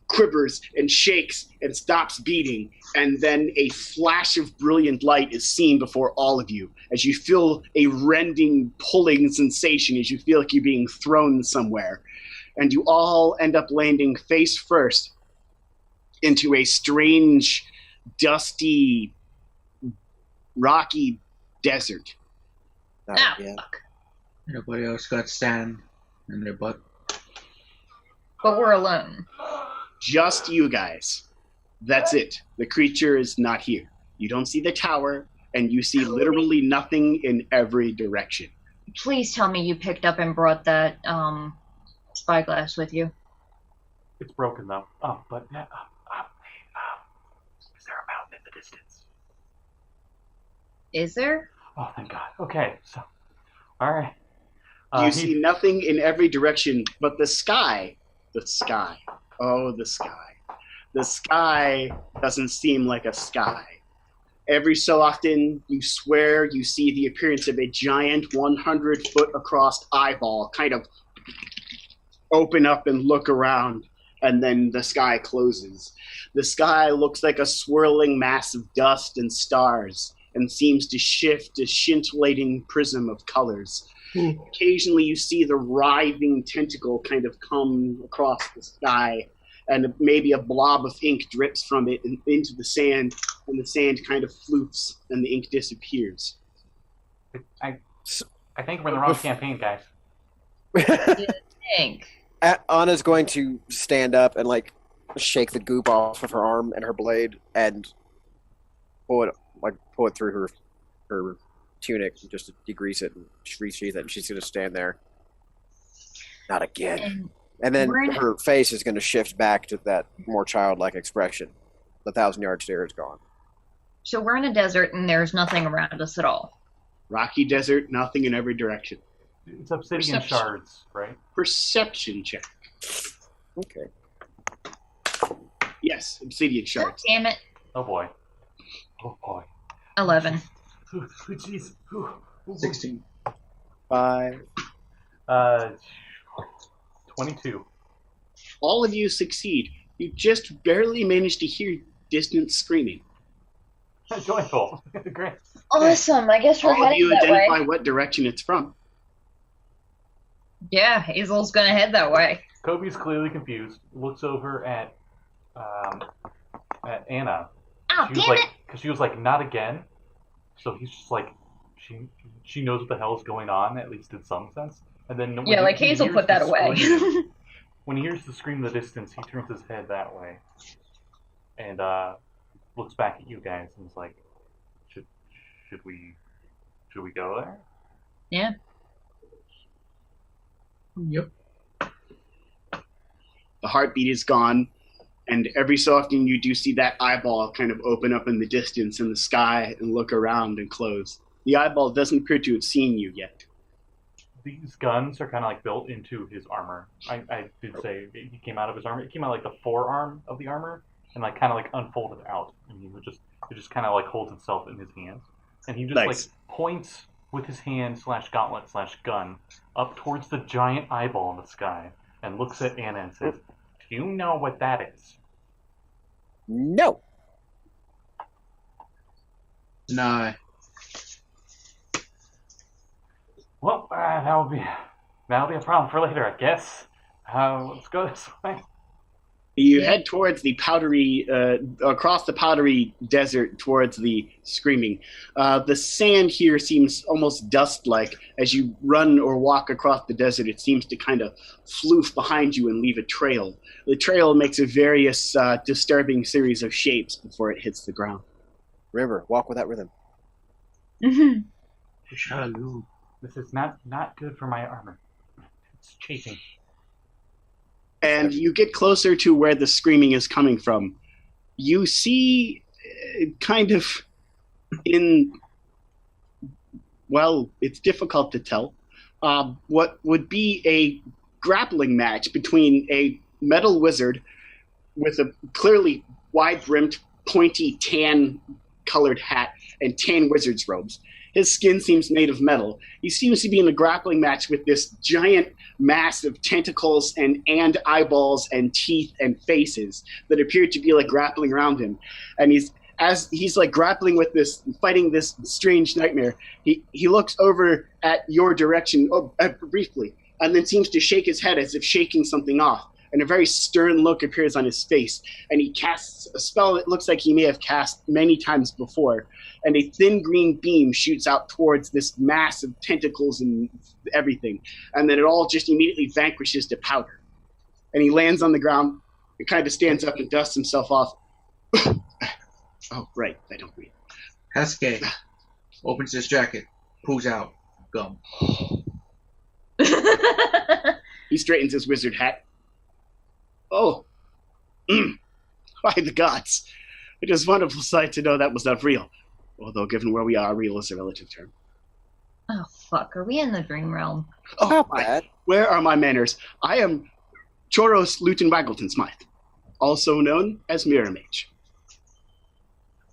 quivers and shakes and stops beating, and then a flash of brilliant light is seen before all of you as you feel a rending, pulling sensation as you feel like you're being thrown somewhere. And you all end up landing face first into a strange, dusty, rocky desert. Ah, Yeah. fuck. Nobody else got sand in their butt. But we're alone. Just you guys. That's it. The creature is not here. You don't see the tower, and you see literally nothing in every direction. Please tell me you picked up and brought that spyglass with you. It's broken though. Oh, but is there a mountain in the distance? Is there? Oh, thank God. Okay, so, all right. You see nothing in every direction but the sky. The sky. Oh, the sky. The sky doesn't seem like a sky. Every so often, you swear you see the appearance of a giant 100-foot across eyeball kind of open up and look around, and then the sky closes. The sky looks like a swirling mass of dust and stars, and seems to shift a scintillating prism of colors. Occasionally you see the writhing tentacle kind of come across the sky, and maybe a blob of ink drips from it into the sand, and the sand kind of floofs, and the ink disappears. I think we're in the wrong campaign, guys. You think? Anna's going to stand up and like shake the goop off of her arm and her blade and pull it through her tunic just to degrease it and resheath it, and she's going to stand there. Not again. And then her face is going to shift back to that more childlike expression. The 1,000-yard stare is gone. So we're in a desert and there's nothing around us at all. Rocky desert, nothing in every direction. It's obsidian Perception. shards, right? Perception check. Okay. Yes, obsidian God shards. damn it. Oh boy. Oh boy. 11. Oh, jeez. 16. 5. 22. all of you succeed. You just barely manage to hear distant screaming. Joyful. Great. Awesome. I guess we're All of heading you that identify way. what direction it's from. Yeah, Hazel's gonna head that way. Coby's clearly confused. Looks over at Anna. Oh, She was damn like, it! because she was like, not again. So he's just like, she knows what the hell is going on, at least in some sense. And then when Yeah, like when Hazel hears put that the away. scream- when he hears the scream in the distance, he turns his head that way, and looks back at you guys and is like, should we go there? Yeah. Yep. The heartbeat is gone, and every so often you do see that eyeball kind of open up in the distance in the sky and look around and close. The eyeball doesn't appear to have seen you yet. These guns are kind of like built into his armor. I did say he came out of his armor. It came out like the forearm of the armor and like kind of like unfolded out, and it just kind of like holds itself in his hands, and he just Nice. like points with his hand / gauntlet / gun up towards the giant eyeball in the sky and looks at Anna and says, "Do you know what that is?" No. Nah. Well, that'll be a problem for later, I guess. Let's go this way. You Yeah. head towards the powdery, across the powdery desert towards the screaming. The sand here seems almost dust-like. As you run or walk across the desert, it seems to kind of floof behind you and leave a trail. The trail makes a various disturbing series of shapes before it hits the ground. River, walk with that rhythm. This is not good for my armor. It's chafing. And you get closer to where the screaming is coming from. You see kind of it's difficult to tell, what would be a grappling match between a metal wizard with a clearly wide-brimmed, pointy, tan-colored hat and tan wizard's robes. His skin seems made of metal. He seems to be in a grappling match with this giant mass of tentacles and eyeballs and teeth and faces that appear to be like grappling around him. And as he's like grappling with this, fighting this strange nightmare, he looks over at your direction briefly, and then seems to shake his head as if shaking something off. And a very stern look appears on his face, and he casts a spell that looks like he may have cast many times before, and a thin green beam shoots out towards this mass of tentacles and everything, and then it all just immediately vanquishes to powder. And he lands on the ground, and kind of stands up and dusts himself off. Oh, right, I don't breathe. Hashke opens his jacket, pulls out gum. He straightens his wizard hat. Oh, by the gods. It is a wonderful sight to know that was not real. Although, given where we are, real is a relative term. Oh, fuck. Are we in the dream realm? Oh, Not bad. where are my manners? I am Choros Luton Waggleton Smythe, also known as Mirror Mage.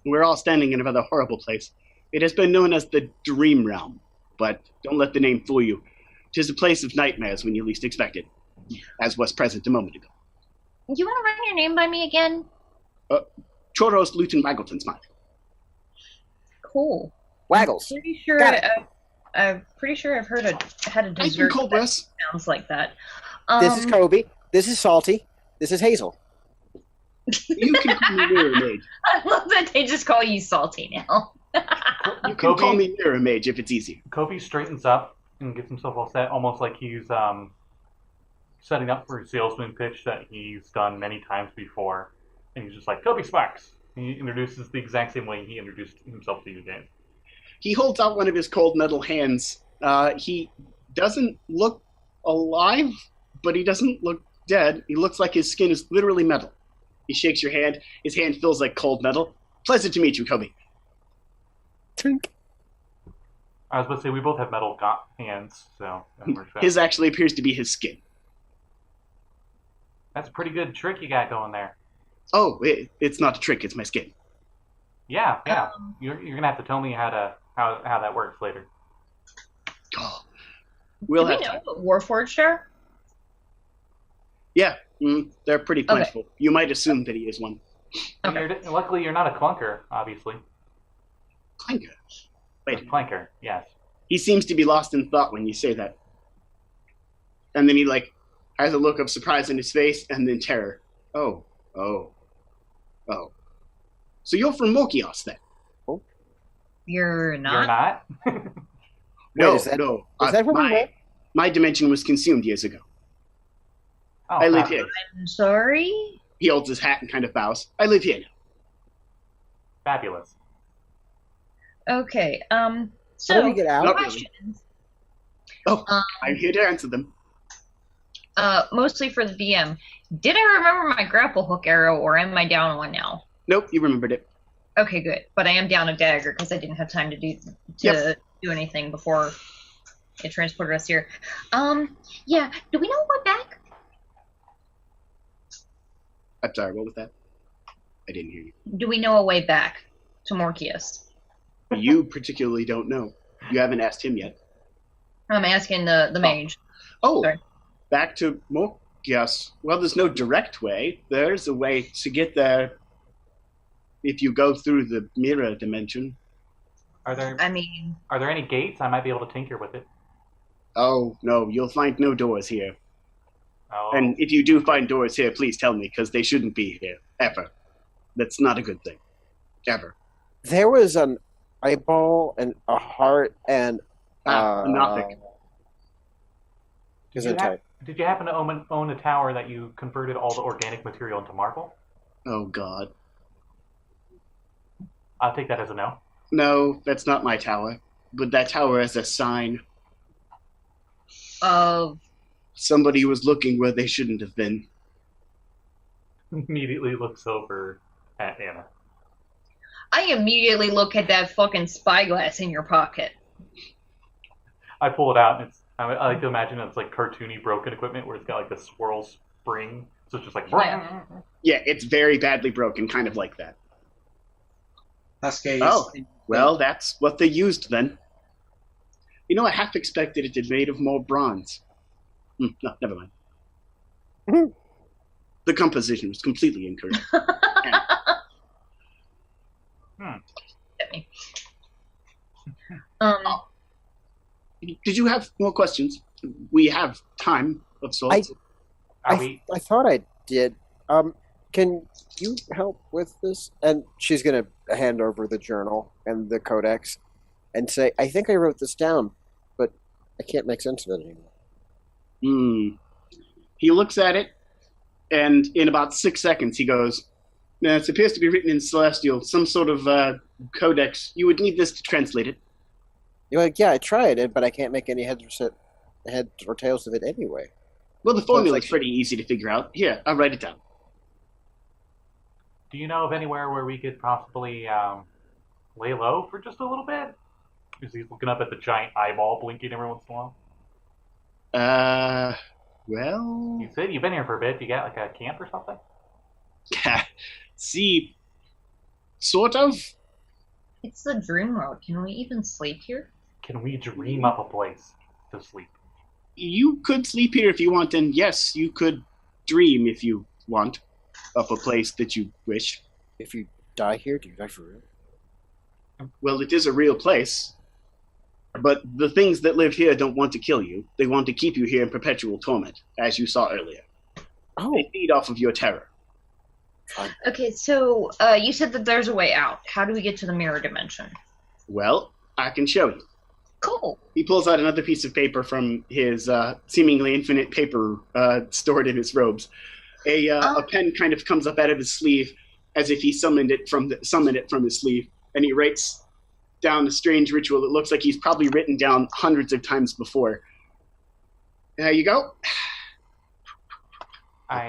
We're all standing in a rather horrible place. It has been known as the Dream Realm, but don't let the name fool you. 'Tis a place of nightmares when you least expect it, as was present a moment ago. You want to run your name by me again? Choros Luton Waggleton Smythe. Cool. Waggles. Pretty sure. Got it. I'm pretty sure I've had a Thank you, dessert that Cobras. sounds like that. This is Coby. This is Salty. This is Hazel. You can call me Mirror Mage. I love that they just call you Salty now. You can call me Mirror Mage if it's easier. Coby straightens up and gets himself all set, almost like he's setting up for a salesman pitch that he's done many times before. And he's just like, Coby Sparks. He introduces the exact same way he introduced himself to you guys. He holds out one of his cold metal hands. He doesn't look alive, but he doesn't look dead. He looks like his skin is literally metal. He shakes your hand. His hand feels like cold metal. Pleasant to meet you, Coby. Tink. I was about to say, we both have metal hands, so that works out. His actually appears to be his skin. That's a pretty good trick you got going there. Oh, it's not a trick. It's my skin. Yeah. You're gonna have to tell me how that works later. Oh, we'll Do have we know time. what Warforged are? Yeah, They're pretty plentiful. Okay. You might assume that he is one. Okay. Luckily, you're not a clunker, obviously. Clanker? Wait. Clanker, yes. He seems to be lost in thought when you say that. And then he, has a look of surprise in his face and then terror. Oh. So you're from Mokios, then? Oh. You're not? You're not? No. Is that where we went? My dimension was consumed years ago. Oh, I live here. I'm sorry? He holds his hat and kind of bows. I live here now. Fabulous. Okay, How do we get out? Questions. Really. I'm here to answer them. Mostly for the DM. Did I remember my grapple hook arrow, or am I down one now? Nope, you remembered it. Okay, good. But I am down a dagger because I didn't have time to do anything before it transported us here. Yeah. Do we know what back? I'm sorry, what was that? I didn't hear you. Do we know a way back to Morkius? You particularly don't know. You haven't asked him yet. I'm asking the mage. Oh, sorry. Back to Morkius. Well, there's no direct way. There's a way to get there if you go through the mirror dimension. Are there any gates? I might be able to tinker with it. Oh, no, you'll find no doors here. Oh. And if you do find doors here, please tell me, because they shouldn't be here. Ever. That's not a good thing. Ever. There was an eyeball and a heart and... nothing. Did you happen to own a tower that you converted all the organic material into marble? Oh, God. I'll take that as a no. No, that's not my tower. But that tower has a sign. Of... Somebody was looking where they shouldn't have been. Immediately looks over at Anna. I immediately look at that fucking spyglass in your pocket. I pull it out, and I like to imagine it's like cartoony broken equipment where it's got like the swirl spring, so it's just like... Yeah, it's very badly broken, kind of like that. Hashke. Oh, well, that's what they used then. You know, I half expected it to be made of more bronze. No, never mind. The composition was completely incorrect. Did you have more questions? We have time of sorts. I thought I did. Can you help with this? And she's going to hand over the journal and the codex and say, I think I wrote this down, but I can't make sense of it anymore. He looks at it, and in about 6 seconds he goes, it appears to be written in Celestial, some sort of codex. You would need this to translate it. You're like, yeah, I tried it, but I can't make any heads or tails of it anyway. Well, the formula is pretty easy to figure out. Here, I'll write it down. Do you know of anywhere where we could possibly lay low for just a little bit? Because he's looking up at the giant eyeball blinking every once in a while. Well... You said you've been here for a bit. You got like a camp or something? See, sort of. It's the dream world. Can we even sleep here? Can we dream up a place to sleep? You could sleep here if you want, and yes, you could dream if you want up a place that you wish. If you die here, do you die for real? Well, it is a real place. But the things that live here don't want to kill you. They want to keep you here in perpetual torment, as you saw earlier. Oh. They feed off of your terror. Okay, so you said that there's a way out. How do we get to the mirror dimension? Well, I can show you. Cool. He pulls out another piece of paper from his seemingly infinite paper stored in his robes. A pen kind of comes up out of his sleeve as if he summoned it from his sleeve, and he writes down a strange ritual that looks like he's probably written down hundreds of times before. There you go.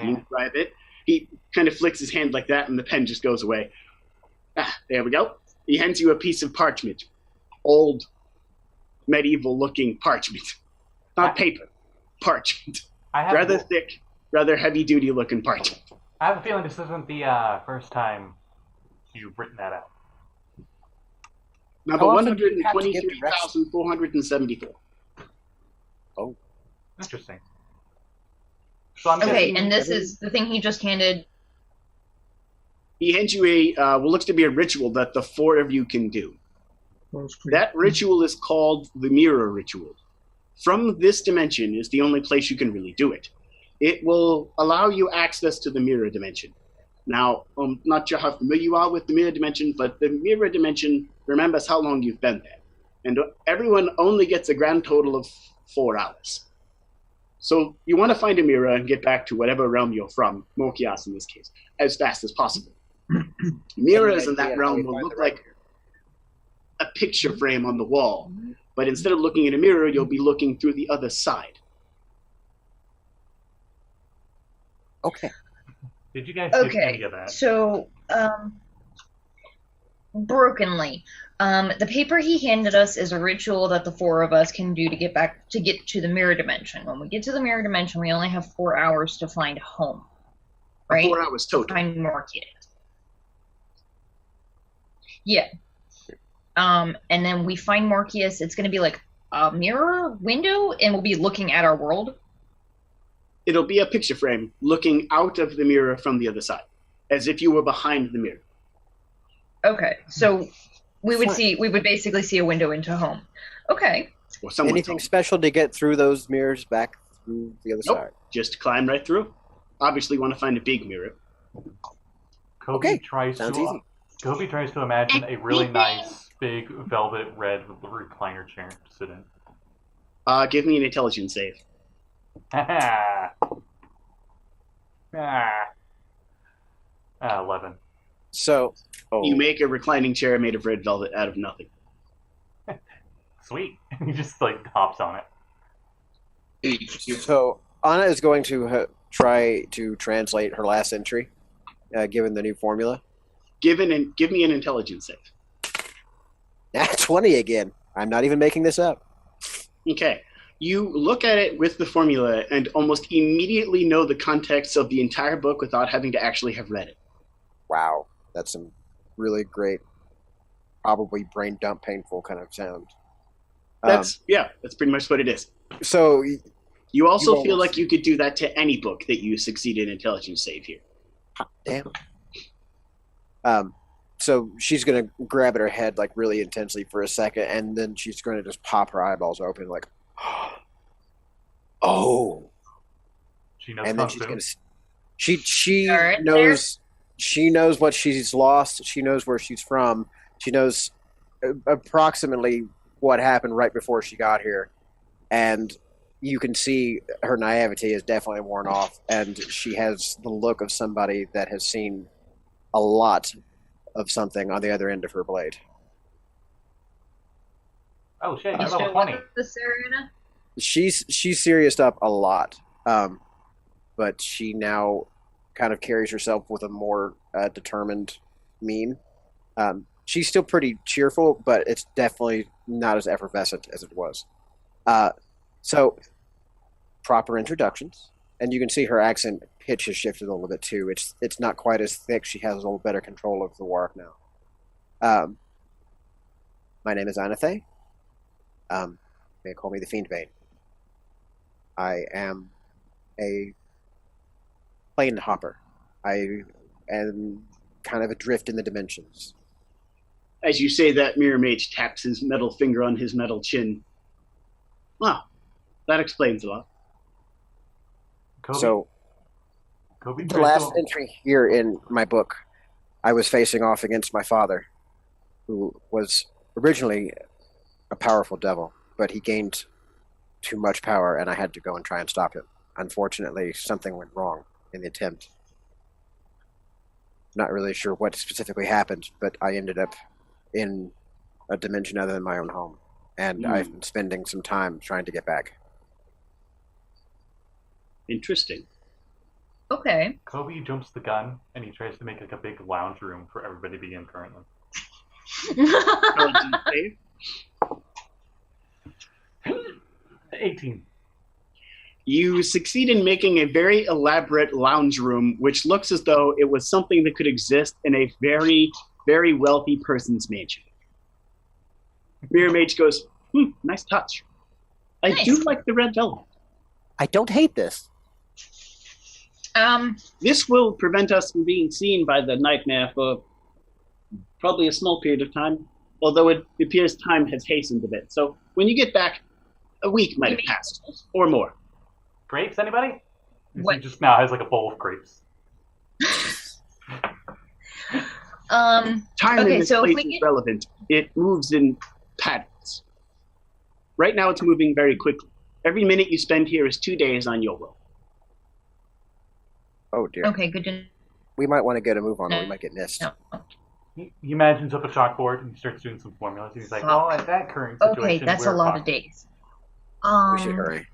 You grab it. He kind of flicks his hand like that, and the pen just goes away. There we go. He hands you a piece of parchment. Old, medieval-looking parchment. Not paper. Parchment. Rather thick, rather heavy-duty looking parchment. I have a feeling this isn't the first time you've written that out. Number 123,474. Oh. Interesting. So I'm Okay, guessing- and this is the thing he just handed. He hands you what looks to be a ritual that the four of you can do. That ritual is called the Mirror Ritual. From this dimension is the only place you can really do it. It will allow you access to the Mirror Dimension. Now, I'm not sure how familiar you are with the Mirror Dimension, but the Mirror Dimension remembers how long you've been there. And everyone only gets a grand total of 4 hours. So you want to find a mirror and get back to whatever realm you're from, Morkias in this case, as fast as possible. Mirrors in that realm will look like a picture frame on the wall, but instead of looking in a mirror, you'll be looking through the other side. Okay. Did you guys get any Okay, of that? so brokenly, the paper he handed us is a ritual that the four of us can do to get to the mirror dimension. When we get to the mirror dimension, we only have 4 hours to find home, right? 4 hours total. Find Morkias. Yeah. And then we find Morkias. It's going to be like a mirror window, and we'll be looking at our world. It'll be a picture frame looking out of the mirror from the other side, as if you were behind the mirror. Okay, so we would basically see a window into home. Okay. Or someone's Anything home. special to get through those mirrors back through the other Nope. side? Just climb right through. Obviously, you want to find a big mirror. Kobe Okay, tries sounds to easy. Kobe tries to imagine a really nice big velvet red recliner chair to sit in. Give me an intelligence save. Ah. 11. So, You make a reclining chair made of red velvet out of nothing. Sweet. He just like hops on it. So Anna is going to try to translate her last entry, given the new formula. Give me an intelligence save. 20 again. I'm not even making this up. Okay. You look at it with the formula and almost immediately know the context of the entire book without having to actually have read it. Wow, that's some really great, probably brain dump painful kind of sound. That's pretty much what it is. So You also You feel almost- like you could do that to any book that you succeed in intelligence save here. damn. So she's gonna grab at her head like really intensely for a second, and then she's gonna just pop her eyeballs open, like, oh. She knows And then Kung she's Fu. gonna. She All right, knows. She knows what she's lost. She knows where she's from. She knows approximately what happened right before she got here, and you can see her naivety is definitely worn off, and she has the look of somebody that has seen a lot of something on the other end of her blade. Oh shit, You you're still level with 20. the Serena? She's serious up a lot, but she now kind of carries herself with a more determined mien. She's still pretty cheerful, but it's definitely not as effervescent as it was. So, proper introductions, and you can see her accent pitch has shifted a little bit too. It's not quite as thick. She has a little better control of the Warlock now. My name is Anathay. May call me the Fiend Bane. I am a plane hopper. I am kind of adrift in the dimensions. As you say that, Mirror Mage taps his metal finger on his metal chin. Wow, that explains a lot. Kobe, So, Kobe the tries last to- entry here in my book, I was facing off against my father, who was originally a powerful devil, but he gained too much power, and I had to go and try and stop him. Unfortunately, something went wrong in the attempt. Not really sure what specifically happened, but I ended up in a dimension other than my own home, and I've been spending some time trying to get back. Interesting. Okay. Kobe jumps the gun and he tries to make like a big lounge room for everybody to be in currently. Intelligence save. 18. You succeed in making a very elaborate lounge room, which looks as though it was something that could exist in a very, very wealthy person's mansion. Mirror Mage goes, nice touch. I Nice. do like the red velvet. I don't hate this. This will prevent us from being seen by the nightmare for probably a small period of time, although it appears time has hastened a bit. So when you get back, a week might have passed, or more. Grapes, anybody? What? He just now has like a bowl of grapes. Time Okay, in this so if place we is get- relevant. It moves in patterns. Right now it's moving very quickly. Every minute you spend here is 2 days on your roll. Oh dear. Okay, good to We might want to get a move on, or we might get missed. know. He imagines up a chalkboard and he starts doing some formulas. And he's like, "Well, at that current situation, Okay, that's a we're lot fine." of days. We should hurry.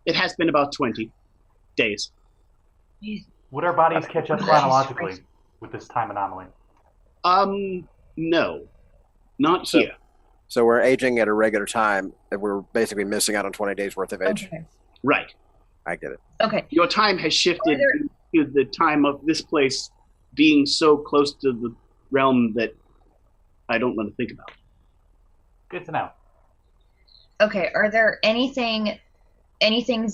It has been about 20 days. Would our bodies catch up Jesus chronologically Christ. with this time anomaly? No. Not So- here. So we're aging at a regular time, and we're basically missing out on 20 days worth of age. Okay. Right. I get it. Okay. Your time has shifted Are to the time of this place being so close to the realm that I don't want to think about. Good to know. Okay. Are there anythings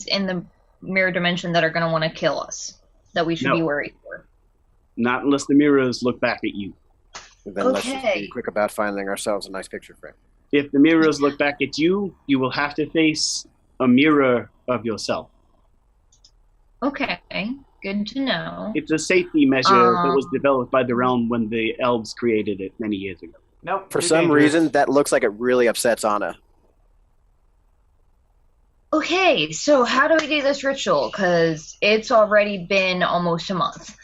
in the mirror dimension that are going to want to kill us that we should No. be worried for? Not unless the mirrors look back at you. Then let's just Okay. be quick about finding ourselves a nice picture frame. If the mirrors look back at you, you will have to face a mirror of yourself. Okay. Good to know. It's a safety measure that was developed by the realm when the elves created it many years ago. Nope. For too some dangerous. reason, that looks like it really upsets Anna. Okay, so how do we do this ritual? Because it's already been almost a month.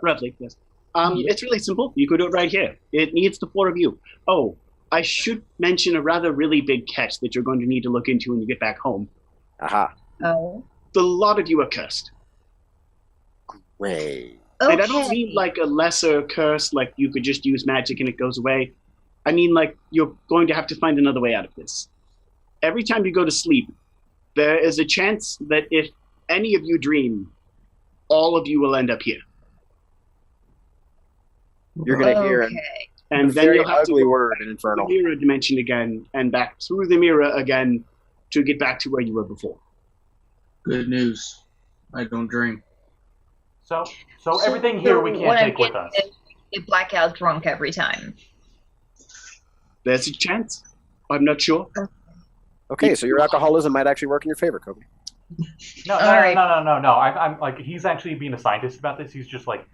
Roughly, yes. It's really simple. You could do it right here. It needs the four of you. Oh, I should mention a rather really big catch that you're going to need to look into when you get back home. Aha. Oh. A lot of you are cursed. Great. Okay. And I don't mean like a lesser curse, like you could just use magic and it goes away. I mean like you're going to have to find another way out of this. Every time you go to sleep, there is a chance that if any of you dream, all of you will end up here. You're going to hear Okay. And a then very you'll have to ugly go word back in to the Infernal. mirror dimension again, and back through the mirror again to get back to where you were before. Good news. I don't dream. So everything here we what can't I'm take with getting us. is we blackout drunk every time. There's a chance. I'm not sure. Okay, so your alcoholism might actually work in your favor, Coby. No. All right. I'm like, he's actually being a scientist about this. He's just like,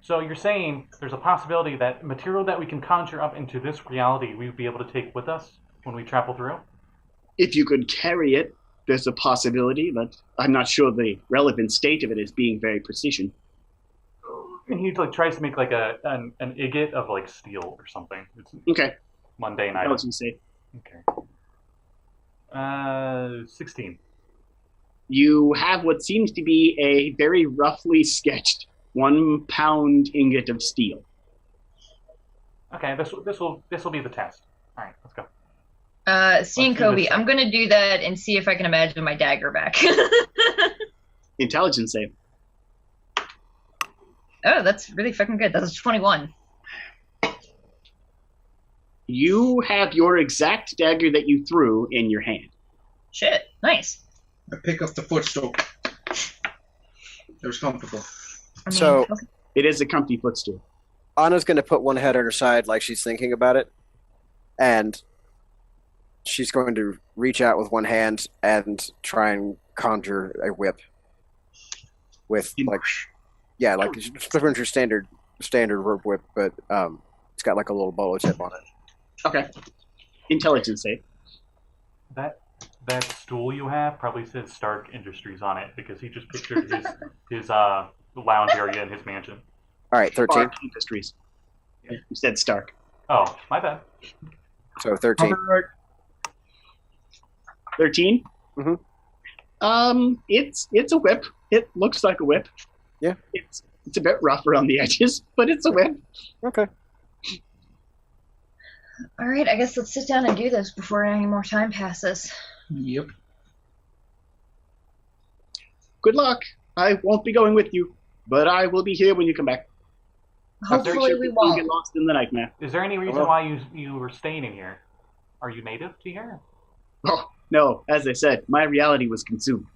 So you're saying there's a possibility that material that we can conjure up into this reality we would be able to take with us when we travel through? If you could carry it, there's a possibility, but I'm not sure the relevant state of it is being very precision. And he like tries to make like an ingot of like steel or something. It's Okay. mundane I item. was going to say. Okay. 16. You have what seems to be a very roughly sketched 1 pound ingot of steel. Okay, this will be the test. All right, let's go. Seeing Let's do Coby, this. I'm gonna do that and see if I can imagine my dagger back. Intelligence save. Oh, that's really fucking good. That's a 21. You have your exact dagger that you threw in your hand. Shit. Nice. I pick up the footstool. It was comfortable. I mean, So- okay. It is a comfy footstool. Anna's going to put one head on her side like she's thinking about it, and she's going to reach out with one hand and try and conjure a whip with like just pretty much your standard rope whip, but it's got like a little bolo tip on it. Okay. Intelligence save. That stool you have probably says Stark Industries on it because he just pictured his lounge area in his mansion. All right, 13. Stark Industries. You said Stark. Oh, my bad. So 13. 13? Mhm. It's a whip. It looks like a whip. Yeah. It's a bit rough around the edges, but it's a whip. Okay. All right, I guess let's sit down and do this before any more time passes. Yep. Good luck. I won't be going with you, but I will be here when you come back. Hopefully we Don't won't. get lost in the nightmare. Is there any reason Hello? why you were staying in here? Are you native to here? Oh, no, as I said, my reality was consumed.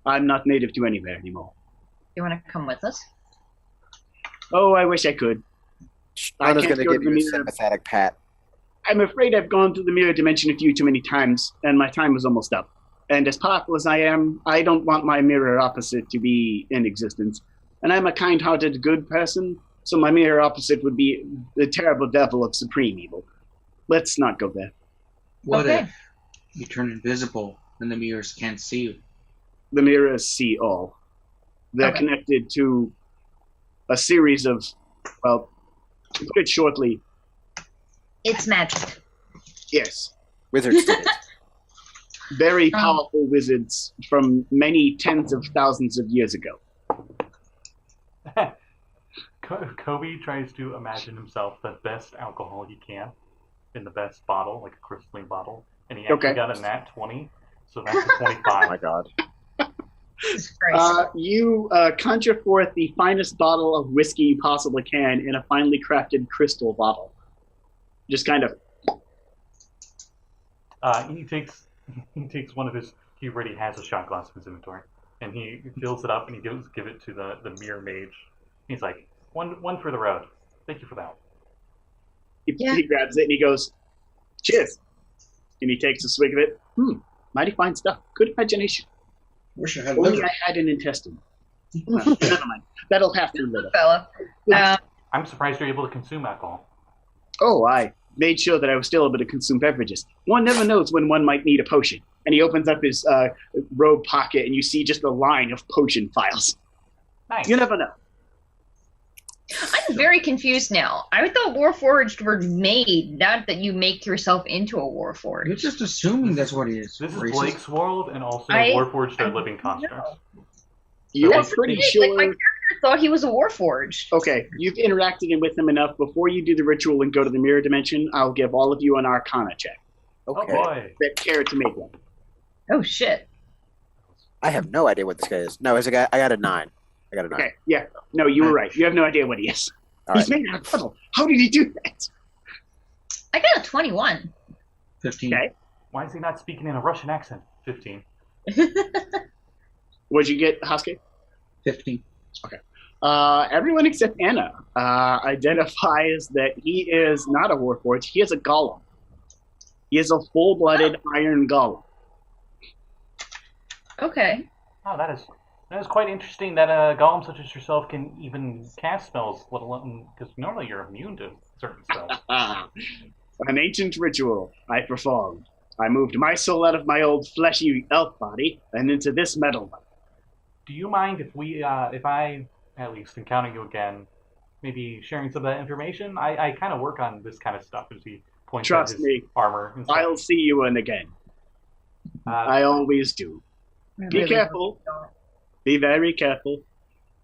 I'm not native to anywhere anymore. You want to come with us? Oh, I wish I could. I was can't going to go give to the you a mirror. sympathetic pat. I'm afraid I've gone through the mirror dimension a few too many times, and my time was almost up. And as powerful as I am, I don't want my mirror opposite to be in existence. And I'm a kind-hearted, good person, so my mirror opposite would be the terrible devil of supreme evil. Let's not go there. What Okay. if you turn invisible and the mirrors can't see you? The mirrors see all. They're Okay. connected to a series of, well, to put it shortly, It's magic. yes, Wizards did it. very powerful wizards from many tens of thousands of years ago. Coby tries to imagine himself the best alcohol he can in the best bottle, like a crystalline bottle, and he actually Okay. got a nat 20, so that's a Oh 25. my god. Jesus Christ. You conjure forth the finest bottle of whiskey you possibly can in a finely crafted crystal bottle. Just kind of, He takes one of his. He already has a shot glass in his inventory, and he fills it up and he give it to the mirror mage. He's like, one for the road. Thank you for that. he grabs it and he goes, cheers. And he takes a swig of it. Mighty fine stuff. Good imagination. Wish I had Only liver. I had an intestine. Never mind. That'll have to live. Fella. I'm surprised you're able to consume alcohol. Oh, I made sure that I was still able to consume beverages. One never knows when one might need a potion. And he opens up his robe pocket, and you see just a line of potion files. Nice. You never know. I'm very confused now. I thought Warforged were made, not that you make yourself into a Warforged. You're just assuming that's what he is. This is Racist. Blake's world, and also I- Warforged are I living don't constructs. You're That's pretty Like, sure. my character thought he was a Warforged. Okay, you've interacted with him enough. Before you do the ritual and go to the mirror dimension, I'll give all of you an Arcana check. Oh Okay. boy. That care to make one. Oh shit. I have no idea what this guy is. No, I got a 9. I got a 9. Okay, yeah. No, you were right. You have no idea what he is. All He's right. made out of puddle. How did he do that? I got a 21. 15. Okay. Why is he not speaking in a Russian accent? 15. What'd you get, Hashke? 15. Everyone except Anna identifies that he is not a Warforged. He is a golem. He is a full-blooded iron golem. Okay. Oh, that is quite interesting that a golem such as yourself can even cast spells, let alone because normally you're immune to certain spells. An ancient ritual I performed. I moved my soul out of my old fleshy elf body and into this metal one. Do you mind if I at least encounter you again, maybe sharing some of that information? I kind of work on this kind of stuff as he points Trust at his me, armor and stuff. I'll see you in again. I always do. Be careful. Be very careful.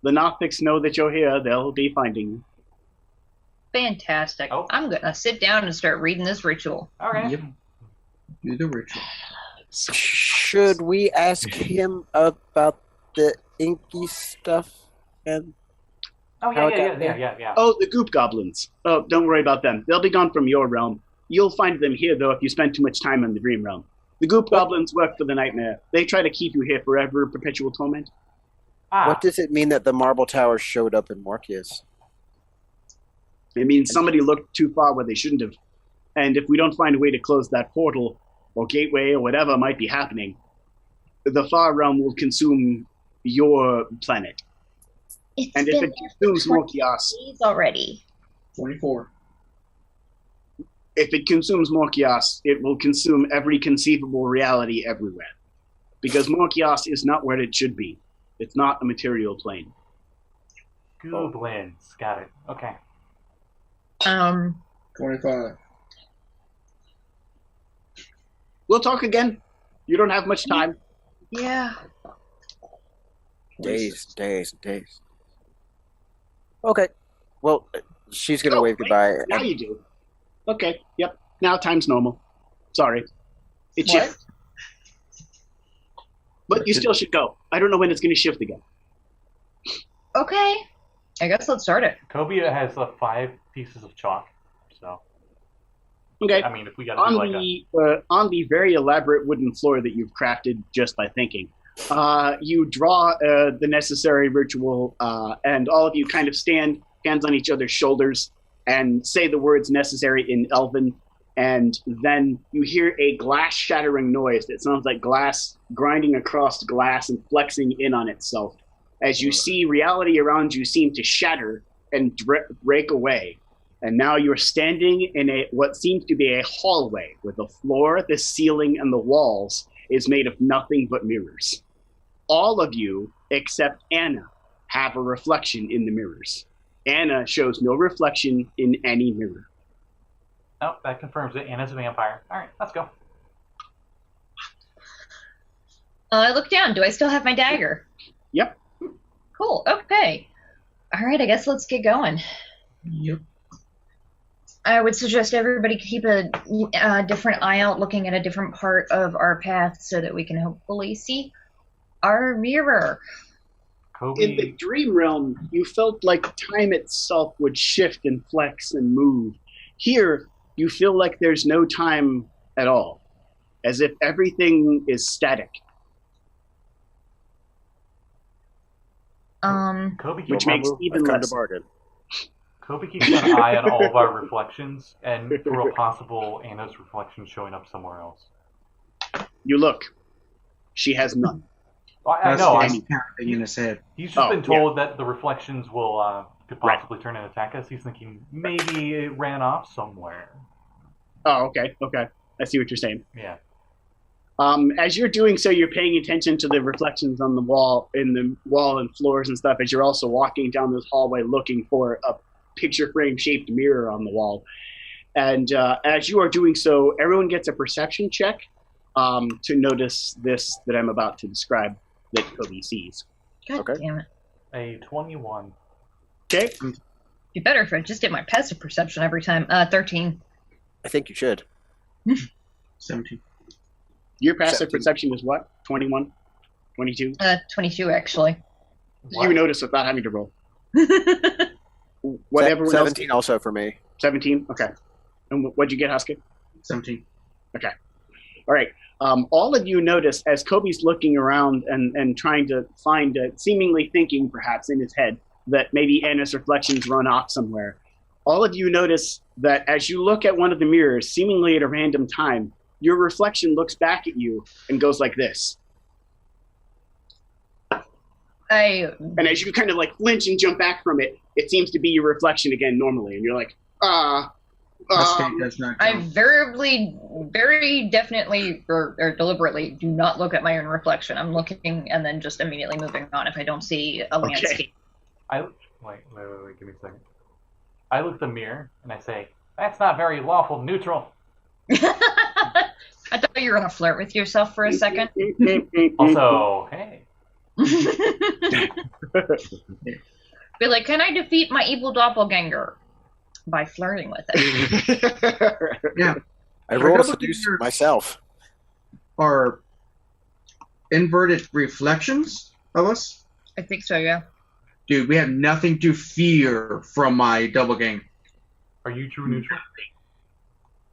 The Nothics know that you're here. They'll be finding you. Fantastic. Oh. I'm gonna sit down and start reading this ritual. Okay. Yep. Do the ritual. Should we ask him about the inky stuff? And Oh How yeah, it yeah, got yeah, there? yeah, yeah. Oh, the goop goblins. Oh, don't worry about them. They'll be gone from your realm. You'll find them here, though, if you spend too much time in the dream realm. The goop goblins work for the nightmare. They try to keep you here forever, perpetual torment. what does it mean that the marble tower showed up in Morkias? It means somebody looked too far where they shouldn't have. And if we don't find a way to close that portal, or gateway, or whatever might be happening, the far realm will consume your planet. It's And if been it consumes 20 Morkias, days already. 24. if it consumes Morkias, it will consume every conceivable reality everywhere. Because Morkias is not where it should be. It's not a material plane. Goblins. Got it. Okay. 25. We'll talk again. You don't have much time. Yeah. Days. Okay. Well, she's gonna wave goodbye. Now you do. Okay, yep. Now time's normal. Sorry. It What? shifted. But you still should go. I don't know when it's going to shift again. Okay. I guess let's start it. Coby has 5 pieces of chalk, so Okay. I mean, if we got to do like a On the very elaborate wooden floor that you've crafted just by thinking, You draw the necessary ritual, and all of you kind of stand, hands on each other's shoulders, and say the words necessary in Elven, and then you hear a glass-shattering noise that sounds like glass grinding across glass and flexing in on itself, as you see reality around you seem to shatter and break away. And now you're standing in what seems to be a hallway, where the floor, the ceiling, and the walls is made of nothing but mirrors. All of you, except Anna, have a reflection in the mirrors. Anna shows no reflection in any mirror. Oh, that confirms it. Anna's a vampire. All right, let's go. I look down. Do I still have my dagger? Yep. Cool. Okay. All right, I guess let's get going. Yep. I would suggest everybody keep a different eye out, looking at a different part of our path so that we can hopefully see our mirror. Coby. In the dream realm, you felt like time itself would shift and flex and move. Here, you feel like there's no time at all, as if everything is static. Coby Which keeps, makes even less. Coby keeps an eye on all of our reflections, and for a possible Anna's reflection showing up somewhere else. You look. She has none. I know. He's counting in his head. He's just been told that the reflections will could possibly turn and attack us. He's thinking maybe it ran off somewhere. Oh, okay. I see what you're saying. Yeah. As you're doing so, you're paying attention to the reflections on the wall, and floors and stuff, as you're also walking down this hallway looking for a picture frame shaped mirror on the wall. And as you are doing so, everyone gets a perception check to notice this that I'm about to describe that Coby sees. God damn it. A 21. Okay. Be better if I just did my passive perception every time. 13. I think you should. 17. Your passive 17. perception is what? 21? 22? 22, actually. What? You notice without having to roll. What everyone 17 else? also for me. 17? Okay. And what'd you get, Hashke? 17. Okay. All right. All of you notice as Coby's looking around and trying to find, seemingly thinking perhaps in his head that maybe Anna's reflections run off somewhere. All of you notice that as you look at one of the mirrors, seemingly at a random time, your reflection looks back at you and goes like this. And as you kind of like flinch and jump back from it, it seems to be your reflection again normally. And you're like, I very definitely or deliberately do not look at my own reflection. I'm looking and then just immediately moving on if I don't see a landscape. Wait, give me a second. I look at the mirror and I say, that's not very lawful neutral. I thought you were going to flirt with yourself for a second. Also, hey. Be like, can I defeat my evil doppelganger? By flirting with it. Yeah. I rolled a seduce myself. Are inverted reflections of us? I think so, yeah. Dude, we have nothing to fear from my double gang. Are you true neutral?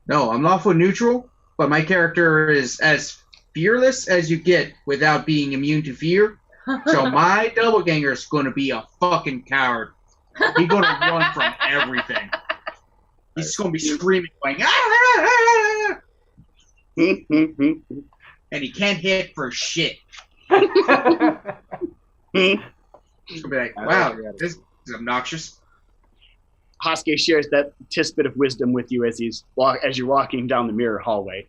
No, I'm lawful neutral, but my character is as fearless as you get without being immune to fear. So my doppelganger is going to be a fucking coward. He's going to run from everything. He's just going to be screaming, going, ah! And he can't hit for shit. He's going to be like, wow, this is obnoxious. Hashke shares that tidbit of wisdom with you as you're walking down the mirror hallway.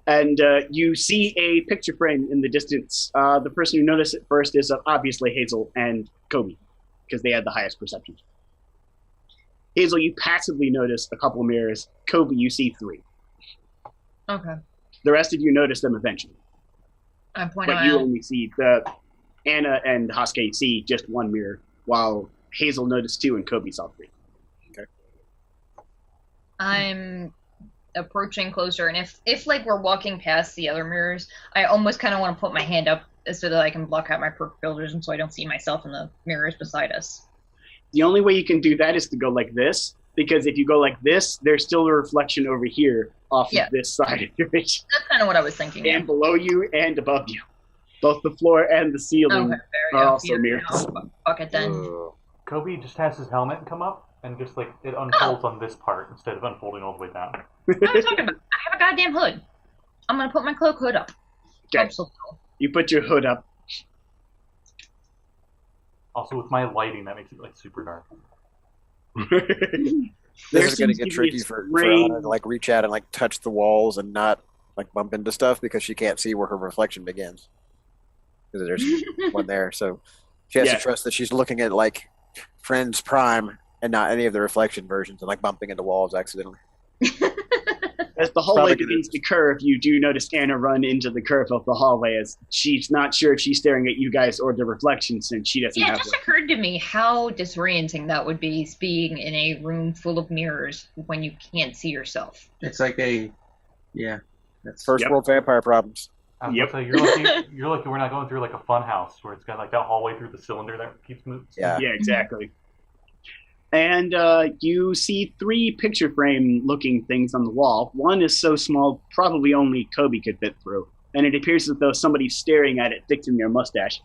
And you see a picture frame in the distance. The person who noticed it first is obviously Hazel and Coby, because they had the highest perception. Hazel, you passively notice a couple mirrors. Coby, you see 3. Okay. The rest of you notice them eventually. I point But out. you only see Anna and Hashke see just 1 mirror, while Hazel noticed 2 and Coby saw 3. Okay. I'm approaching closer, and if like we're walking past the other mirrors, I almost kind of want to put my hand up so that I can block out my peripheral vision so I don't see myself in the mirrors beside us. The only way you can do that is to go like this, because if you go like this, there's still a reflection over here off of this side of your vision. That's kind of what I was thinking. And below you and above you. Both the floor and the ceiling Okay, there we are go. also mirrors. Fuck it then. Coby just has his helmet come up, and just like it unfolds on this part instead of unfolding all the way down. What am I talking about? I have a goddamn hood. I'm gonna put my cloak hood up. Okay. You put your hood up. Also, with my lighting, that makes it like super dark. This is going to get tricky for Anna to like reach out and like touch the walls and not like bump into stuff because she can't see where her reflection begins. Because there's one there, so she has to trust that she's looking at like Friends Prime and not any of the reflection versions and like bumping into walls accidentally. As the hallway begins to curve, you do notice Anna run into the curve of the hallway as she's not sure if she's staring at you guys or the reflection since she doesn't have it just occurred to me how disorienting that would be being in a room full of mirrors when you can't see yourself. It's like that's first world vampire problems. So you're lucky we're not going through like a fun house where it's got like that hallway through the cylinder that keeps moving. Yeah, exactly. And you see 3 picture frame looking things on the wall. One is so small, probably only Coby could fit through. And it appears as though somebody's staring at it, fixing their mustache.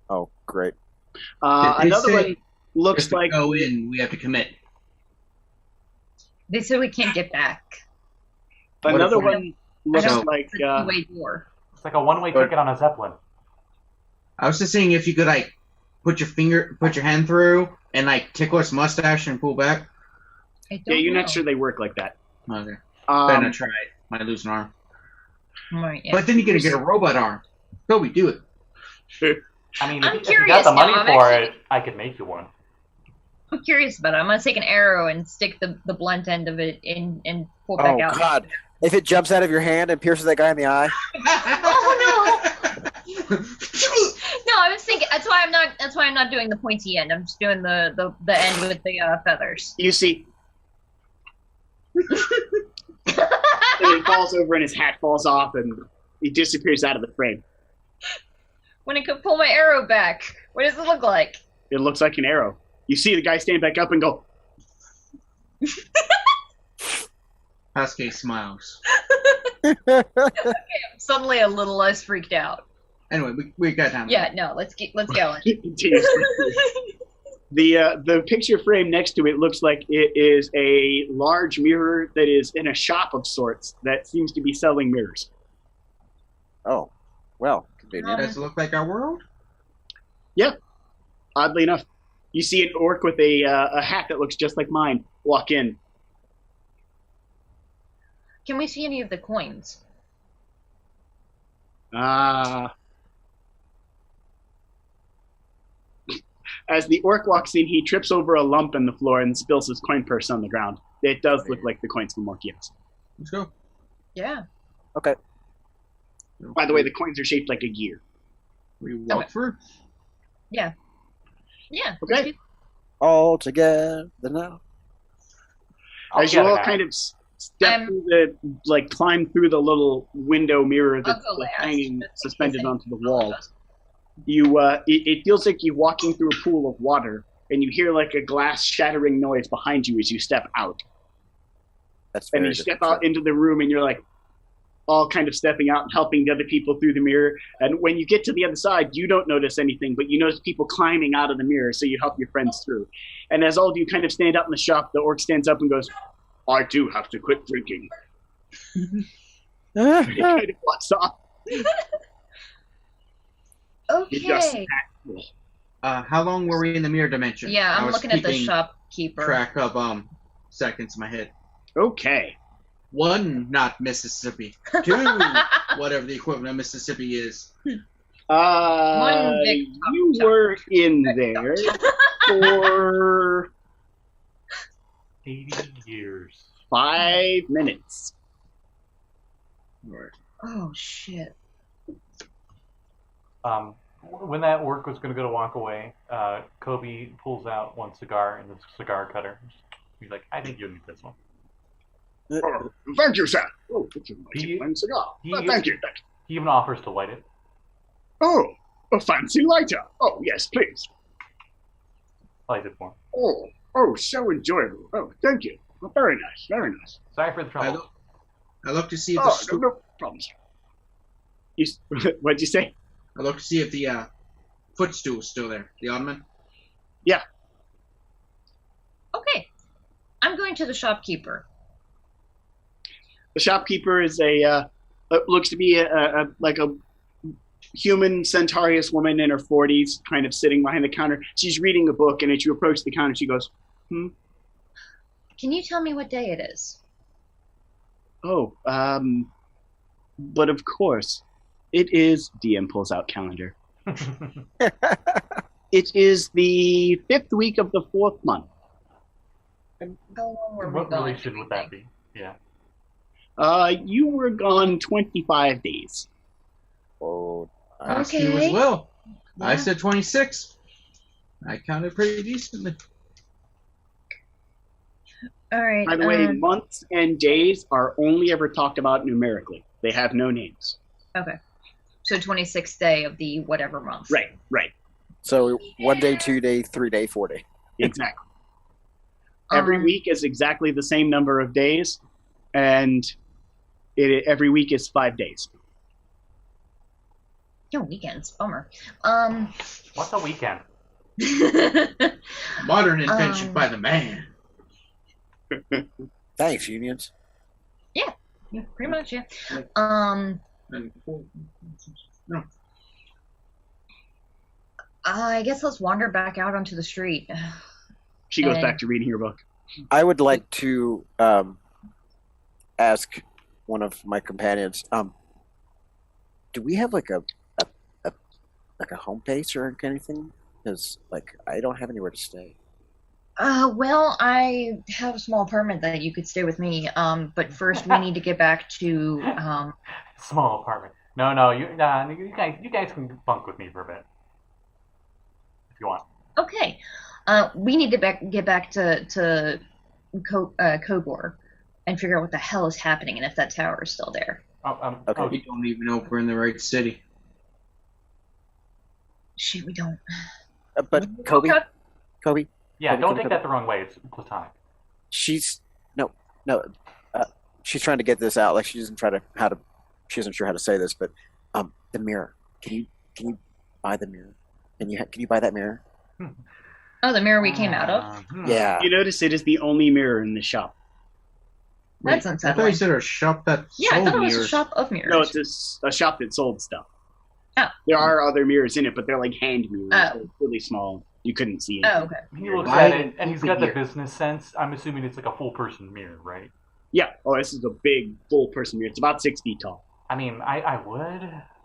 Oh, great. Another one looks like... go in, we have to commit. They said we can't get back. Another one looks like... It's a two-way door. It's like a one-way ticket on a Zeppelin. I was just saying if you could like put your hand through and like tickle its mustache and pull back. Yeah, you're not sure they work like that. Okay. Then I try it. Might lose an arm. Right, yeah. But then you're gonna get a robot arm. Coby, do it. I mean, I'm if you got the money for it, I could make you one. I'm curious about it. I'm gonna take an arrow and stick the blunt end of it in and pull it back out. Oh God! If it jumps out of your hand and pierces that guy in the eye. Oh no! No, I was thinking. That's why I'm not doing the pointy end. I'm just doing the end with the feathers. You see, and he falls over and his hat falls off and he disappears out of the frame. When I could pull my arrow back, what does it look like? It looks like an arrow. You see the guy stand back up and go. Hashke smiles. Okay, I'm suddenly a little less freaked out. Anyway, we got time. Yeah, no, let's going. The picture frame next to it looks like it is a large mirror that is in a shop of sorts that seems to be selling mirrors. Oh, well, convenient. Does it look like our world? Yeah, oddly enough. You see an orc with a hat that looks just like mine walk in. Can we see any of the coins? As the orc walks in, he trips over a lump in the floor and spills his coin purse on the ground. It does look like the coins from Morkios. Let's go. Yeah. Okay. By the way, the coins are shaped like a gear. We walk through. Yeah. Yeah. Okay. All together now. As you all kind of step through climb through the little window mirror that's hanging suspended onto the wall. You, it feels like you're walking through a pool of water, and you hear like a glass shattering noise behind you as you step out. And you step out into the room, and you're like all kind of stepping out and helping the other people through the mirror. And when you get to the other side, you don't notice anything, but you notice people climbing out of the mirror, so you help your friends through. And as all of you kind of stand out in the shop, the orc stands up and goes, "I do have to quit drinking." He kind of walks off. Okay. How long were we in the mirror dimension? Yeah, I'm looking at the shopkeeper. Track of seconds in my head. Okay. 1, not Mississippi. 2, whatever the equivalent of Mississippi is. You were in there for 80 years. 5 minutes. Right. Oh shit. When that orc was going to go to walk away, Coby pulls out one cigar and the cigar cutter. He's like, "I think you'll need this one." Oh, thank you, sir. Oh, it's a nice fine cigar. Thank you. He even offers to light it. Oh, a fancy lighter. Oh, yes, please. Light it for him. Oh, so enjoyable. Oh, thank you. Oh, very nice, very nice. Sorry for the trouble. I look to see if no problems. What'd you say? I look to see if the footstool is still there. The ottoman. Yeah. Okay. I'm going to the shopkeeper. The shopkeeper is looks to be like a human centaurus woman in her 40s, kind of sitting behind the counter. She's reading a book, and as you approach the counter, she goes, "Hmm." Can you tell me what day it is? Oh, but of course, it is. DM pulls out calendar. It is the 5th week of the 4th month. How long were we What gone, relation do would you that think? be? Yeah. You were gone 25 days. Oh, Hashke was well. I said 26. I counted pretty decently. All right. By the way, months and days are only ever talked about numerically. They have no names. Okay. So 26th day of the whatever month. Right. So 1 day, 2 day, 3 day, 4 day. Exactly. Every week is exactly the same number of days, and every week is 5 days. No weekends. Bummer. What's a weekend? Modern invention by the man. Thanks, unions. Yeah, pretty much, yeah. No. I guess let's wander back out onto the street. She goes back to reading her book. I would like to ask one of my companions. Do we have like a home base or anything? Because I don't have anywhere to stay. Well, I have a small apartment that you could stay with me. But first we need to get back to Small apartment. No, you guys can bunk with me for a bit if you want. Okay. We need to get back to Kogor and figure out what the hell is happening and if that tower is still there. Okay. We don't even know if we're in the right city. Shit, we don't. But Coby. Yeah, Coby, don't take that the wrong way. It's platonic. She's she's trying to get this out. Like she isn't sure how to say this, but the mirror. Can you buy the mirror? Can you buy that mirror? Oh, the mirror we came out of? Yeah. You notice it is the only mirror in the shop. That's I unsettling. thought you said a shop that Yeah, I sold thought it was mirrors. a shop of mirrors. No, it's a shop that sold stuff. Oh. There are other mirrors in it, but they're like hand mirrors. Oh. They're really small. You couldn't see it. Oh, okay. He looks Why at it, and he's got the here? business sense. I'm assuming it's like a full-person mirror, right? Yeah. Oh, this is a big, full-person mirror. It's about 6 feet tall. I mean, I would,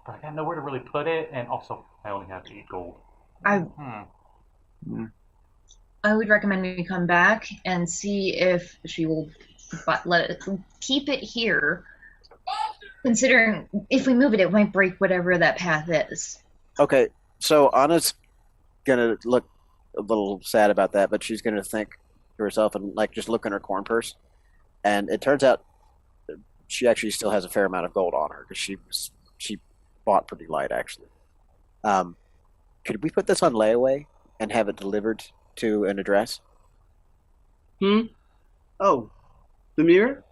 but I got nowhere to really put it, and also I only have 8 gold. I would recommend we come back and see if she will let it keep it here. Considering if we move it, it might break whatever that path is. Okay, so Anna's gonna look a little sad about that, but she's gonna think to herself and just look in her corn purse, and it turns out she actually still has a fair amount of gold on her because she bought pretty light actually. Could we put this on layaway and have it delivered to an address? Oh, the mirror?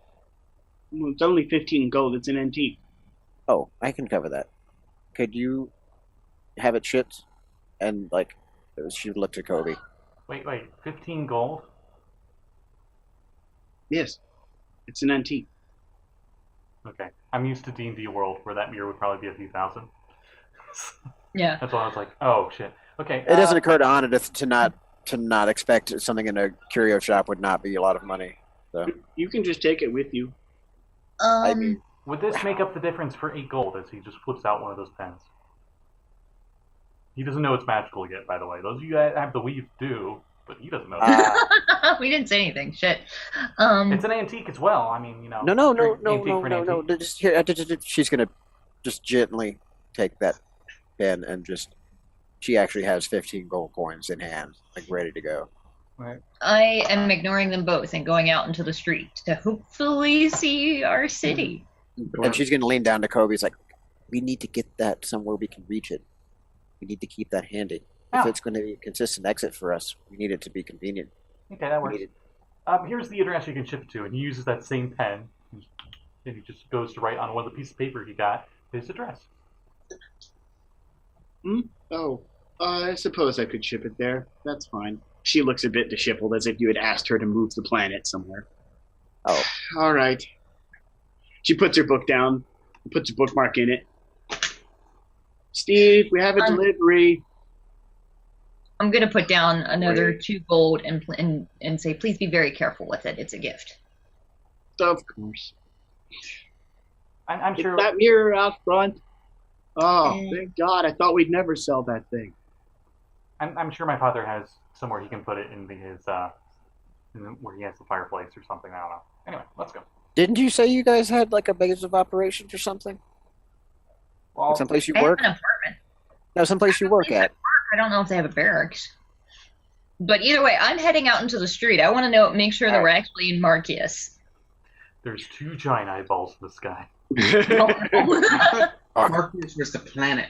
Well, it's only 15 gold. It's an antique. Oh, I can cover that. Could you have it shipped? And she looked at Coby. Wait, 15 gold? Yes, it's an antique. Okay, I'm used to D&D world where that mirror would probably be a few thousand. Yeah. That's why I was like, oh shit. Okay. It doesn't occur to Anna to not expect something in a curio shop would not be a lot of money. So You can just take it with you. I mean, Would this make up the difference for 8 gold as he just flips out one of those pens? He doesn't know it's magical yet, by the way. Those of you that have the weave do, but he doesn't know that. We didn't say anything. Shit. It's an antique as well. I mean, no. antique for an antique. Just here, she's gonna just gently take that pen and she actually has 15 gold coins in hand, ready to go. Right. I am ignoring them both and going out into the street to hopefully see our city. And she's gonna lean down to Kobe. It's we need to get that somewhere we can reach it. We need to keep that handy. If it's going to be a consistent exit for us, we need it to be convenient. Okay, that works. Here's the address you can ship it to, and he uses that same pen, and he just goes to write on one of the pieces of paper he got his address. Oh, I suppose I could ship it there. That's fine. She looks a bit disheveled, as if you had asked her to move the planet somewhere. Oh, All right. She puts her book down, puts a bookmark in it. Steve, we have a delivery. I'm gonna put down another 2 gold and say, please be very careful with it. It's a gift. Of course. I'm Is sure. that mirror out front? Oh, thank God. I thought we'd never sell that thing. I'm sure my father has somewhere he can put it in his where he has the fireplace or something. I don't know. Anyway, let's go. didn't you say you guys had like a base of operations or something? Well, Someplace you I have work? an apartment. No, someplace you work at. I don't know if they have a barracks. But either way, I'm heading out into the street. I want to make sure that we're actually in Marcius. there's 2 giant eyeballs in the sky. Marcus was the planet.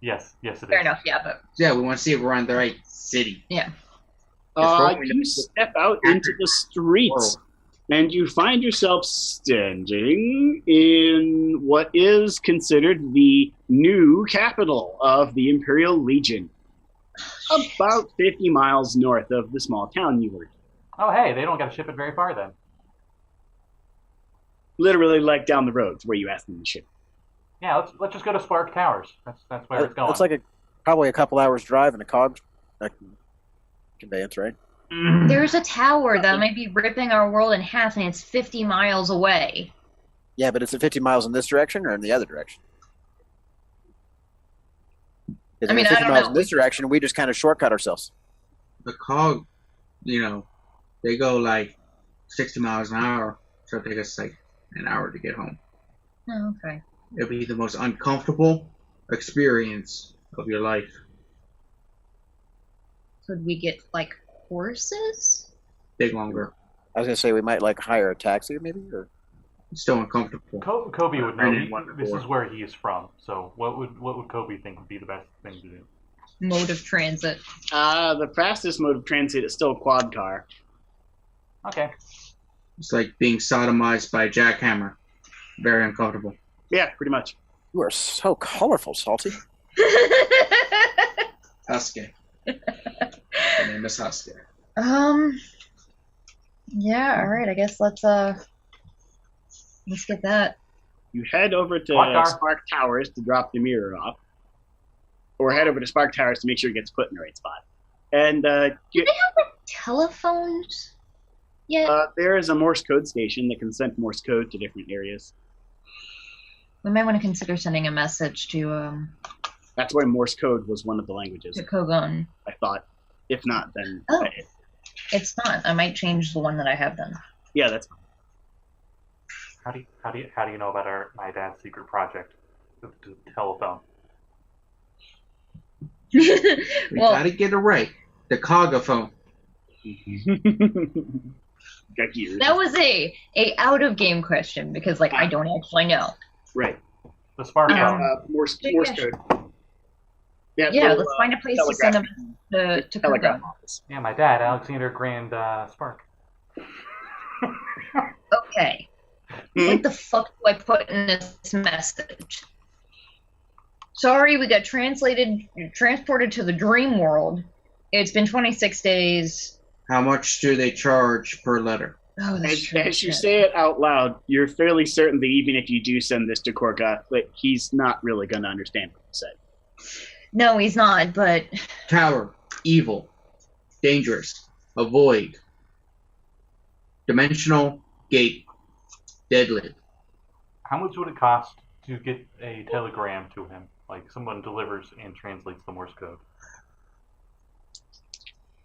Yes, it is. Fair enough, yeah, but Yeah, we want to see if we're on the right city. yeah. You step out into the streets, and you find yourself standing in what is considered the new capital of the Imperial Legion, about 50 miles north of the small town you were in. Oh, hey, they don't got to ship it very far then. Literally, like down the road to where you asked them to ship. Yeah, let's just go to Spark Towers. That's where it's going. It's like probably a couple hours drive in a cog conveyance, right? There's a tower that might be ripping our world in half, and it's 50 miles away. Yeah, but it's at 50 miles in this direction or in the other direction? If I mean, it's 50 I don't miles know. in this direction, we just kind of shortcut ourselves. The cog, they go like 60 miles an hour, so it takes us like an hour to get home. Oh, okay. It'll be the most uncomfortable experience of your life. Could we get, like, horses? Take longer. I was gonna say we might like hire a taxi, maybe. Or It's still uncomfortable. Coby would I know. didn't want to This go. is where he is from. So what would Coby think would be the best thing to do? Mode of transit. The fastest mode of transit is still a quad car. Okay. It's like being sodomized by a jackhammer. Very uncomfortable. Yeah, pretty much. you are so colorful, Salty. Hashke. Her name is Hashke. Yeah, alright, I guess let's get that. You head over to What car? Spark Towers to drop the mirror off, or head over to Spark Towers to make sure it gets put in the right spot. And Telephones? Yeah, there is a Morse code station that can send Morse code to different areas. we might want to consider sending a message to That's why Morse code was one of the languages. Kogon. I thought. If not, then Oh. It's not. I might change the one that I have done. yeah, that's fine. How do you know about my dad's secret project, the telephone? We Well, gotta get it right. The cogophone. Got gears. that was a out of game question because I don't actually know. Right. The Spark Um, phone. Morse yeah, code. Yeah, Yeah, little, let's find a place to send them to telegraph Kogon. office. Yeah, my dad, Alexander Grand Spark. Okay. What the fuck do I put in this message? Sorry, we got transported to the dream world. It's been 26 days. How much do they charge per letter? Oh, that's true. As you say it out loud, you're fairly certain that even if you do send this to Korgoth, that he's not really going to understand what you said. No, he's not, but Tower. Evil. Dangerous. Avoid. Dimensional. Gate. Deadly. How much would it cost to get a telegram to him? Like someone delivers and translates the Morse code.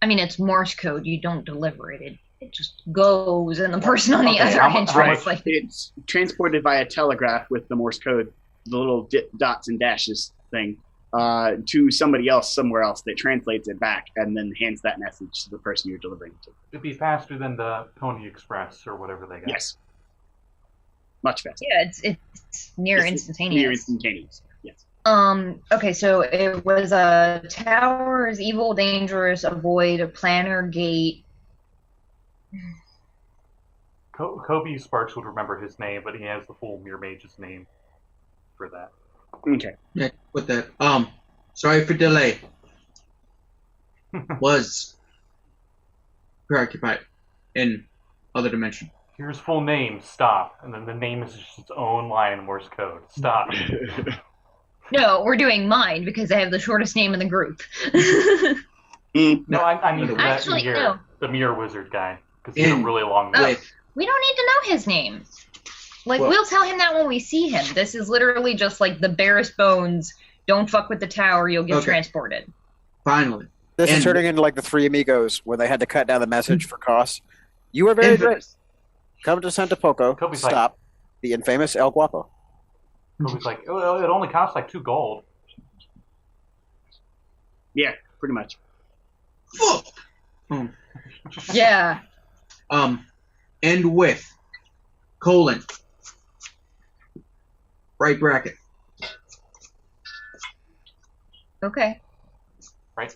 I mean, it's Morse code. You don't deliver it. It just goes, and the person on the Okay, other how end much- translates. It's transported via telegraph with the Morse code, the little dots and dashes thing, to somebody else somewhere else that translates it back and then hands that message to the person you're delivering it to. It'd be faster than the Pony Express or whatever they got. Yes. Much faster. Yeah, it's near It's instantaneous. Near instantaneous. Yes. Okay, so it was towers, evil, dangerous, avoid, a planner, gate. Coby Sparks would remember his name, but he has the full Mirror Mage's name for that. Okay. Yeah, with that. Sorry for delay. Was preoccupied in other dimension. Here's full name, stop. And then the name is just its own line in Morse code. Stop. No, we're doing mine because I have the shortest name in the group. No, I mean Actually, no. The mirror wizard guy. Because he's a really long name. We don't need to know his name. Like, we'll tell him that when we see him. This is literally just like the barest bones. Don't fuck with the tower, you'll get transported. Finally. This is turning into like the Three Amigos, where they had to cut down the message for costs. You are very great. Come to Santa Poco. Coby's stop. The infamous El Guapo. Coby's like, oh, it only costs like 2 gold. Yeah, pretty much. Fuck! Yeah. End with colon. Right bracket. Okay. Right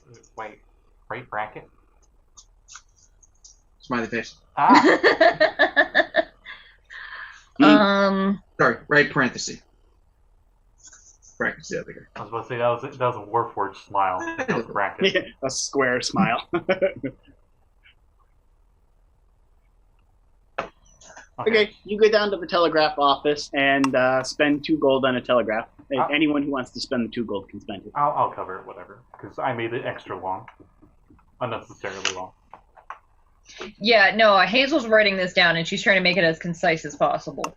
bracket? Smiley face. Sorry, right parenthesis. Bracket's the other guy. I was about to say that was a Warforged smile. That was bracket. Yeah, a square smile. Okay, you go down to the telegraph office and spend 2 gold on a telegraph. Anyone who wants to spend the 2 gold can spend it. I'll cover it, whatever, because I made it extra long, unnecessarily long. Yeah, no, Hazel's writing this down, and she's trying to make it as concise as possible,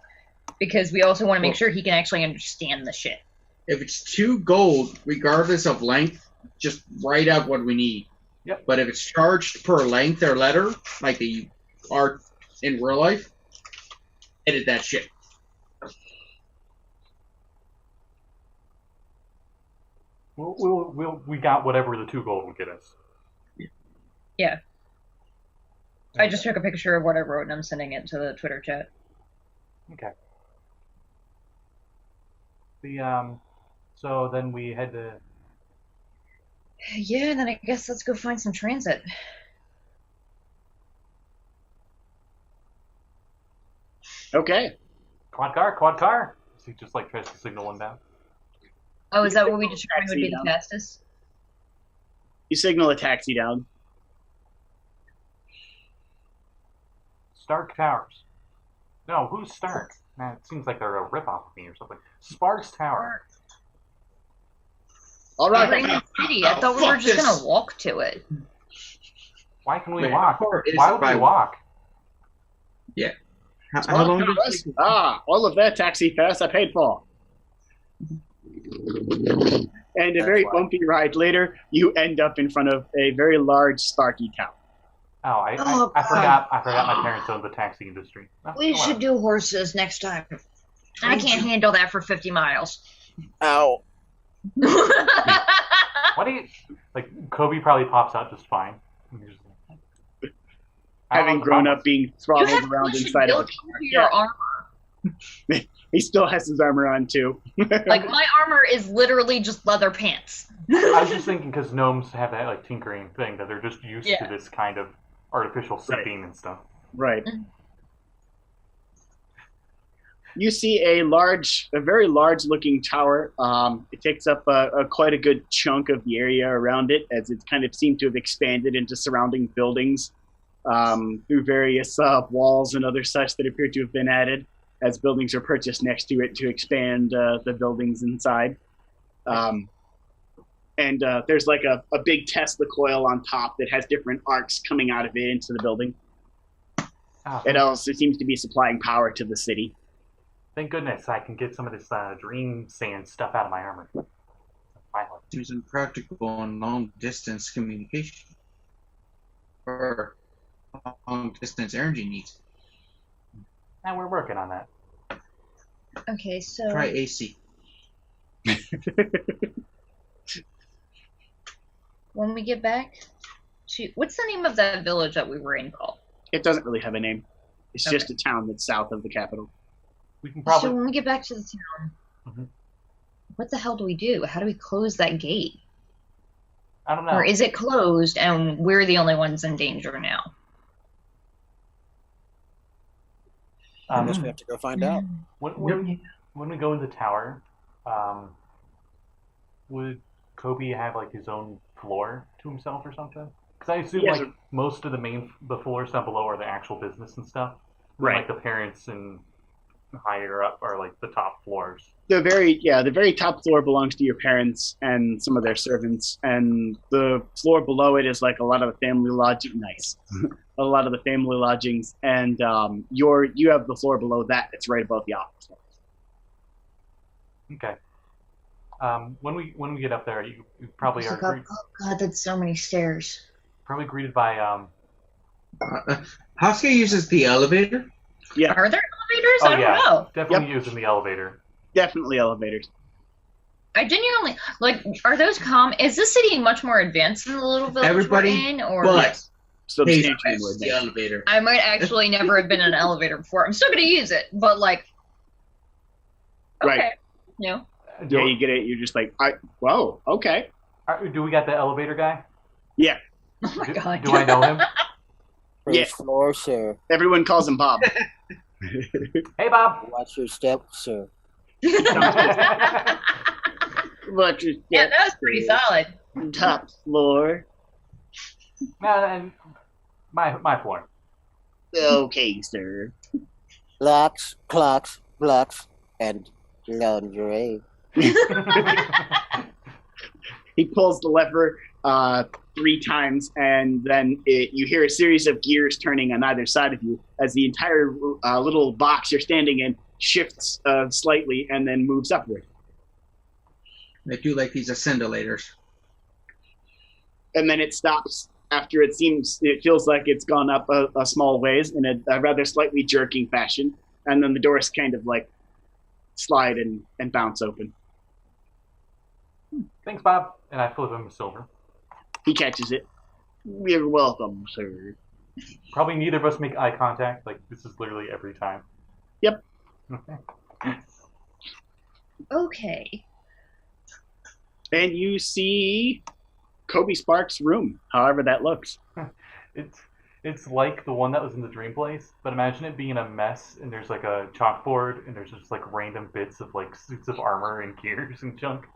because we also want to make sure he can actually understand the shit. If it's 2 gold, regardless of length, just write out what we need. Yep. But if it's charged per length or letter, like they are in real life, edit that shit. We got whatever the 2 gold will get us. Yeah. I just took a picture of what I wrote and I'm sending it to the Twitter chat. Okay. So then we head to... Yeah, then I guess let's go find some transit. Okay. Quad car! So he just like tries to signal one down. Oh, is that what we determined would be the fastest? You signal a taxi down. Stark Towers. No, who's Stark? Man, it seems like they're a ripoff of me or something. Sparks Tower. All right. Green City. I thought we were just gonna walk to it. Why can we walk? Why would we walk? Yeah. How long does it take? All of that taxi fares I paid for. And a very bumpy ride later, you end up in front of a very large Starky tower. Oh, I forgot my parents owned the taxi industry. We should do horses next time. I can't handle that for 50 miles. Ow. What do you... Like, Coby probably pops out just fine. Having grown up being throttled around inside of a car. Your armor. He still has his armor on, too. Like, my armor is literally just leather pants. I was just thinking because gnomes have that, like, tinkering thing, that they're just used to this kind of artificial seating and stuff. Right. You see a very large-looking tower. It takes up quite a good chunk of the area around it, as it kind of seemed to have expanded into surrounding buildings through various walls and other such that appear to have been added as buildings are purchased next to it to expand the buildings inside. And there's like a big Tesla coil on top that has different arcs coming out of it into the building. It also seems to be supplying power to the city. Thank goodness I can get some of this dream sand stuff out of my armor. Finally. Seems impractical on long-distance communication. Or long-distance energy needs. And we're working on that. Okay, so... Try AC. When we get back to... What's the name of that village that we were in called? It doesn't really have a name. It's just a town that's south of the capital. We can probably... So when we get back to the town, what the hell do we do? How do we close that gate? I don't know. Or is it closed and we're the only ones in danger now? I guess we have to go find out. When we go in the tower, would Coby have like his own floor to himself or something? Because I assume Yes. like most of the floors down below are the actual business and stuff. And, Right. like the parents and higher up are like the top floors. The very top floor belongs to your parents and some of their servants, and the floor below it is like a lot of the family lodging. Nice, a lot of the family lodgings, and you have the floor below that. It's right above the office. Okay. When we get up there, you probably Oh are God, that's so many stairs. probably greeted by Hashke uses the elevator. Yeah, Are there elevators? I don't know. definitely using the elevator. definitely elevators. I genuinely like. Are those Is this city much more advanced than the little village Everybody we're in, or but Yes. Substantially Hazel more uses the advanced. elevator. I might actually never have been in an elevator before. I'm still gonna use it, but like, okay, Right. no. Yeah, you get it. You're just like, whoa, okay. Do we got the elevator guy? Yeah, Oh my God. Do I know him? Yeah. First floor, sir. everyone calls him Bob. Hey, Bob. Watch your step, sir. Look, Yeah, that was pretty solid. top floor. And my floor. Okay, sir. Locks, clocks, blocks, and lingerie. He pulls the lever 3 times, and then you hear a series of gears turning on either side of you as the entire little box you're standing in shifts slightly and then moves upward. They do like these ascendolators. And then it stops after it feels like it's gone up a small ways in a rather slightly jerking fashion, and then the doors kind of like slide and bounce open. Thanks, Bob. And I flip him a silver. He catches it. You're welcome, sir. Probably neither of us make eye contact. Like, this is literally every time. Yep. Okay. And you see Coby Sparks' room, however that looks. It's like the one that was in the dream place, but imagine it being a mess, and there's like a chalkboard, and there's just like random bits of like suits of armor and gears and junk.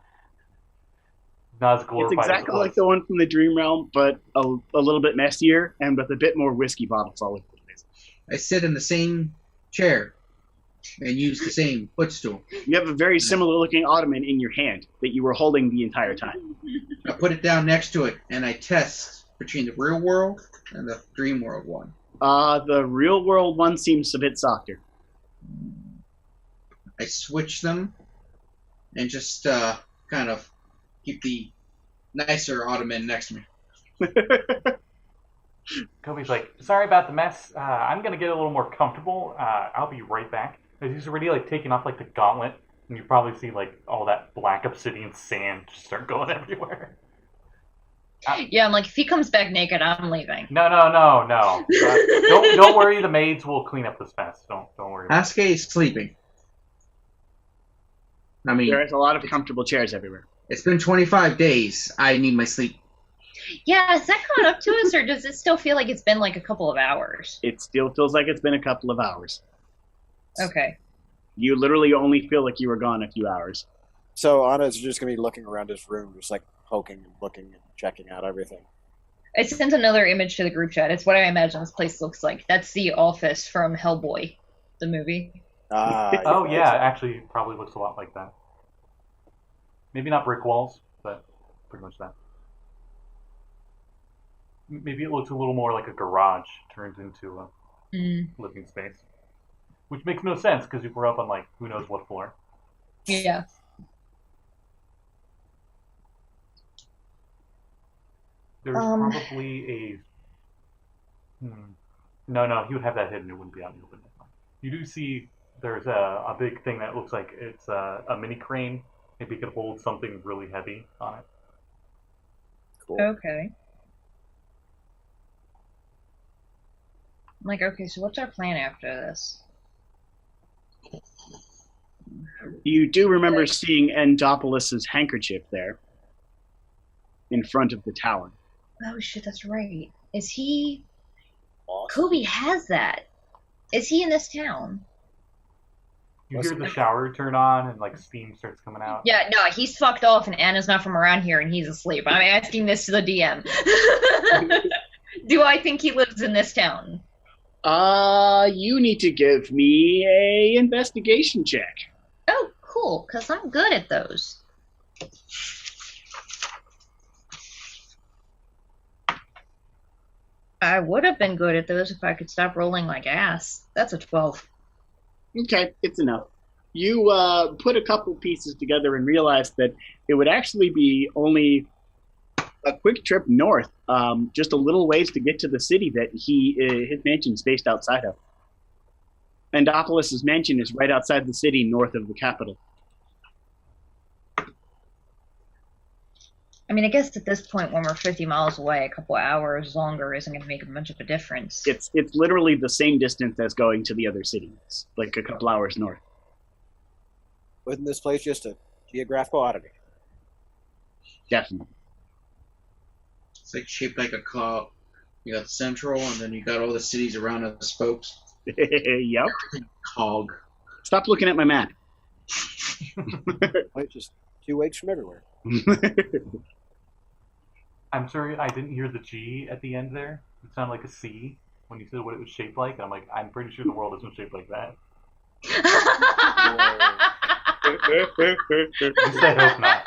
Not as glorified It's exactly like the one from the Dream Realm, but a little bit messier and with a bit more whiskey bottles all over the place. I sit in the same chair and use the same footstool. You have a very similar looking ottoman in your hand that you were holding the entire time. I put it down next to it, and I test between the real world and the dream world one. The real world one seems a bit softer. I switch them and just kind of keep the nicer ottoman next to me. Kobe's like, sorry about the mess. I'm gonna get a little more comfortable. I'll be right back. And he's already like taking off like the gauntlet, and you probably see like all that black obsidian sand just start going everywhere. Yeah, I'm like, if he comes back naked, I'm leaving. No. Don't worry. The maids will clean up this mess. Don't worry. Hashke is sleeping. I mean, There's a lot of comfortable chairs everywhere. it's been 25 days. I need my sleep. Yeah, has that caught up to us, or does it still feel like it's been like a couple of hours? It still feels like it's been a couple of hours. Okay. You literally only feel like you were gone a few hours. So Anna's just going to be looking around his room, just like poking and looking and checking out everything. I sent another image to the group chat. It's what I imagine this place looks like. That's the office from Hellboy, the movie. Oh yeah, actually, it probably looks a lot like that. Maybe not brick walls, but pretty much that. Maybe it looks a little more like a garage turned into a living space, which makes no sense because we're up on like who knows what floor. Yeah. There's probably a. No, he would have that hidden. It wouldn't be out in the open. You do see there's a big thing that looks like it's a mini crane. Maybe it could hold something really heavy on it. Cool. Okay. I'm like, okay, so what's our plan after this? You do remember seeing Endopolis's handkerchief there in front of the tower. Oh shit, that's right. Is he... Coby has that. Is he in this town? You hear the shower turn on and like steam starts coming out. Yeah, no, he's fucked off and Anna's not from around here and he's asleep. I'm asking this to the DM. Do I think he lives in this town? You need to give me a investigation check. Oh, cool, because I'm good at those. I would have been good at those if I could stop rolling like ass. That's a 12. Okay, it's enough. You put a couple pieces together and realized that it would actually be only a quick trip north, just a little ways to get to the city that his mansion's based outside of. Andopolis' mansion is right outside the city, north of the capital. I mean, I guess at this point, when we're 50 miles away, a couple hours longer isn't going to make much of a difference. It's literally the same distance as going to the other cities, like a couple hours north. Wasn't this place just a geographical oddity? Definitely. It's like shaped like a cog. You got Central, and then you got all the cities around the spokes. Yep. Cog. Stop looking at my map. Well, it's just 2 weeks from everywhere. I'm sorry, I didn't hear the G at the end there. It sounded like a C when you said what it was shaped like. I'm like, I'm pretty sure the world isn't shaped like that. You said hope not.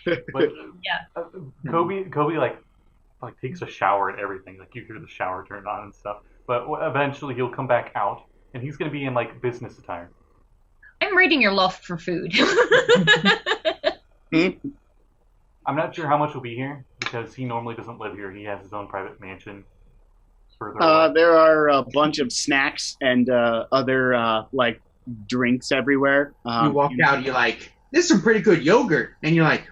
But Yeah. Coby like takes a shower and everything. Like you hear the shower turned on and stuff. But eventually he'll come back out and he's gonna be in like business attire. I'm raiding your loft for food. I'm not sure how much will be here because he normally doesn't live here. He has his own private mansion further away. There are a bunch of snacks and other like drinks everywhere. You walk out, you're like, "This is some pretty good yogurt," and you're like,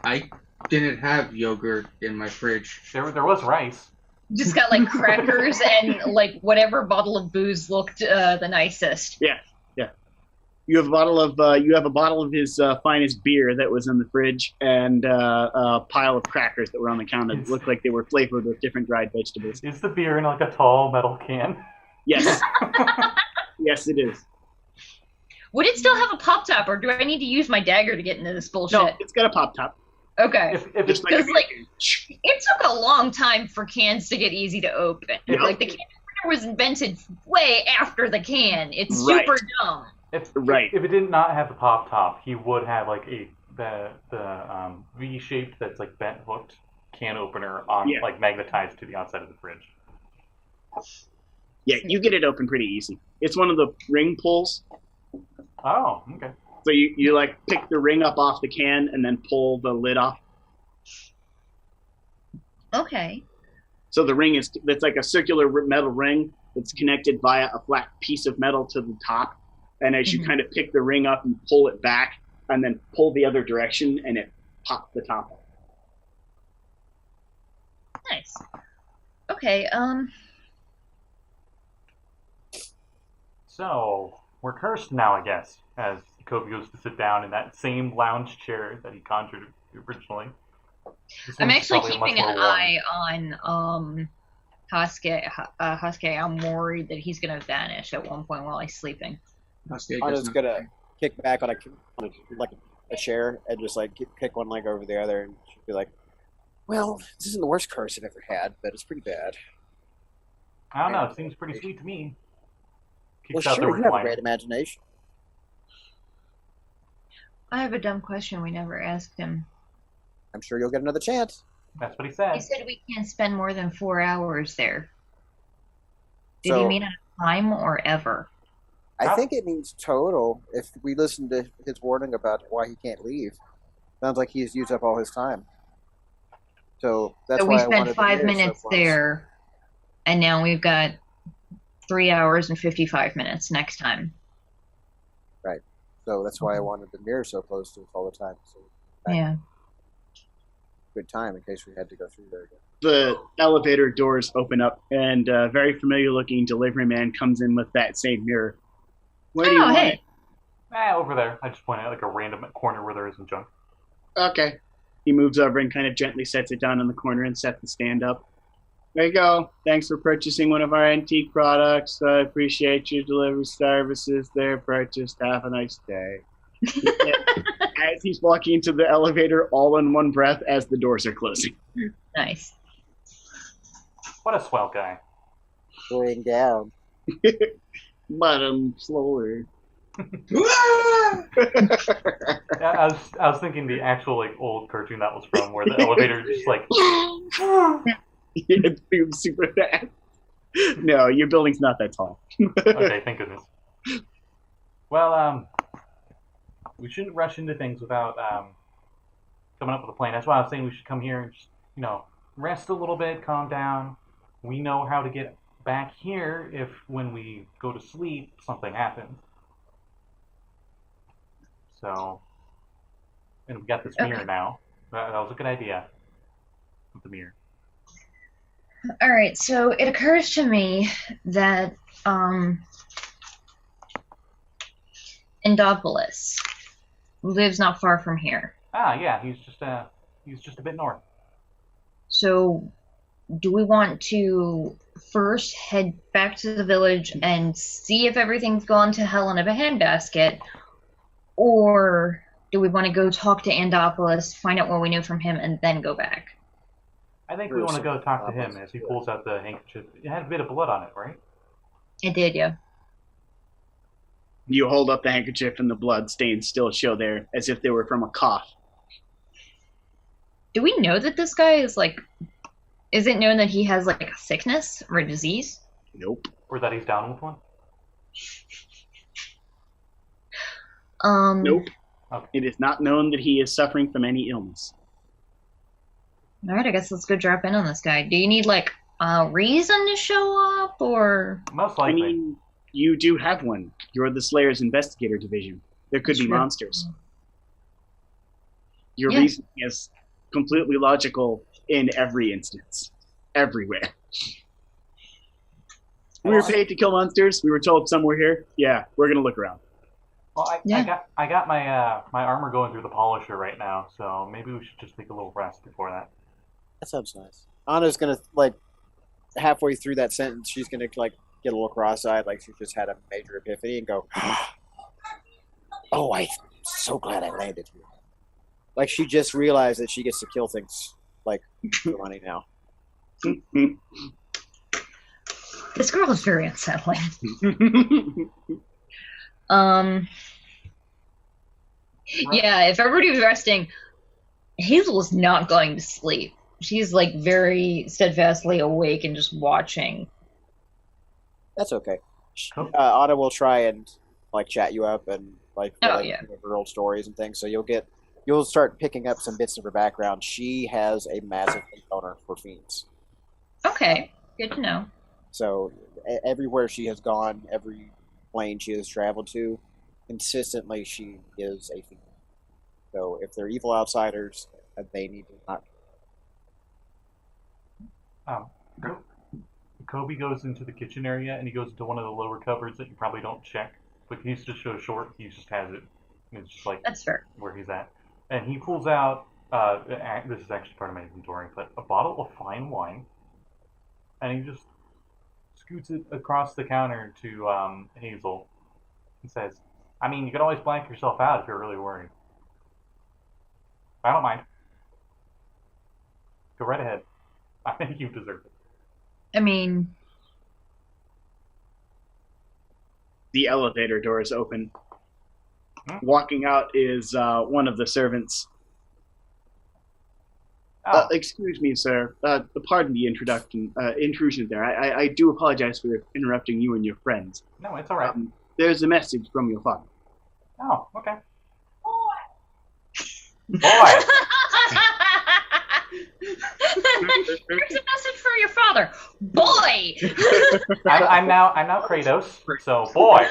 "I didn't have yogurt in my fridge." There was rice. Just got like crackers and like whatever bottle of booze looked the nicest. Yeah. You have a bottle of his finest beer that was in the fridge, and a pile of crackers that were on the counter that looked like they were flavored with different dried vegetables. Is the beer in like a tall metal can? Yes. Yes, it is. Would it still have a pop top, or do I need to use my dagger to get into this bullshit? No, it's got a pop top. Okay. If it's Because like it took a long time for cans to get easy to open. Yep. Like the can opener was invented way after the can. It's Right. super dumb. If it did not have the pop top, he would have like the V-shaped that's like bent hooked can opener on like magnetized to the outside of the fridge. Yeah, you get it open pretty easy. It's one of the ring pulls. Oh, okay. So you like pick the ring up off the can and then pull the lid off. Okay. So the ring it's like a circular metal ring that's connected via a flat piece of metal to the top. And as you kind of pick the ring up and pull it back, and then pull the other direction, and it pops the top off. Nice. Okay. So we're cursed now, I guess, as Coby goes to sit down in that same lounge chair that he conjured originally. I'm actually keeping an eye on Hashke. Hashke, I'm worried that he's gonna vanish at one point while he's sleeping. I'm just gonna kick back on a chair and just like kick one leg over the other, and she'll be like, "Well, this isn't the worst curse I've ever had, but it's pretty bad." I don't know. It seems pretty sweet to me. Well, Kicks out sure, the you have a recliner. great imagination. I have a dumb question we never asked him. I'm sure you'll get another chance. That's what he He said. said we can't spend more than 4 hours there. Did So- he mean at a time or ever? I think it means total. If we listen to his warning about why he can't leave, sounds like he's used up all his time. So that's So why we I wanted spent to 5 hear minutes so close. there, and now we've got 3 hours and 55 minutes next time. Right. So that's why I wanted the mirror so close to us all the time. So Yeah. good time in case we had to go through there again. The elevator doors open up, and a very familiar-looking delivery man comes in with that same mirror. Where do you want hey. it? Over there. I just point out like a random corner where there isn't junk. Okay. He moves over and kind of gently sets it down in the corner and sets the stand up. There you go. Thanks for purchasing one of our antique products. I appreciate your delivery services. They're purchased. Have a nice day. As he's walking into the elevator, all in one breath, as the doors are closing. Nice. What a swell guy. Going down. Bottom floor. Yeah, I was thinking the actual like old cartoon that was from, where the elevator is just like. It moves super fast. No, your building's not that tall. Okay, thank goodness. Well, we shouldn't rush into things without coming up with a plan. That's why I was saying we should come here and just, rest a little bit, calm down. We know how to get back here if, when we go to sleep, something happens. So, and we got this mirror now. That was a good idea. With the mirror. All right, so it occurs to me that Endopolis lives not far from here. Ah, yeah, he's just a bit north. So, do we want to first head back to the village and see if everything's gone to hell in a handbasket, or do we want to go talk to Endopolis, find out what we know from him, and then go back? I think we want to go talk to him as he pulls out the handkerchief. It had a bit of blood on it, right? It did, yeah. You hold up the handkerchief and the blood stains still show there as if they were from a cough. Do we know that this guy is is it known that he has a sickness or a disease? Nope. Or that he's down with one? Nope. Okay. It is not known that he is suffering from any illness. All right, I guess let's go drop in on this guy. Do you need a reason to show up, or? Most likely. I mean, you do have one. You're the Slayer's investigator division. There could be monsters. Your reason is completely logical in every instance. Everywhere. We were paid to kill monsters. We were told somewhere here. Yeah, we're going to look around. Well, I got my my armor going through the polisher right now, so maybe we should just take a little rest before that. That sounds nice. Anna's gonna halfway through that sentence, she's gonna get a little cross-eyed, like she just had a major epiphany, and go, "Oh, I'm so glad I landed here." Like she just realized that she gets to kill things for money now. This girl is very unsettling. Yeah, if everybody was resting, Hazel is not going to sleep. She's very steadfastly awake and just watching. That's okay. Anna will try and chat you up and her old stories and things. So you'll start picking up some bits of her background. She has a massive boner for fiends. Okay, good to know. So everywhere she has gone, every plane she has traveled to, consistently she is a fiend. So if they're evil outsiders, they need to not. Coby goes into the kitchen area and he goes into one of the lower cupboards that you probably don't check, but he's just so short, he just has it. And it's just that's fair. Where he's at. And he pulls out, this is actually part of my inventory, but a bottle of fine wine, and he just scoots it across the counter to Hazel and says, I mean, you can always blank yourself out if you're really worried. I don't mind. Go right ahead. I think you deserve it. I mean... The elevator door is open. Walking out is one of the servants. Excuse me, sir. Pardon the intrusion there. I do apologize for interrupting you and your friends. No, it's all right. There's a message from your father. Oh, okay. Boy! Here's a message for your father. Boy! I'm now Kratos, so boy!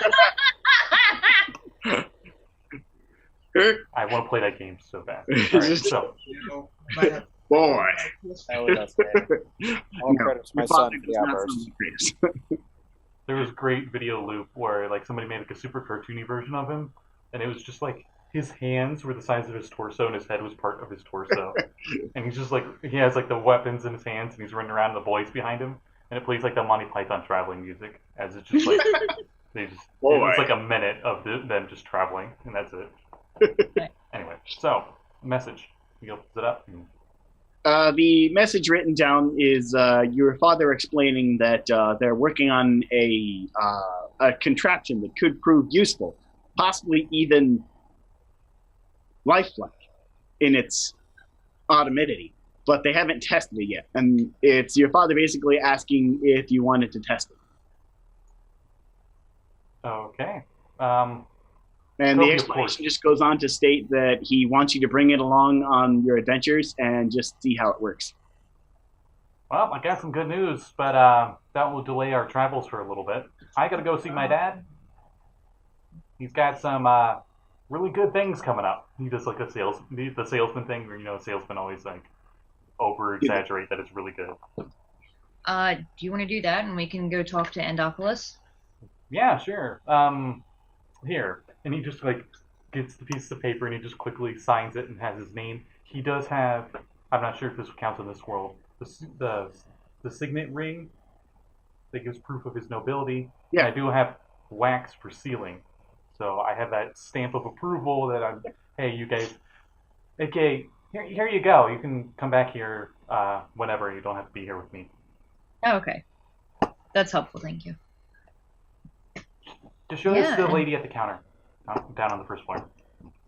I want to play that game so bad. Right, so. Boy! All credit to my son for the outburst. There was a great video loop where somebody made a super cartoony version of him, and it was just his hands were the size of his torso, and his head was part of his torso. And he's just like, he has like the weapons in his hands, and he's running around, and the boys behind him, and it plays like the Monty Python traveling music, as it's just like it's like a minute of them just traveling, and that's it. Anyway, so message. He opens it up. The message written down is your father explaining that they're working on a contraption that could prove useful, possibly even lifelike in its automaticity, but they haven't tested it yet. And it's your father basically asking if you wanted to test it. Okay. And Coby, the explanation just goes on to state that he wants you to bring it along on your adventures and just see how it works. Well, I got some good news, but that will delay our travels for a little bit. I gotta go see my dad. He's got some really good things coming up. He does like the salesman thing where, salesmen always like over-exaggerate that it's really good. Do you want to do that and we can go talk to Andopolis? Yeah, sure. Here. And he just like gets the piece of paper and he just quickly signs it and has his name. He does have, I'm not sure if this counts in this world, the signet ring that gives proof of his nobility. Yeah. And I do have wax for sealing. So I have that stamp of approval that hey, you guys, okay, here you go. You can come back here whenever. You don't have to be here with me. Oh, okay. That's helpful, thank you. Just show this to the lady at the counter, down on the first floor.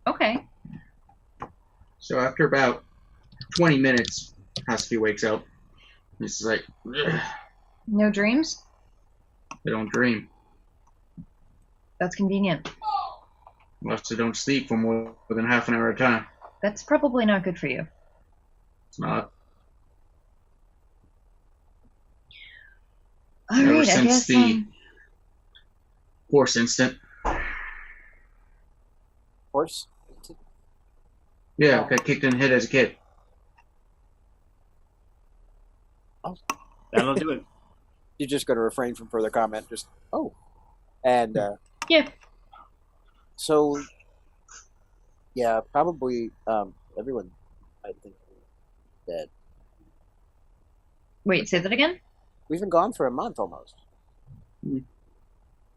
Okay. So after about 20 minutes, Hashke wakes up. He's like, ugh. No dreams? I don't dream. That's convenient. Unless I don't sleep for more than half an hour at a time. That's probably not good for you. It's not. Alright, Ever I since guess the horse incident. Horse? Yeah, got kicked in the head as a kid. That'll do it. You're just going to refrain from further comment. Just, And, yeah. So, yeah, probably everyone, I think, dead. Wait, say that again? We've been gone for a month almost.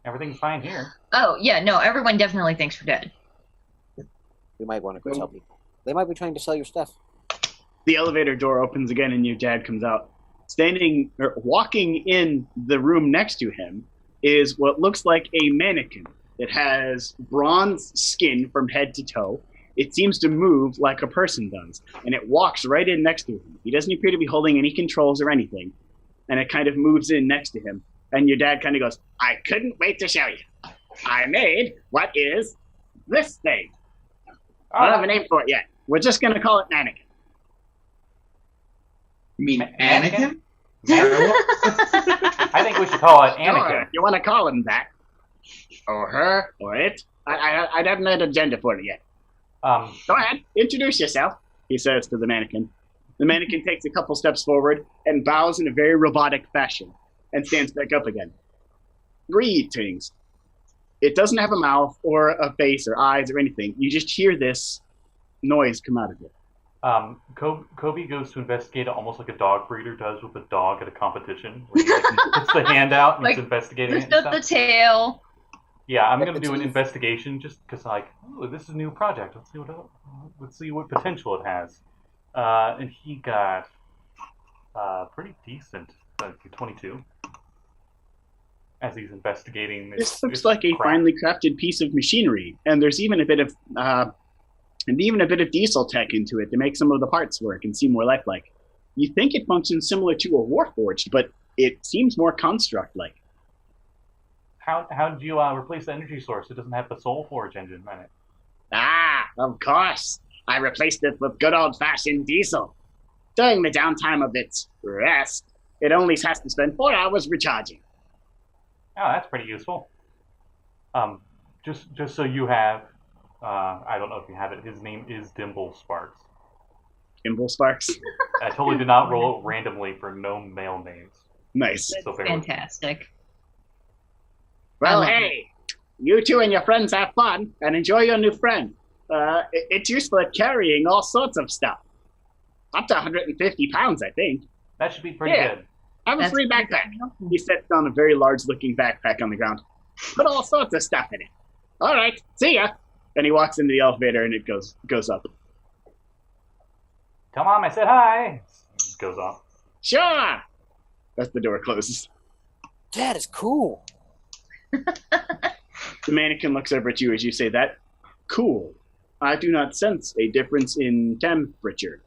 Everything's fine here. Oh, yeah, no, everyone definitely thinks we're dead. We might want to go tell people. They might be trying to sell your stuff. The elevator door opens again and your dad comes out. Walking in the room next to him is what looks like a mannequin. It has bronze skin from head to toe. It seems to move like a person does, and it walks right in next to him. He doesn't appear to be holding any controls or anything, and it kind of moves in next to him. And your dad kind of goes, I couldn't wait to show you. I made what is this thing. I don't have a name for it yet. We're just going to call it Mannequin. You mean Anakin? I think we should call it Anakin. Sure, you want to call him that. Or her, or it. I haven't had an agenda for it yet. Go ahead, introduce yourself, he says to the mannequin. The mannequin takes a couple steps forward and bows in a very robotic fashion and stands back up again. Greetings. It doesn't have a mouth or a face or eyes or anything. You just hear this noise come out of it. Coby goes to investigate it almost like a dog breeder does with a dog at a competition. Where he puts the hand out and he's investigating it. Lift up the tail. Yeah, I'm going to do an investigation just because, this is a new project. Let's see what potential it has. And he got pretty decent, 22. As he's investigating this looks like a finely crafted piece of machinery, and there's even a bit of diesel tech into it to make some of the parts work and seem more lifelike. You think it functions similar to a warforged, but it seems more construct-like. How did you replace the energy source? It doesn't have the Soul Forge engine in it. Ah, of course. I replaced it with good old-fashioned diesel. During the downtime of its rest, it only has to spend 4 hours recharging. Oh, that's pretty useful. Just so you have, I don't know if you have it. His name is Dimble Sparks. Dimble Sparks. I totally did not roll randomly for no male names. Nice. That's so fantastic. Well, hey, you two and your friends have fun and enjoy your new friend. It's useful at carrying all sorts of stuff. Up to 150 pounds, I think. That should be pretty good. Have a free backpack. He sets down a very large-looking backpack on the ground. Put all sorts of stuff in it. All right, see ya. And he walks into the elevator, and it goes up. Tell Mom I said hi. It goes off. Sure. As the door closes. That is cool. The mannequin looks over at you as you say that. Cool. I do not sense a difference in temperature.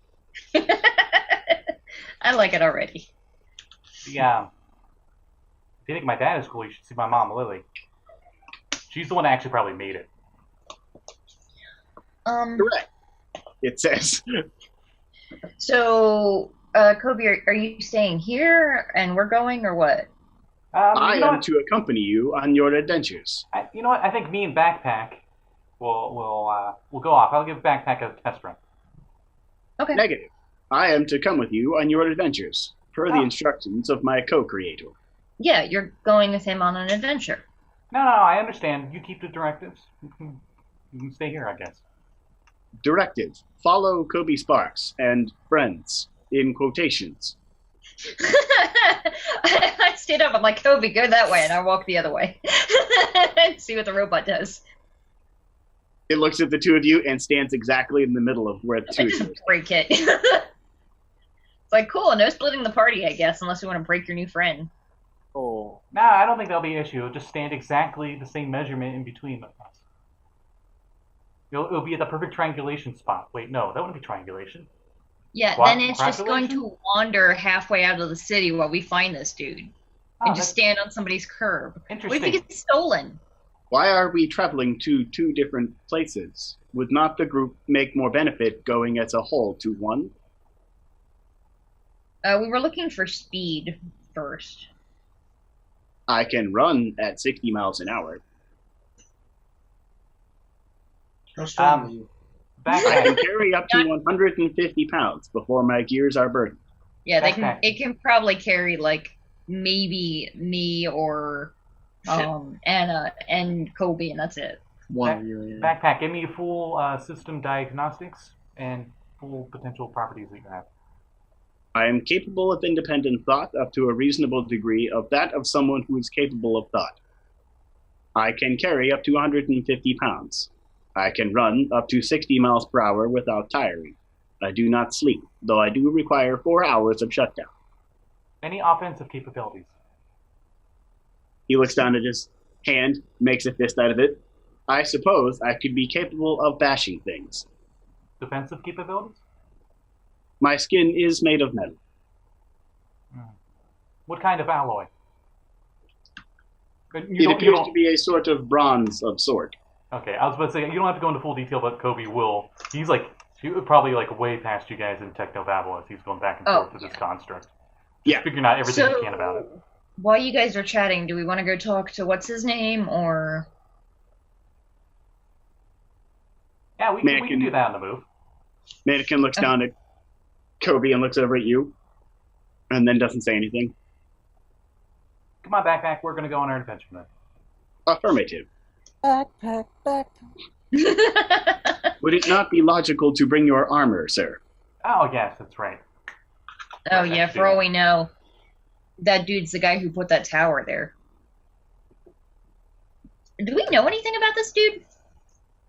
I like it already. Yeah. If you think my dad is cool, you should see my mom, Lily. She's the one that actually probably made it. Correct. It says. So, Coby, are you staying here and we're going, or what? I am to accompany you on your adventures. You know what? I think me and Backpack will go off. I'll give Backpack a test run. Okay. Negative. I am to come with you on your adventures, per the instructions of my co-creator. Yeah, you're going with him on an adventure. No, I understand. You keep the directives. You can stay here, I guess. Directive. Follow Coby Sparks and friends, in quotations. I stayed up. I'm like, Coby, go that way, and I walk the other way. And see what the robot does. It looks at the two of you and stands exactly in the middle of where the two of you are. Break it. It's like, cool, no splitting the party, I guess, unless you want to break your new friend. Oh. Nah, I don't think that'll be an issue. It'll just stand exactly the same measurement in between us. It'll be at the perfect triangulation spot. Wait, no, that wouldn't be triangulation. Yeah, then it's just going to wander halfway out of the city while we find this dude. And just stand on somebody's curb. Interesting. What if he gets stolen? Why are we traveling to two different places? Would not the group make more benefit going as a whole to one? We were looking for speed first. I can run at 60 miles an hour. How strong are you? I can carry up to 150 pounds before my gears are burdened. Yeah, it can probably carry like maybe me or Anna and Coby, and that's it. Backpack, give me full system diagnostics and full potential properties that you have. I am capable of independent thought up to a reasonable degree of that of someone who is capable of thought. I can carry up to 150 pounds. I can run up to 60 miles per hour without tiring. I do not sleep, though I do require 4 hours of shutdown. Any offensive capabilities? He looks down at his hand, makes a fist out of it. I suppose I could be capable of bashing things. Defensive capabilities? My skin is made of metal. What kind of alloy? It appears to be a sort of bronze of sort. Okay, I was about to say, you don't have to go into full detail, but Coby will. He's probably way past you guys in technobabble as he's going back and forth with this construct. Yeah. Figuring out everything he can about it. While you guys are chatting, do we want to go talk to what's his name, or? Yeah, we can do that on the move. Mannequin looks down at Coby and looks over at you, and then doesn't say anything. Come on, Backpack, we're going to go on our adventure then. Affirmative. Backpack. Would it not be logical to bring your armor, sir? Oh, yes, that's right. Oh, yeah, for all we know, that dude's the guy who put that tower there. Do we know anything about this dude?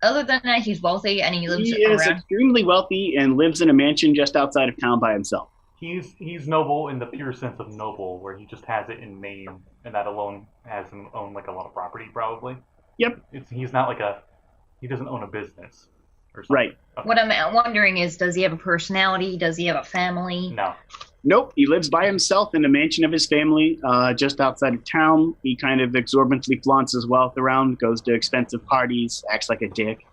Other than that, he's wealthy and he lives around. He is extremely wealthy and lives in a mansion just outside of town by himself. He's noble in the pure sense of noble, where he just has it in name, and that alone has him own a lot of property, probably. Yep. He's not he doesn't own a business or something. Right. Okay. What I'm wondering is, does he have a personality? Does he have a family? No. Nope. He lives by himself in a mansion of his family, just outside of town. He kind of exorbitantly flaunts his wealth around, goes to expensive parties, acts like a dick.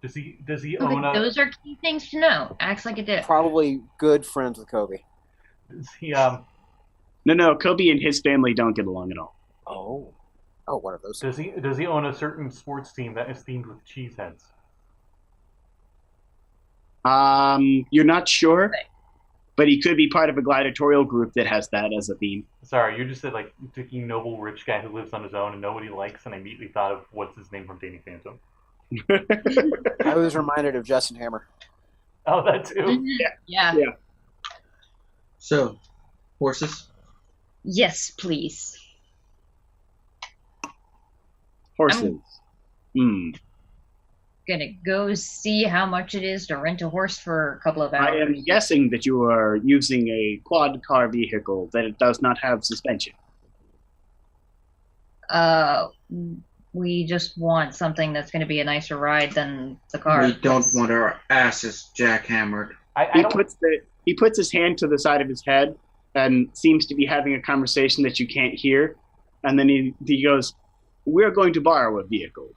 Does he own a... Those are key things to know. Acts like a dick. Probably good friends with Coby. Does he, No, Coby and his family don't get along at all. Oh, one of those. Does he own a certain sports team that is themed with cheese heads? You're not sure, but he could be part of a gladiatorial group that has that as a theme. Sorry, you just said thinking noble rich guy who lives on his own and nobody likes, and I immediately thought of what's his name from Danny Phantom. I was reminded of Justin Hammer. Oh, that too. Yeah. So, horses? Yes, please. Horses. Gonna go see how much it is to rent a horse for a couple of hours. I am guessing that you are using a quad car vehicle that it does not have suspension. We just want something that's going to be a nicer ride than the car. We don't want our asses jackhammered. He puts his hand to the side of his head and seems to be having a conversation that you can't hear. And then he goes, "We're going to borrow a vehicle."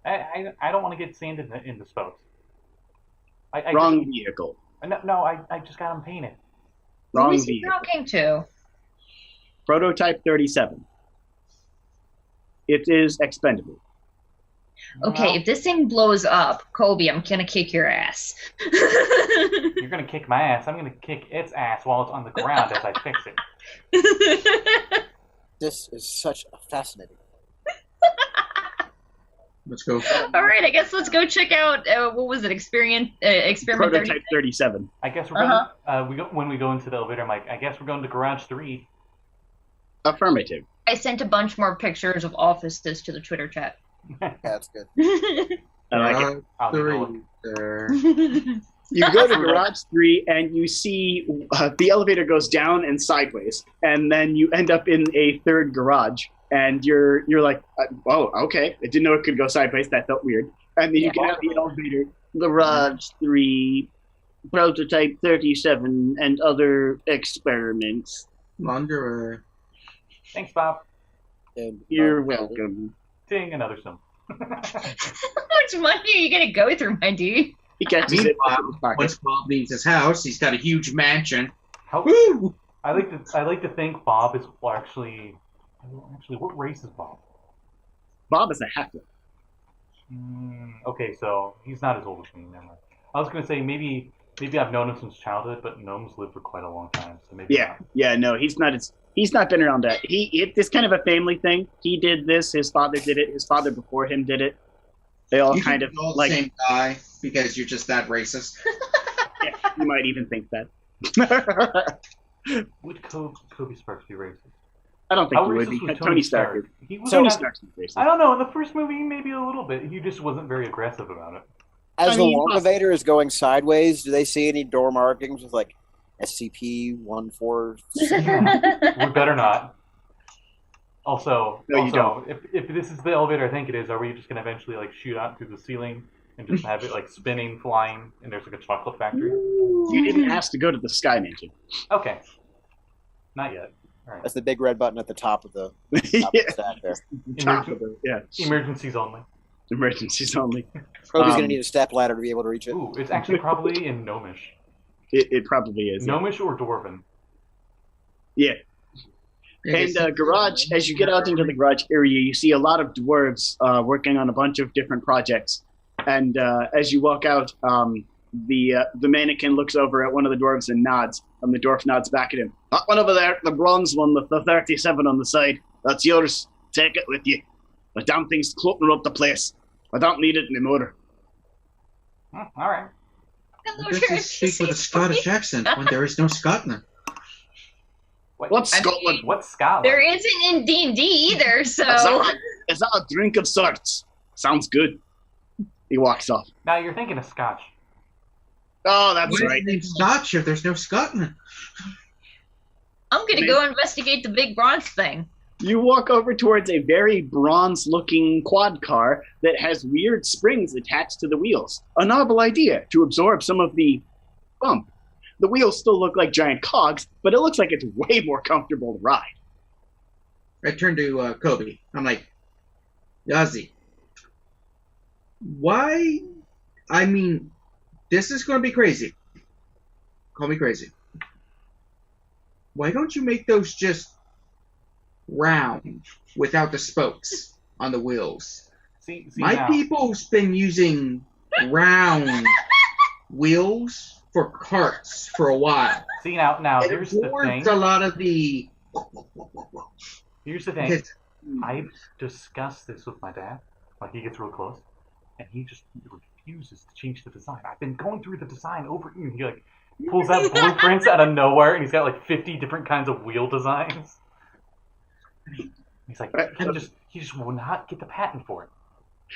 I don't want to get sand in the spokes. Wrong vehicle. No, I just got them painted. Wrong Who is he vehicle. talking to? Prototype 37. It is expendable. Okay, if this thing blows up, Coby, I'm gonna kick your ass. You're gonna kick my ass. I'm gonna kick its ass while it's on the ground as I fix it. This is such a fascinating. Let's go. All right, I guess let's go check out what was it? Experiment Prototype 37. I guess we're going. When we go into the elevator, I'm like, I guess we're going to garage 3. Affirmative. I sent a bunch more pictures of offices to the Twitter chat. Yeah, that's good. I like it. I'll be Three going. there. You go to garage 3 and you see the elevator goes down and sideways, and then you end up in a third garage, and you're like, oh, okay, I didn't know it could go sideways. That felt weird. And then you get out the elevator. Garage 3, prototype 37, and other experiments. Lingerie. Thanks, Bob. And, You're welcome. Ding, another sum. How much money are you gonna go through, my dude? He catches it in his pocket. Once Bob leaves his house, he's got a huge mansion. Woo! I like to think Bob is actually what race is Bob? Bob is a halfling. Okay, so he's not as old as me. Never mind. I was gonna say maybe I've known him since childhood, but gnomes live for quite a long time, so maybe. No, he's not been around that. It's kind of a family thing. He did this. His father did it. His father before him did it. They all You kind think of you're all like. the same guy because you're just that racist. Yeah, you might even think that. Would Coby Sparks be racist? I don't think How he would racist be. was Tony Stark. He was Tony Stark's racist. I don't know. In the first movie, maybe a little bit. He just wasn't very aggressive about it. As I mean, the elevator is going sideways, do they see any door markings with like SCP-146? We better not. Also, No, you don't. if this is the elevator I think it is, are we just gonna eventually like shoot out through the ceiling and just have it like spinning, flying, and there's like a chocolate factory? You didn't ask to go to the Sky Mansion. Okay, not yet. All right. That's the big red button at the top of the Yeah. stack there. Top of it, yeah. Emergencies only. Emergencies only. Coby's going to need a step ladder to be able to reach it. Ooh, it's actually probably in Gnomish. It probably is. Gnomish or Dwarven. Yeah. And garage, as you get out into the garage area, you see a lot of dwarves working on a bunch of different projects. And as you walk out, the mannequin looks over at one of the dwarves and nods, and the dwarf nods back at him. That one over there, the bronze one with the 37 on the side, that's yours. Take it with you. The damn thing's cluttered up the place. I don't need it anymore. All right. Hello, Does he speak with a Scottish accent when there is no Scotland? What's Scotland? What's Scotland? There isn't in D&D either, so... Is that a drink of sorts? Sounds good. He walks off. Now you're thinking of Scotch. Oh, that's Why right. is it named Scotch if there's no Scotland? I'm gonna go investigate the big bronze thing. You walk over towards a very bronze-looking quad car that has weird springs attached to the wheels. A novel idea to absorb some of the bump. The wheels still look like giant cogs, but it looks like it's way more comfortable to ride. I turn to Coby. I'm like, Yazzie, why? I mean, this is going to be crazy. Call me crazy. Why don't you make those just round without the spokes on the wheels? See My now. people's been using round wheels for carts for a while. See now. It Here's the avoids thing. a lot of the. Here's the thing. I've discussed this with my dad. Like he gets real close. and he just refuses to change the design. I've been going through the design over, and he like pulls out blueprints out of nowhere, and he's got like 50 different kinds of wheel designs. He's like, he just will not get the patent for it.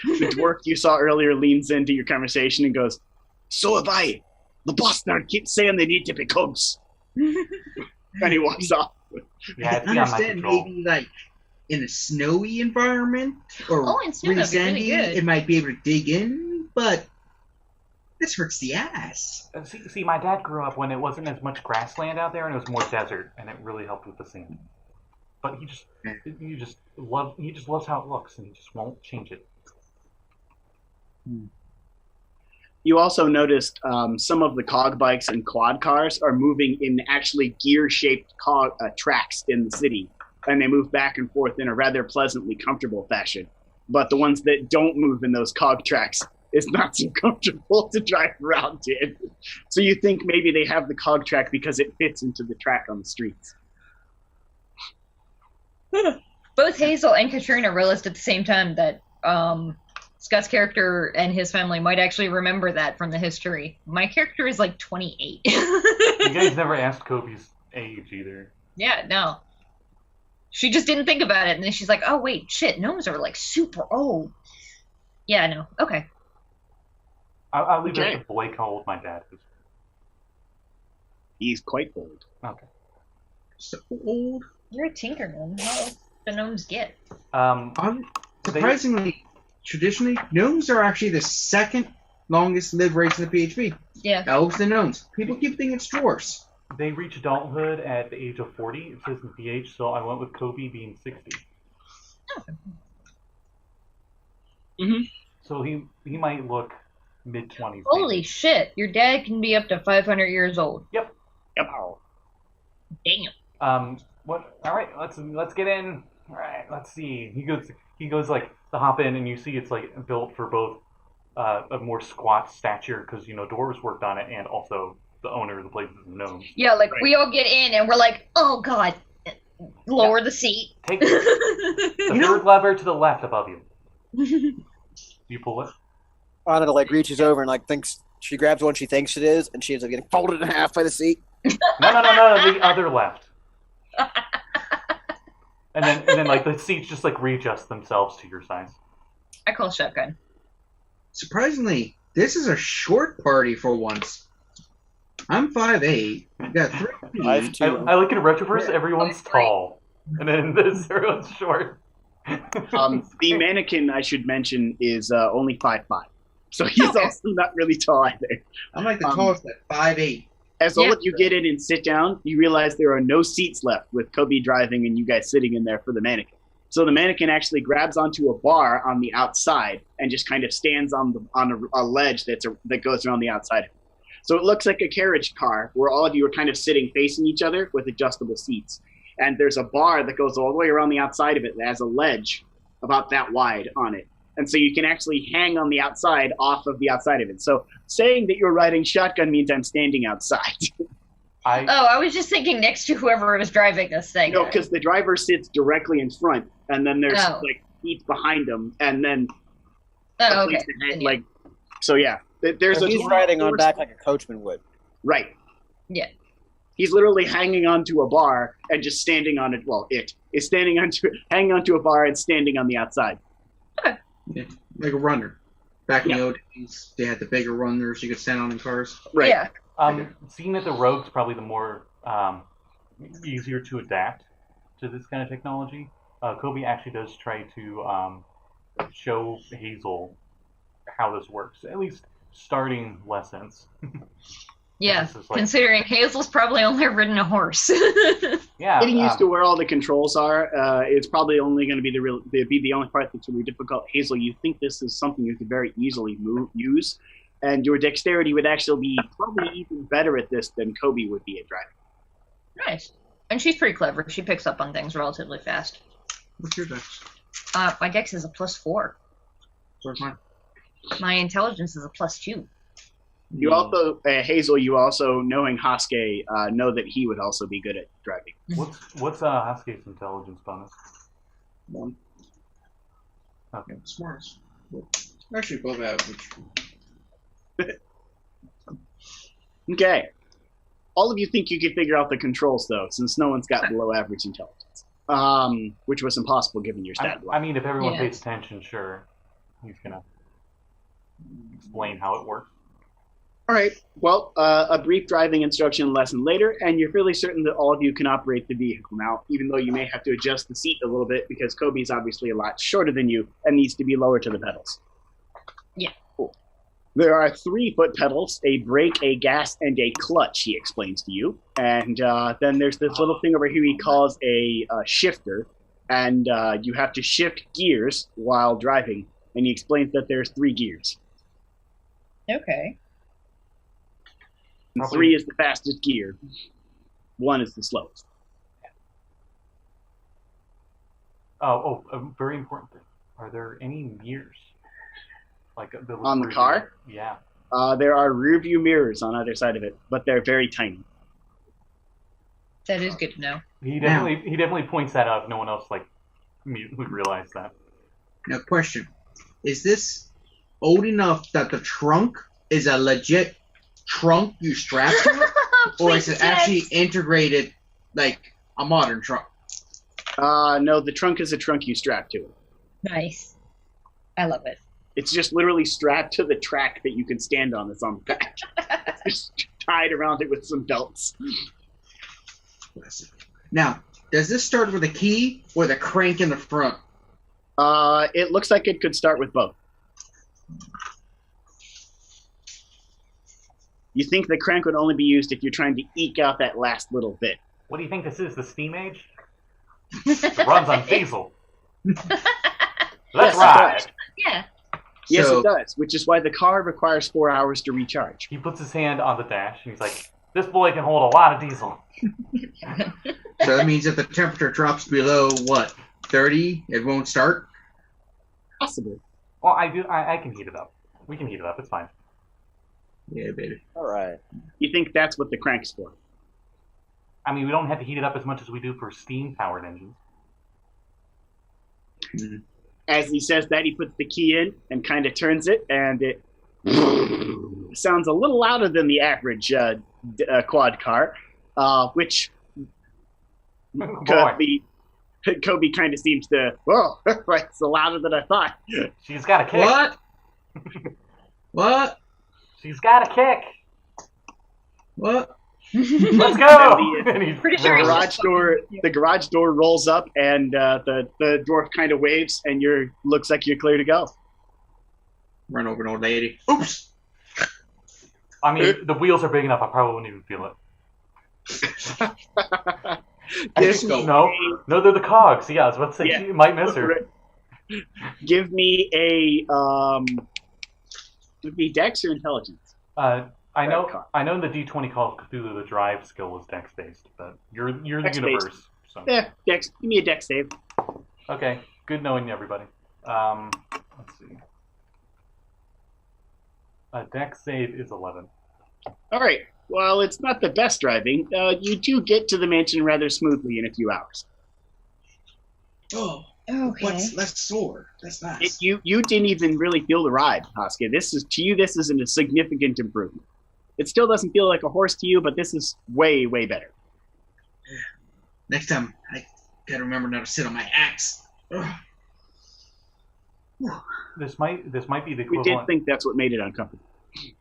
The dwarf you saw earlier leans into your conversation and goes, "So have I. The bastard keeps saying they need to be cogs." And he walks off. Yeah, I can understand maybe like in a snowy environment or in snow, really that'd be sandy, pretty good. it might be able to dig in, but this hurts the ass. See, my dad grew up when it wasn't as much grassland out there and it was more desert, and it really helped with the sand. But he just loves how it looks, and he just won't change it. You also noticed some of the cog bikes and quad cars are moving in actually gear-shaped tracks in the city, and they move back and forth in a rather pleasantly comfortable fashion. But the ones that don't move in those cog tracks is not so comfortable to drive around in. So you think maybe they have the cog track because it fits into the track on the streets. Both Hazel and Katrina realized at the same time that Scott's character and his family might actually remember that from the history. My character is like 28. You guys never asked Coby's age either. Yeah, no. She just didn't think about it, and then she's like, "Oh wait, shit, gnomes are like super old." Yeah, no, okay. I'll leave it to Blake how old my dad is. He's quite old. Okay. So old. You're a tinker gnome. How old do the gnomes get? Surprisingly, traditionally, gnomes are actually the second longest lived race in the PHP. Yeah. Elves and gnomes. People keep thinking it's dwarves. They reach adulthood at the age of 40, it says in PH, so I went with Coby being 60. Mm-hmm. So he might look mid-20s. Holy shit, your dad can be up to 500 years old. Yep. Wow. Damn. What? All right, let's get in. All right, let's see. He goes like to hop in, and you see it's like built for both a more squat stature because dwarves worked on it, and also the owner of the place is a gnome. Yeah, like we all get in and we're like, "Oh god, lower the seat." Take the third lever to the left above you. You pull it. Anna like reaches over and like thinks she grabs one she thinks it is, and she ends up getting folded in half by the seat. No, the other left. And then like the seats just like readjust themselves to your size. I call shotgun. Surprisingly, this is a short party for once. I'm 5'8". I've got 3 feet. I like in Retroverse, everyone's tall. And then in this, everyone's short. The mannequin, I should mention, is only 5'5". So he's also not really tall either. I'm like the tallest at 5'8". As all of you get in and sit down, you realize there are no seats left with Coby driving and you guys sitting in there for the mannequin. So the mannequin actually grabs onto a bar on the outside and just kind of stands on a ledge that goes around the outside of it. So it looks like a carriage car where all of you are kind of sitting facing each other with adjustable seats. And there's a bar that goes all the way around the outside of it that has a ledge about that wide on it. And so you can actually hang on the outside off of the outside of it. So saying that you're riding shotgun means I'm standing outside. I was just thinking next to whoever was driving this thing. No, because the driver sits directly in front, and then there's like seats behind him, and then okay. Like, so yeah, there's he's riding on back like a coachman would. Right. Yeah. He's literally hanging onto a bar and just standing on it. Well, it is hanging onto a bar and standing on the outside. Okay. Yeah, like a runner. Back in the old days, they had the bigger runners you could stand on in cars. Right. Yeah. Seeing that the rogue's probably the more easier to adapt to this kind of technology, Coby actually does try to show Hazel how this works, at least starting lessons. Yeah, considering Hazel's probably only ridden a horse. Yeah, getting used to where all the controls are, it's probably only going to be the only part that's really difficult. Hazel, you think this is something you could very easily use, and your dexterity would actually be probably even better at this than Coby would be at driving. Nice. And she's pretty clever. She picks up on things relatively fast. What's your dex? My dex is a +4. Where's mine? My intelligence is a +2. You also, Hazel, you also, knowing Hashke, know that he would also be good at driving. What's Haske's intelligence bonus? 1. Okay. Smart. Actually, above average. Okay. All of you think you can figure out the controls, though, since no one's got below average intelligence. Which was impossible given your stat block. I mean, if everyone pays attention, sure. He's gonna explain how it works. All right. Well, a brief driving instruction lesson later, and you're fairly certain that all of you can operate the vehicle now, even though you may have to adjust the seat a little bit because Coby's obviously a lot shorter than you and needs to be lower to the pedals. Yeah. Cool. There are 3 foot pedals, a brake, a gas, and a clutch, he explains to you. And then there's this little thing over here he calls a shifter, and you have to shift gears while driving, and he explains that there's 3 gears. Okay. And 3 is the fastest gear. 1 is the slowest. Oh, a very important thing. Are there any mirrors? Like on the car? Yeah. There are rear view mirrors on either side of it, but they're very tiny. That is good to know. He definitely points that out if no one else would realize that. Now, question: is this old enough that the trunk is a legit trunk you strap to it, or is it actually integrated like a modern trunk? No, the trunk is a trunk you strap to it. Nice. I love it. It's just literally strapped to the track that you can stand on that's on the back. It's just tied around it with some belts. Now, does this start with a key or the crank in the front? It looks like it could start with both. You think the crank would only be used if you're trying to eke out that last little bit. What do you think this is, the Steam Age? It runs on Hazel. Let's ride! Yeah. Yes, it does, which is why the car requires 4 hours to recharge. He puts his hand on the dash, and he's like, this boy can hold a lot of diesel. So that means if the temperature drops below, 30, it won't start? Possibly. Well, I can heat it up. We can heat it up, it's fine. Yeah, baby. All right. You think that's what the crank's for? I mean, we don't have to heat it up as much as we do for steam-powered engines. Mm-hmm. As he says that, he puts the key in and kind of turns it, and it sounds a little louder than the average quad car, which Coby kind of seems to, whoa, it's louder than I thought. She's got a kick. What? What? She's got a kick. What? Let's go! The garage door rolls up, and the dwarf kind of waves, and looks like you're clear to go. Run over an old lady. Oops! I mean, the wheels are big enough, I probably wouldn't even feel it. No, they're the cogs. Yeah, I was about to say, you might miss her. Give me a, Dex or Intelligence? I know in the D20 Call of Cthulhu the drive skill was Dex based, but you're the universe. So. Yeah, Dex. Give me a Dex save. Okay, good knowing everybody. Let's see. A Dex save is 11. All right. Well, it's not the best driving. You do get to the mansion rather smoothly in a few hours. Oh, okay. What's less sore? That's nice. You didn't even really feel the ride, Hashke. This is a significant improvement. It still doesn't feel like a horse to you, but this is way, way better. Next time, I gotta remember not to sit on my axe. This might be the equivalent. We did think that's what made it uncomfortable.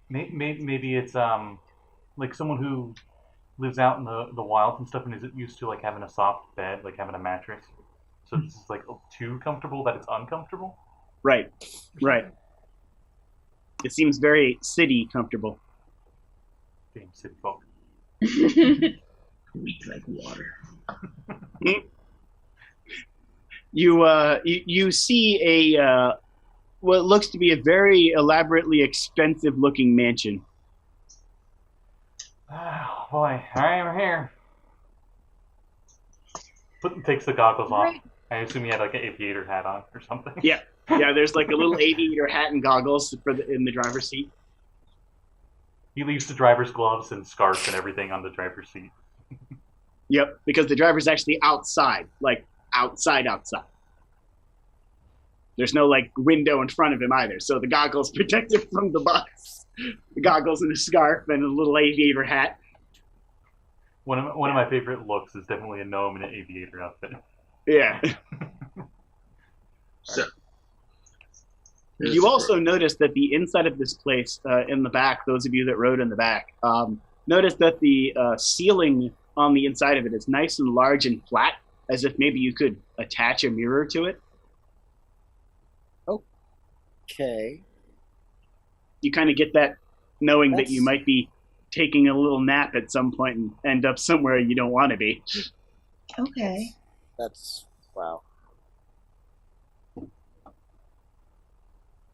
Maybe it's like someone who lives out in the wild and stuff and isn't used to like having a soft bed, like having a mattress. So this is like too comfortable that it's uncomfortable. Right. It seems very city comfortable. Damn city folk. Weak like water. You see a what looks to be a very elaborately expensive looking mansion. Oh boy, I am here. Takes the goggles off. I assume he had like an aviator hat on or something. Yeah. There's like a little aviator hat and goggles in the driver's seat. He leaves the driver's gloves and scarf and everything on the driver's seat. Yep, because the driver's actually outside, like outside. There's no like window in front of him either, so the goggles protect him from the bugs. The goggles and a scarf and a little aviator hat. One of my favorite looks is definitely a gnome in an aviator outfit. Yeah. So you also notice that the inside of this place, in the back, those of you that rode in the back, notice that the ceiling on the inside of it is nice and large and flat, as if maybe you could attach a mirror to it. Okay. You kind of get that knowing that you might be taking a little nap at some point and end up somewhere you don't want to be. Okay. That's wow.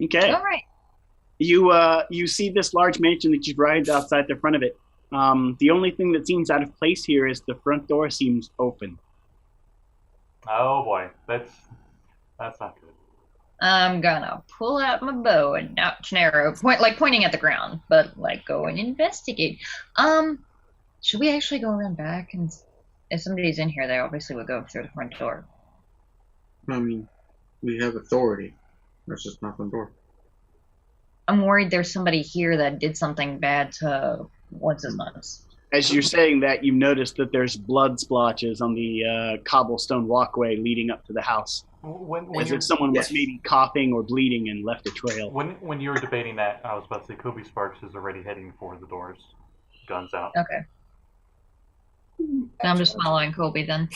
Okay. All right. You see this large mansion that you drive outside the front of it. The only thing that seems out of place here is the front door seems open. Oh boy, that's not good. I'm gonna pull out my bow and notch an arrow, pointing at the ground, but like go and investigate. Should we actually go around back? And if somebody's in here, they obviously would go through the front door. I mean, we have authority. Let's just knock on the door. I'm worried there's somebody here that did something bad to what's his nuts. As you're saying that, you notice that there's blood splotches on the cobblestone walkway leading up to the house. As if someone was maybe coughing or bleeding and left a trail. When you were debating that, I was about to say Coby Sparks is already heading for the doors, guns out. Okay. I'm just following Coby then.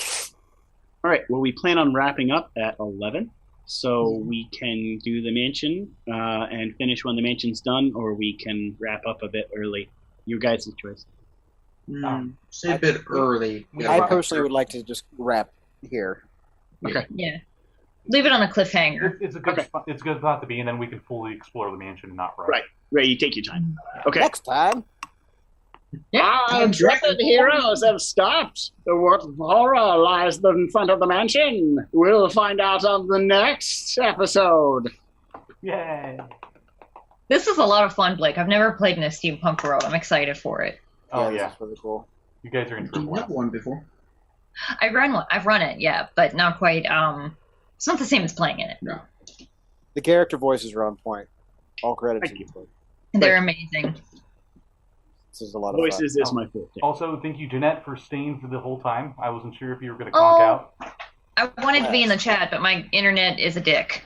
All right. Well, we plan on wrapping up at 11, so we can do the mansion and finish when the mansion's done, or we can wrap up a bit early. Your guys' choice. Say a bit early. I personally would like to just wrap here. Okay. Yeah. Leave it on a cliffhanger. It's a good it's a good spot to be, and then we can fully explore the mansion and not rush. Right. Ray, you take your time. Okay. Next time. Our intrepid heroes have stopped. What horror lies in front of the mansion? We'll find out on the next episode. Yay! This is a lot of fun, Blake. I've never played in a steampunk world. I'm excited for it. Oh yeah, yeah, that's really cool. you guys are in for a You blast. have one before. I've run it, yeah, but not quite. It's not the same as playing in it. No. The character voices are on point. All credit to you. They're amazing. This is a lot of Voices fun. is my favorite. Also, thank you, Jeanette, for staying for the whole time. I wasn't sure if you were going to conk out. I wanted to be in the chat, but my internet is a dick.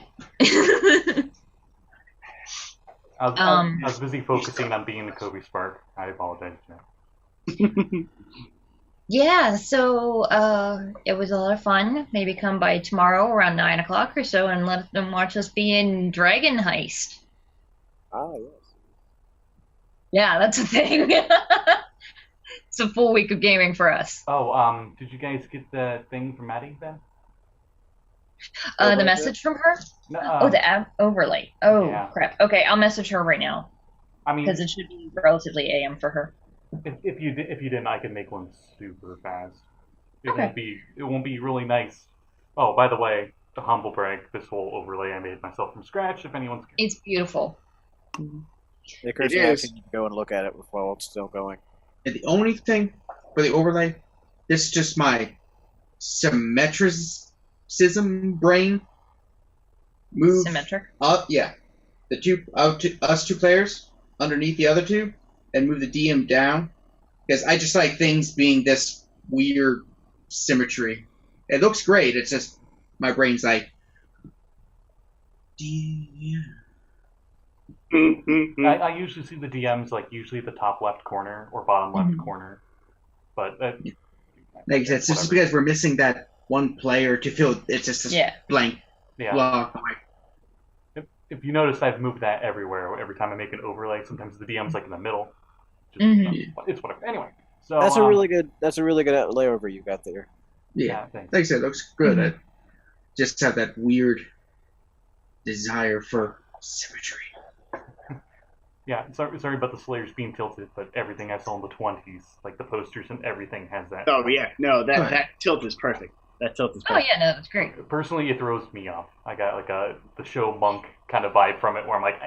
I was busy focusing on being the Coby Spark. I apologize, Jeanette. Yeah, so it was a lot of fun. Maybe come by tomorrow around 9 o'clock or so and let them watch us be in Dragon Heist. Ah, yes. Yeah, that's a thing. It's a full week of gaming for us. Oh, did you guys get the thing from Maddie then? The message from her? No, the app overlay. Oh, yeah. crap. Okay, I'll message her right now. I mean, Because it should be relatively AM for her. if you didn't, I can make one super fast. Okay. It won't be really nice. Oh, by the way, the humble brag. This whole overlay I made myself from scratch. If anyone's It's beautiful. It occurs to me I can go and look at it while it's still going. And the only thing for the overlay, this is just my symmetricism brain. Move Symmetric. up, yeah. Us two players underneath the other two, and move the DM down. Because I just like things being this weird symmetry. It looks great. It's just my brain's like, DM. I usually see the DMs like usually at the top left corner or bottom left corner, but Like I said, it's just because we're missing that one player to feel it's just this blank block. If you notice, I've moved that everywhere. Every time I make an overlay, sometimes the DM's like in the middle. Just, it's whatever. Anyway, so That's a really good layover you got there. Yeah, thanks. like I said, it looks good. I just have that weird desire for symmetry. Yeah, sorry about the Slayers being tilted, but everything I saw in the 20s, like the posters and everything, has that. Oh yeah, no, that tilt is perfect. That tilt is perfect. Oh yeah, no, that's great. Personally, it throws me off. I got like the show monk kind of vibe from it, where I'm like,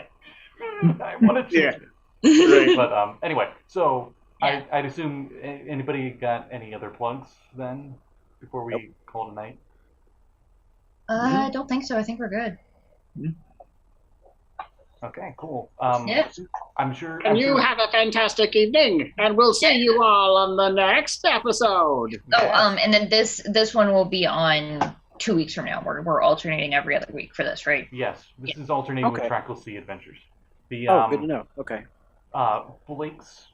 I want to change it. Right. But anyway, so I'd assume anybody got any other plugs then before we call it a night? I don't think so. I think we're good. Okay, cool. Yeah. I'm sure. And you have a fantastic evening, and we'll see you all on the next episode. Oh, and then this one will be on 2 weeks from now. We're alternating every other week for this, right? Yes, this is alternating with Trackle Sea Adventures. The good to know. Okay. Blake's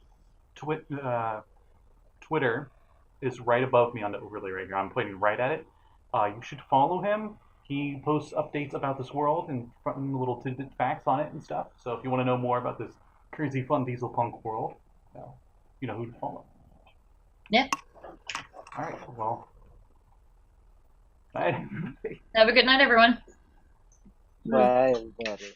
Twitter is right above me on the overlay right here. I'm pointing right at it. You should follow him. He posts updates about this world and little tidbit facts on it and stuff. So if you want to know more about this crazy fun diesel punk world, you know who to follow. Yeah. All right. Well. Bye. Have a good night, everyone. Bye, everybody.